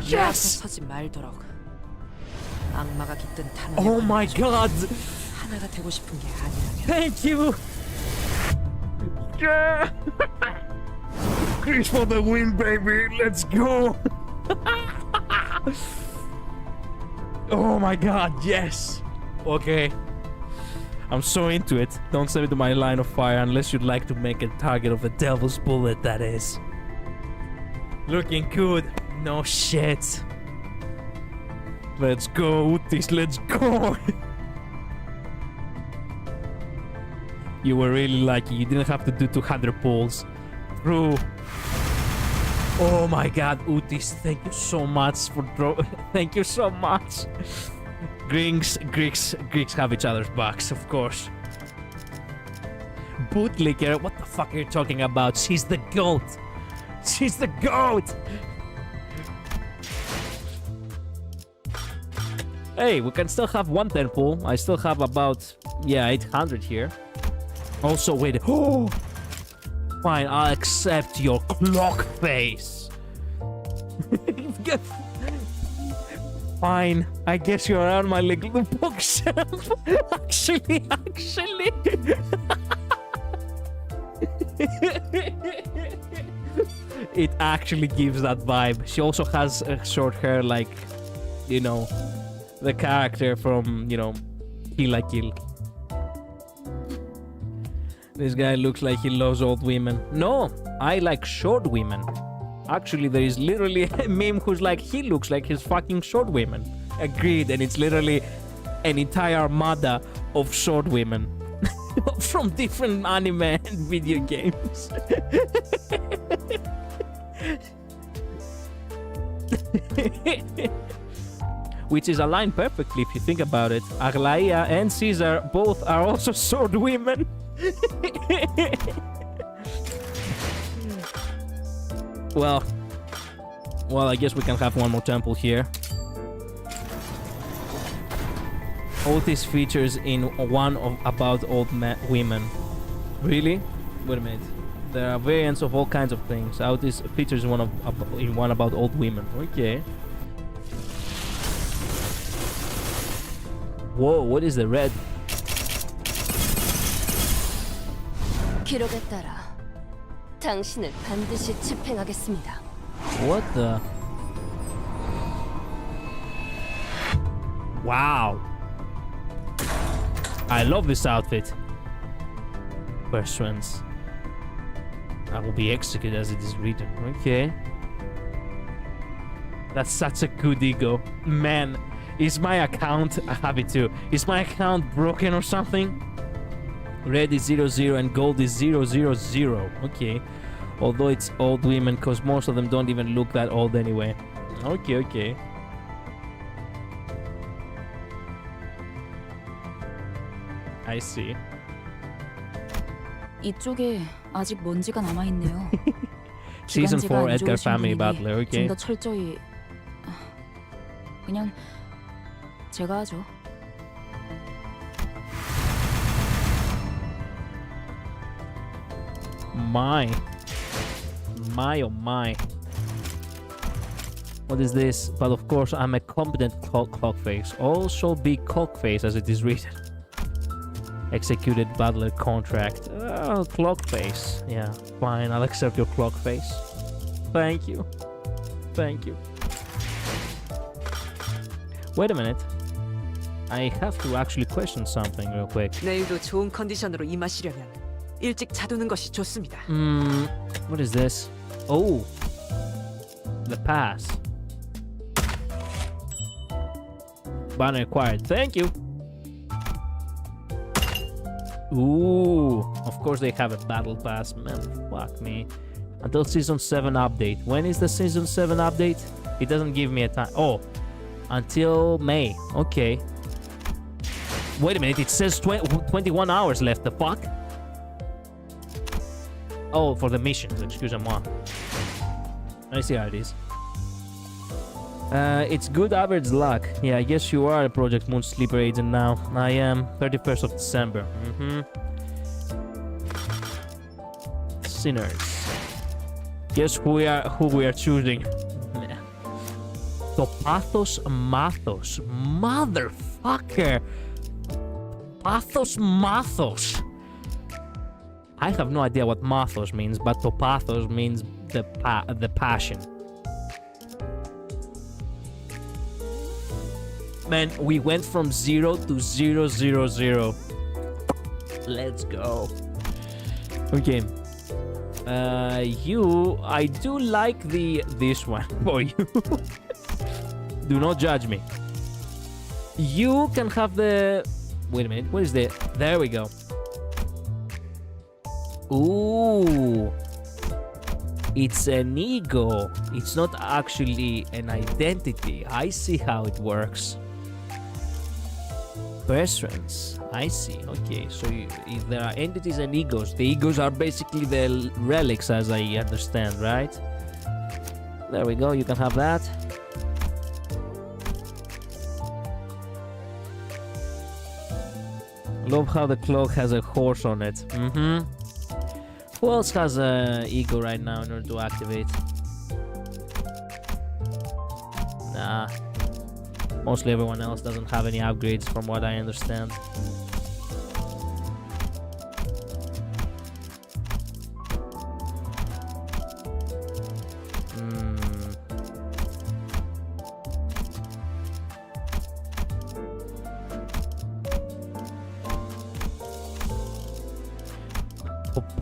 Yes! Oh my god! Thank you! Yeah! Chris for the win, baby! Let's go! Oh my god, yes! Okay. I'm so into it. Don't send me to my line of fire unless you'd like to make a target of a devil's bullet, that is. Looking good. No shit. Let's go, Utis, let's go! You were really lucky. You didn't have to do 200 pulls. True. Oh my god, Utis, thank you so much for thank you so Greeks have each other's backs, of course. Bootlicker, what the fuck are you talking about? She's the GOAT. She's the GOAT. Hey, we can still have one temple. I still have about, yeah, 800 here. Also, wait. Oh! Fine, I'll accept your clock face. Fine, I guess you're on my little bookshelf. actually. It actually gives that vibe. She also has short hair like, you know, the character from, you know, Kill la Kill. This guy looks like he loves old women. No, I like short women. Actually, there is literally a meme who's like, he looks like he's fucking short women. Agreed, and it's literally an entire armada of short women. From different anime and video games. Which is aligned perfectly if you think about it. Aglaia and Caesar both are also sword women. Well, I guess we can have one more temple here. All these features in one of about old women. Really? Wait a minute. There are variants of all kinds of things. Out is features in one about old women. Okay. Whoa, what is the red? 기록에 따라 당신을 반드시 집행하겠습니다. What the? Wow. I love this outfit. Pursuance. I will be executed as it is written. Okay. That's such a good ego. Man, is my account... I have it too. Is my account broken or something? Red is 00 and gold is 000. Okay. Although it's old women, because most of them don't even look that old anyway. Okay. I see. 이쪽에 아직 먼지가 남아 있네요. Season 4 Edgar Family Butler. Okay. 좀 더 철저히 그냥 제가 하죠. My oh my. What is this? But of course I'm a competent clock face. Also be cock face as it is written. Executed butler contract. Oh, clock face. Yeah, fine. I'll accept your clock face. Thank you. Wait a minute. I have to actually question something real quick. 내일도 좋은 컨디션으로 임하시려면 일찍 자두는 것이 좋습니다. What is this? Oh, the pass. Banner acquired. Thank you. Ooh, of course they have a battle pass. Man, fuck me. Until season 7 update. When is the season 7 update? It doesn't give me a time. Oh, until May. Okay. Wait a minute, it says 21 hours left. The fuck? Oh, for the missions, excusez-moi. I see how it is. It's good average luck. Yeah, I guess you are a Project Moon Sleeper agent now. I am. 31st of December. Sinners. Guess who we are choosing. Topathos Mathos. Motherfucker. Pathos Mathos. I have no idea what Mathos means, but Topathos means the passion. Man, we went from 0 to 000. Let's go. Okay. I do like this one for you. Do not judge me. You can have the... Wait a minute, what is the... There we go. Ooh. It's an ego. It's not actually an identity. I see how it works. Preference. I see. Okay, so if there are entities and egos, the egos are basically the relics as I understand, right? There we go, you can have that. Love how the cloak has a horse on it. Who else has a ego right now in order to activate? Nah. Mostly everyone else doesn't have any upgrades from what I understand.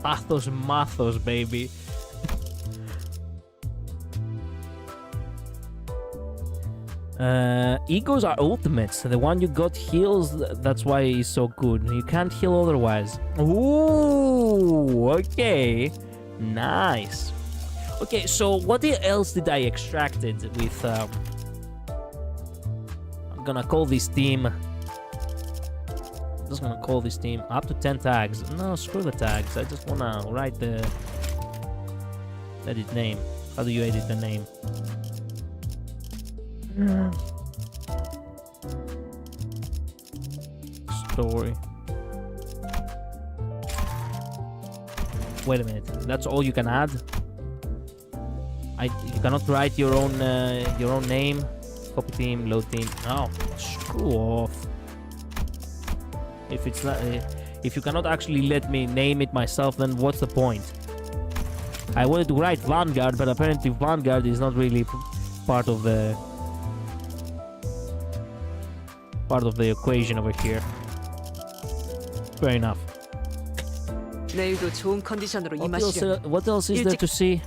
Pathos Mathos, baby. Egos are ultimates. The one you got heals, that's why he's so good. You can't heal otherwise. Ooh, okay. Nice. Okay, so what else did I extract it with? I'm gonna call this team. Just gonna call this team up to 10 tags. No, screw the tags. I just wanna write the edit name. How do you edit the name? Story. Wait a minute. That's all you can add? You cannot write your own name. Copy team, load team. No, screw off. If it's not, if you cannot actually let me name it myself, then what's the point? I wanted to write Vanguard, but apparently Vanguard is not really part of the equation over here. Fair enough. 내일도 좋은 컨디션으로 임하시려. What else is there to see?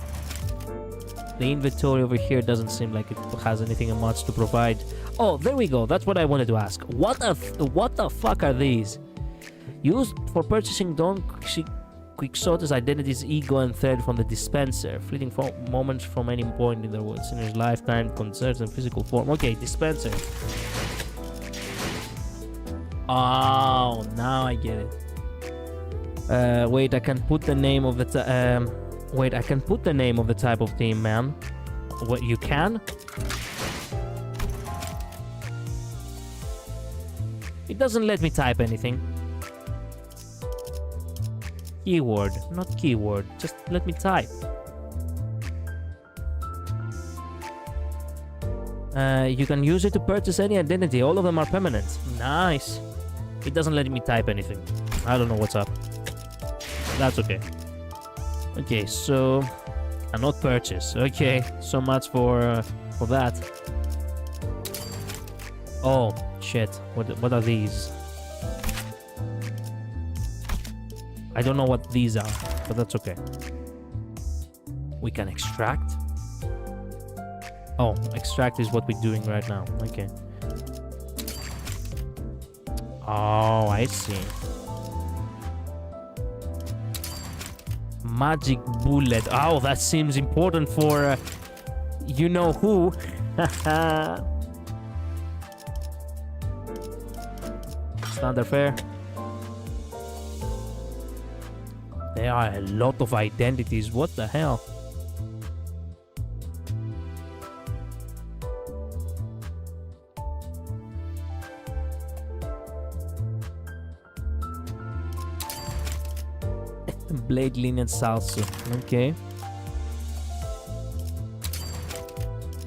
The inventory over here doesn't seem like it has anything much to provide. Oh, there we go. That's what I wanted to ask. What the fuck are these? Used for purchasing Don Quixote's identities, ego, and thread from the dispenser. Fleeting moments from any point in the sinner's lifetime, concerns and physical form. Okay, dispenser. Oh, now I get it. Wait, I can put the name of the wait, I can put the name of the type of team, man. What, you can? It doesn't let me type anything. Keyword, not keyword. Just let me type. You can use it to purchase any identity. All of them are permanent. Nice. It doesn't let me type anything. I don't know what's up. That's okay. Okay, so cannot purchase. Okay, so much for that. Oh shit! What are these? I don't know what these are, but that's okay. We can extract. Oh, extract is what we're doing right now. Okay. Oh, I see. Magic bullet. Oh, that seems important for you know who. Standard fare. There are a lot of identities. What the hell? Blade Lineage Salsa. Okay.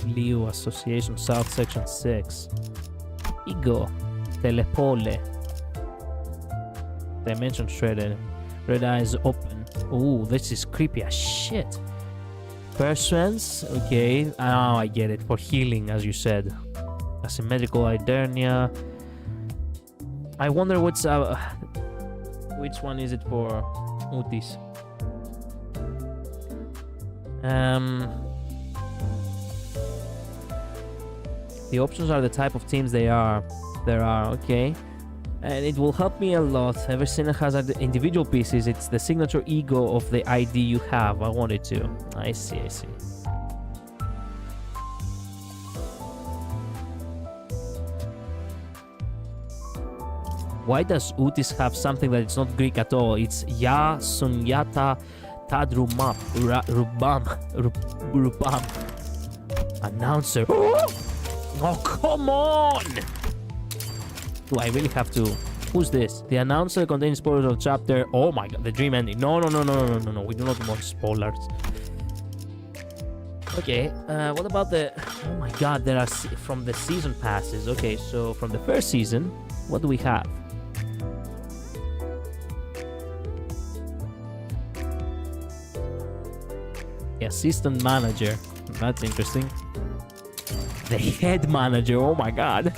Liu Association South Section 6. Ego. Telepole. Dimension Shredded. Red Eyes Open. Ooh, this is creepy as shit. Persuance. Okay. Oh, I get it. For healing, as you said. Asymmetrical Idernia. I wonder which one is it for Utis. The options are the type of teams there are, okay. And it will help me a lot. Every sinner has individual pieces. It's the signature ego of the ID you have. I wanted to. I see. Why does Utis have something that it's not Greek at all? It's Ya Sunyata Tadrumap Rubam. Announcer. Oh, come on! Do I really have to Who's this? The announcer contains spoilers of chapter. Oh my god, the dream ending. No. We do not want spoilers. Okay, what about the... Oh my god, there are from the season passes. Okay, so from the first season, what do we have? Assistant manager. That's interesting. The head manager. Oh my god.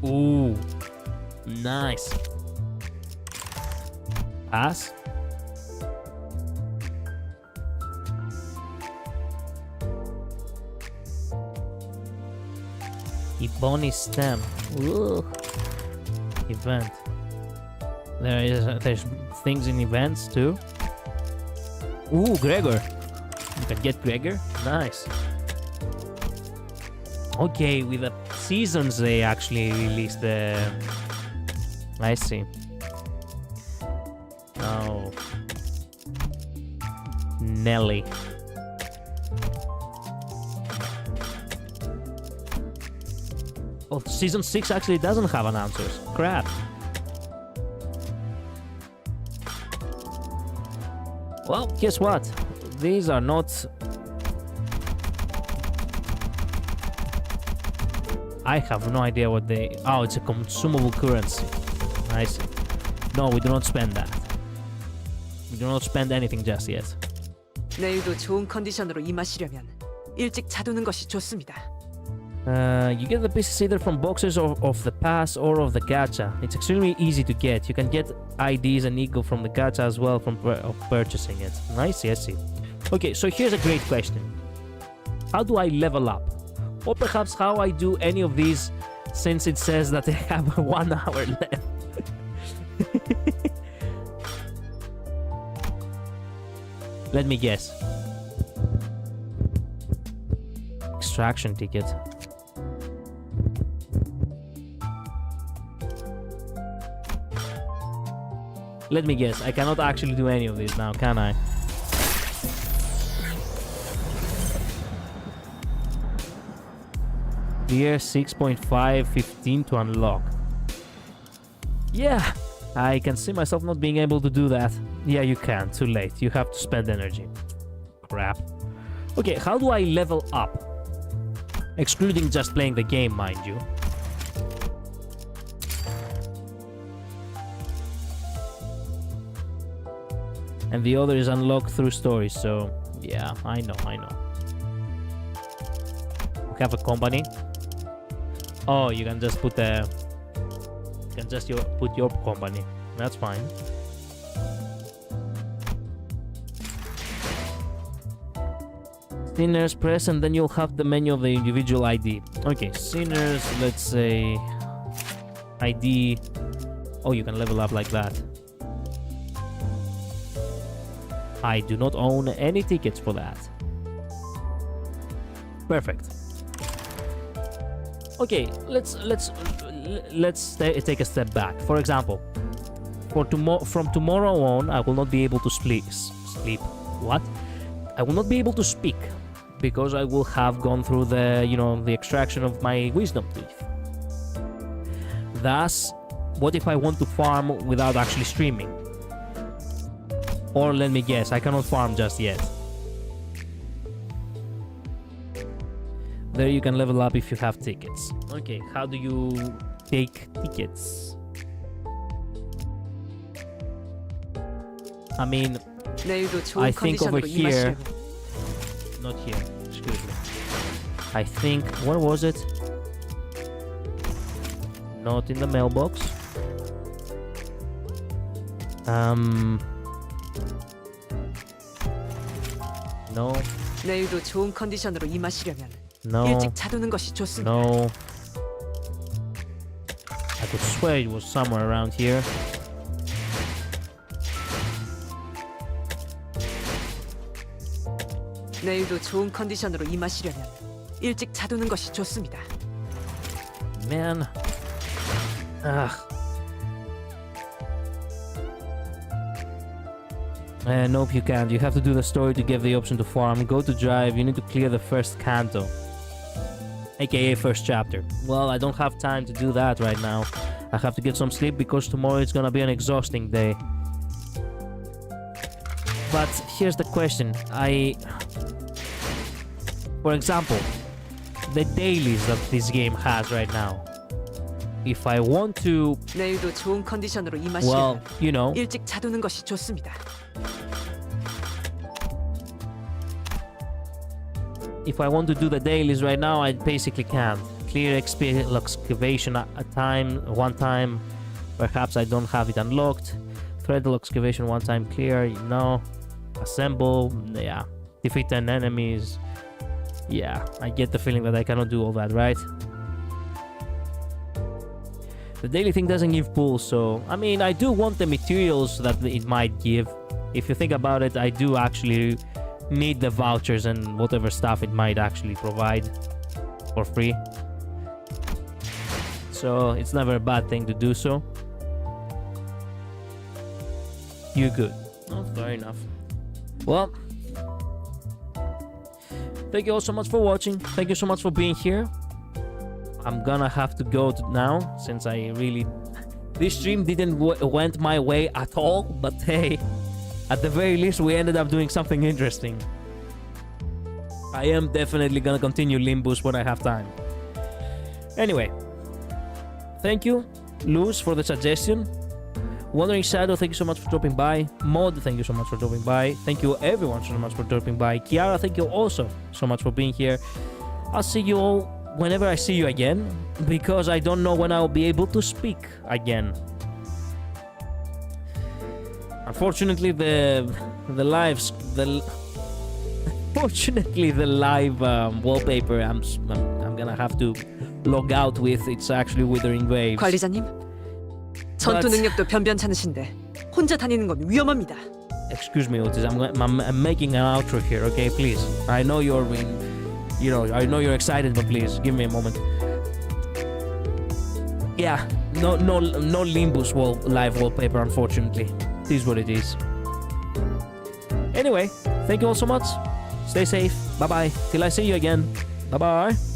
Ooh. Nice. Pass. Ebony stem. Ooh. Event. There's things in events too. Ooh, Gregor. You can get Gregor. Nice. Okay, with the seasons they actually released the... I see. Oh. Nelly. Oh, season 6 actually doesn't have announcers. Crap. Well, guess what? These are not... I have no idea what they... Oh, it's a consumable currency. I see. No, we do not spend that. We do not spend anything just yet. 내일도 좋은 컨디션으로 임하시려면 일찍 자두는 것이 좋습니다. You get the pieces either from boxes of the pass or of the gacha. It's extremely easy to get. You can get IDs and ego from the gacha as well from purchasing it. I see. Okay, so here's a great question. How do I level up? Or perhaps how I do any of these since it says that I have 1 hour left. Let me guess. Extraction ticket. Let me guess, I cannot actually do any of this now, can I? Year 6.5, 15 to unlock. Yeah, I can see myself not being able to do that. Yeah, you can, too late, you have to spend energy. Crap. Okay, how do I level up? Excluding just playing the game, mind you. And the other is unlocked through stories, so yeah, I know. We have a company. Oh, you can just put the... You can just put your company. That's fine. Sinners, press, and then you'll have the menu of the individual ID. Okay, Sinners, let's say... ID... Oh, you can level up like that. I do not own any tickets for that. Perfect. Okay, let's take a step back. For example, from tomorrow on, I will not be able to sleep. What? I will not be able to speak because I will have gone through the the extraction of my wisdom teeth. Thus, what if I want to farm without actually streaming? Or let me guess, I cannot farm just yet. There you can level up if you have tickets. Okay, how do you take tickets? I mean, I think over here... Not here, excuse me. I think... Where was it? Not in the mailbox. No. 내일도 좋은 컨디션으로 임하시려면 No. 일찍 자두는 것이 좋습니다. No. I could swear it was somewhere around here. 내일도 좋은 컨디션으로 임하시려면 일찍 자두는 것이 좋습니다. Man. Ugh. Nope, you can't. You have to do the story to get the option to farm. Go to drive. You need to clear the first canto. aka first chapter. Well, I don't have time to do that right now. I have to get some sleep because tomorrow it's gonna be an exhausting day. But here's the question. For example, the dailies that this game has right now. If I want to, 내일도 좋은 컨디션으로 well, 임하시려면 you know, 일찍 자두는 것이 좋습니다. if I want to do the dailies right now, I basically can. Clear XP excavation at a time, one time. Perhaps I don't have it unlocked. Thread excavation one time clear, you know. Assemble, yeah. Defeat 10 enemies. Yeah, I get the feeling that I cannot do all that, right? The daily thing doesn't give pulls, so... I mean, I do want the materials that it might give. If you think about it, I do actually need the vouchers and whatever stuff it might actually provide for free. So, it's never a bad thing to do so. You're good. Oh, fair enough. Well... thank you all so much for watching. Thank you so much for being here. I'm gonna have to go now since I really... this stream didn't went my way at all, but hey, at the very least we ended up doing something interesting. I am definitely gonna continue Limbus when I have time. Anyway, thank you, Luz, for the suggestion. Wandering Shadow, thank you so much for dropping by. Mod, thank you so much for dropping by. Thank you everyone so much for dropping by. Kiara, thank you also so much for being here. I'll see you all whenever I see you again, because I don't know when I'll be able to speak again. Unfortunately, the live wallpaper I'm gonna have to log out with. It's actually Withering Waves. 관리자님, 전투 능력도 변변찮으신데 혼자 다니는 건 위험합니다. Excuse me, Otis. I'm making an outro here, okay? Please. I know you're, I know you're excited, but please give me a moment. Yeah, no Limbus live wallpaper, unfortunately. It is what it is. Anyway, thank you all so much. Stay safe. Bye bye. Till I see you again. Bye bye.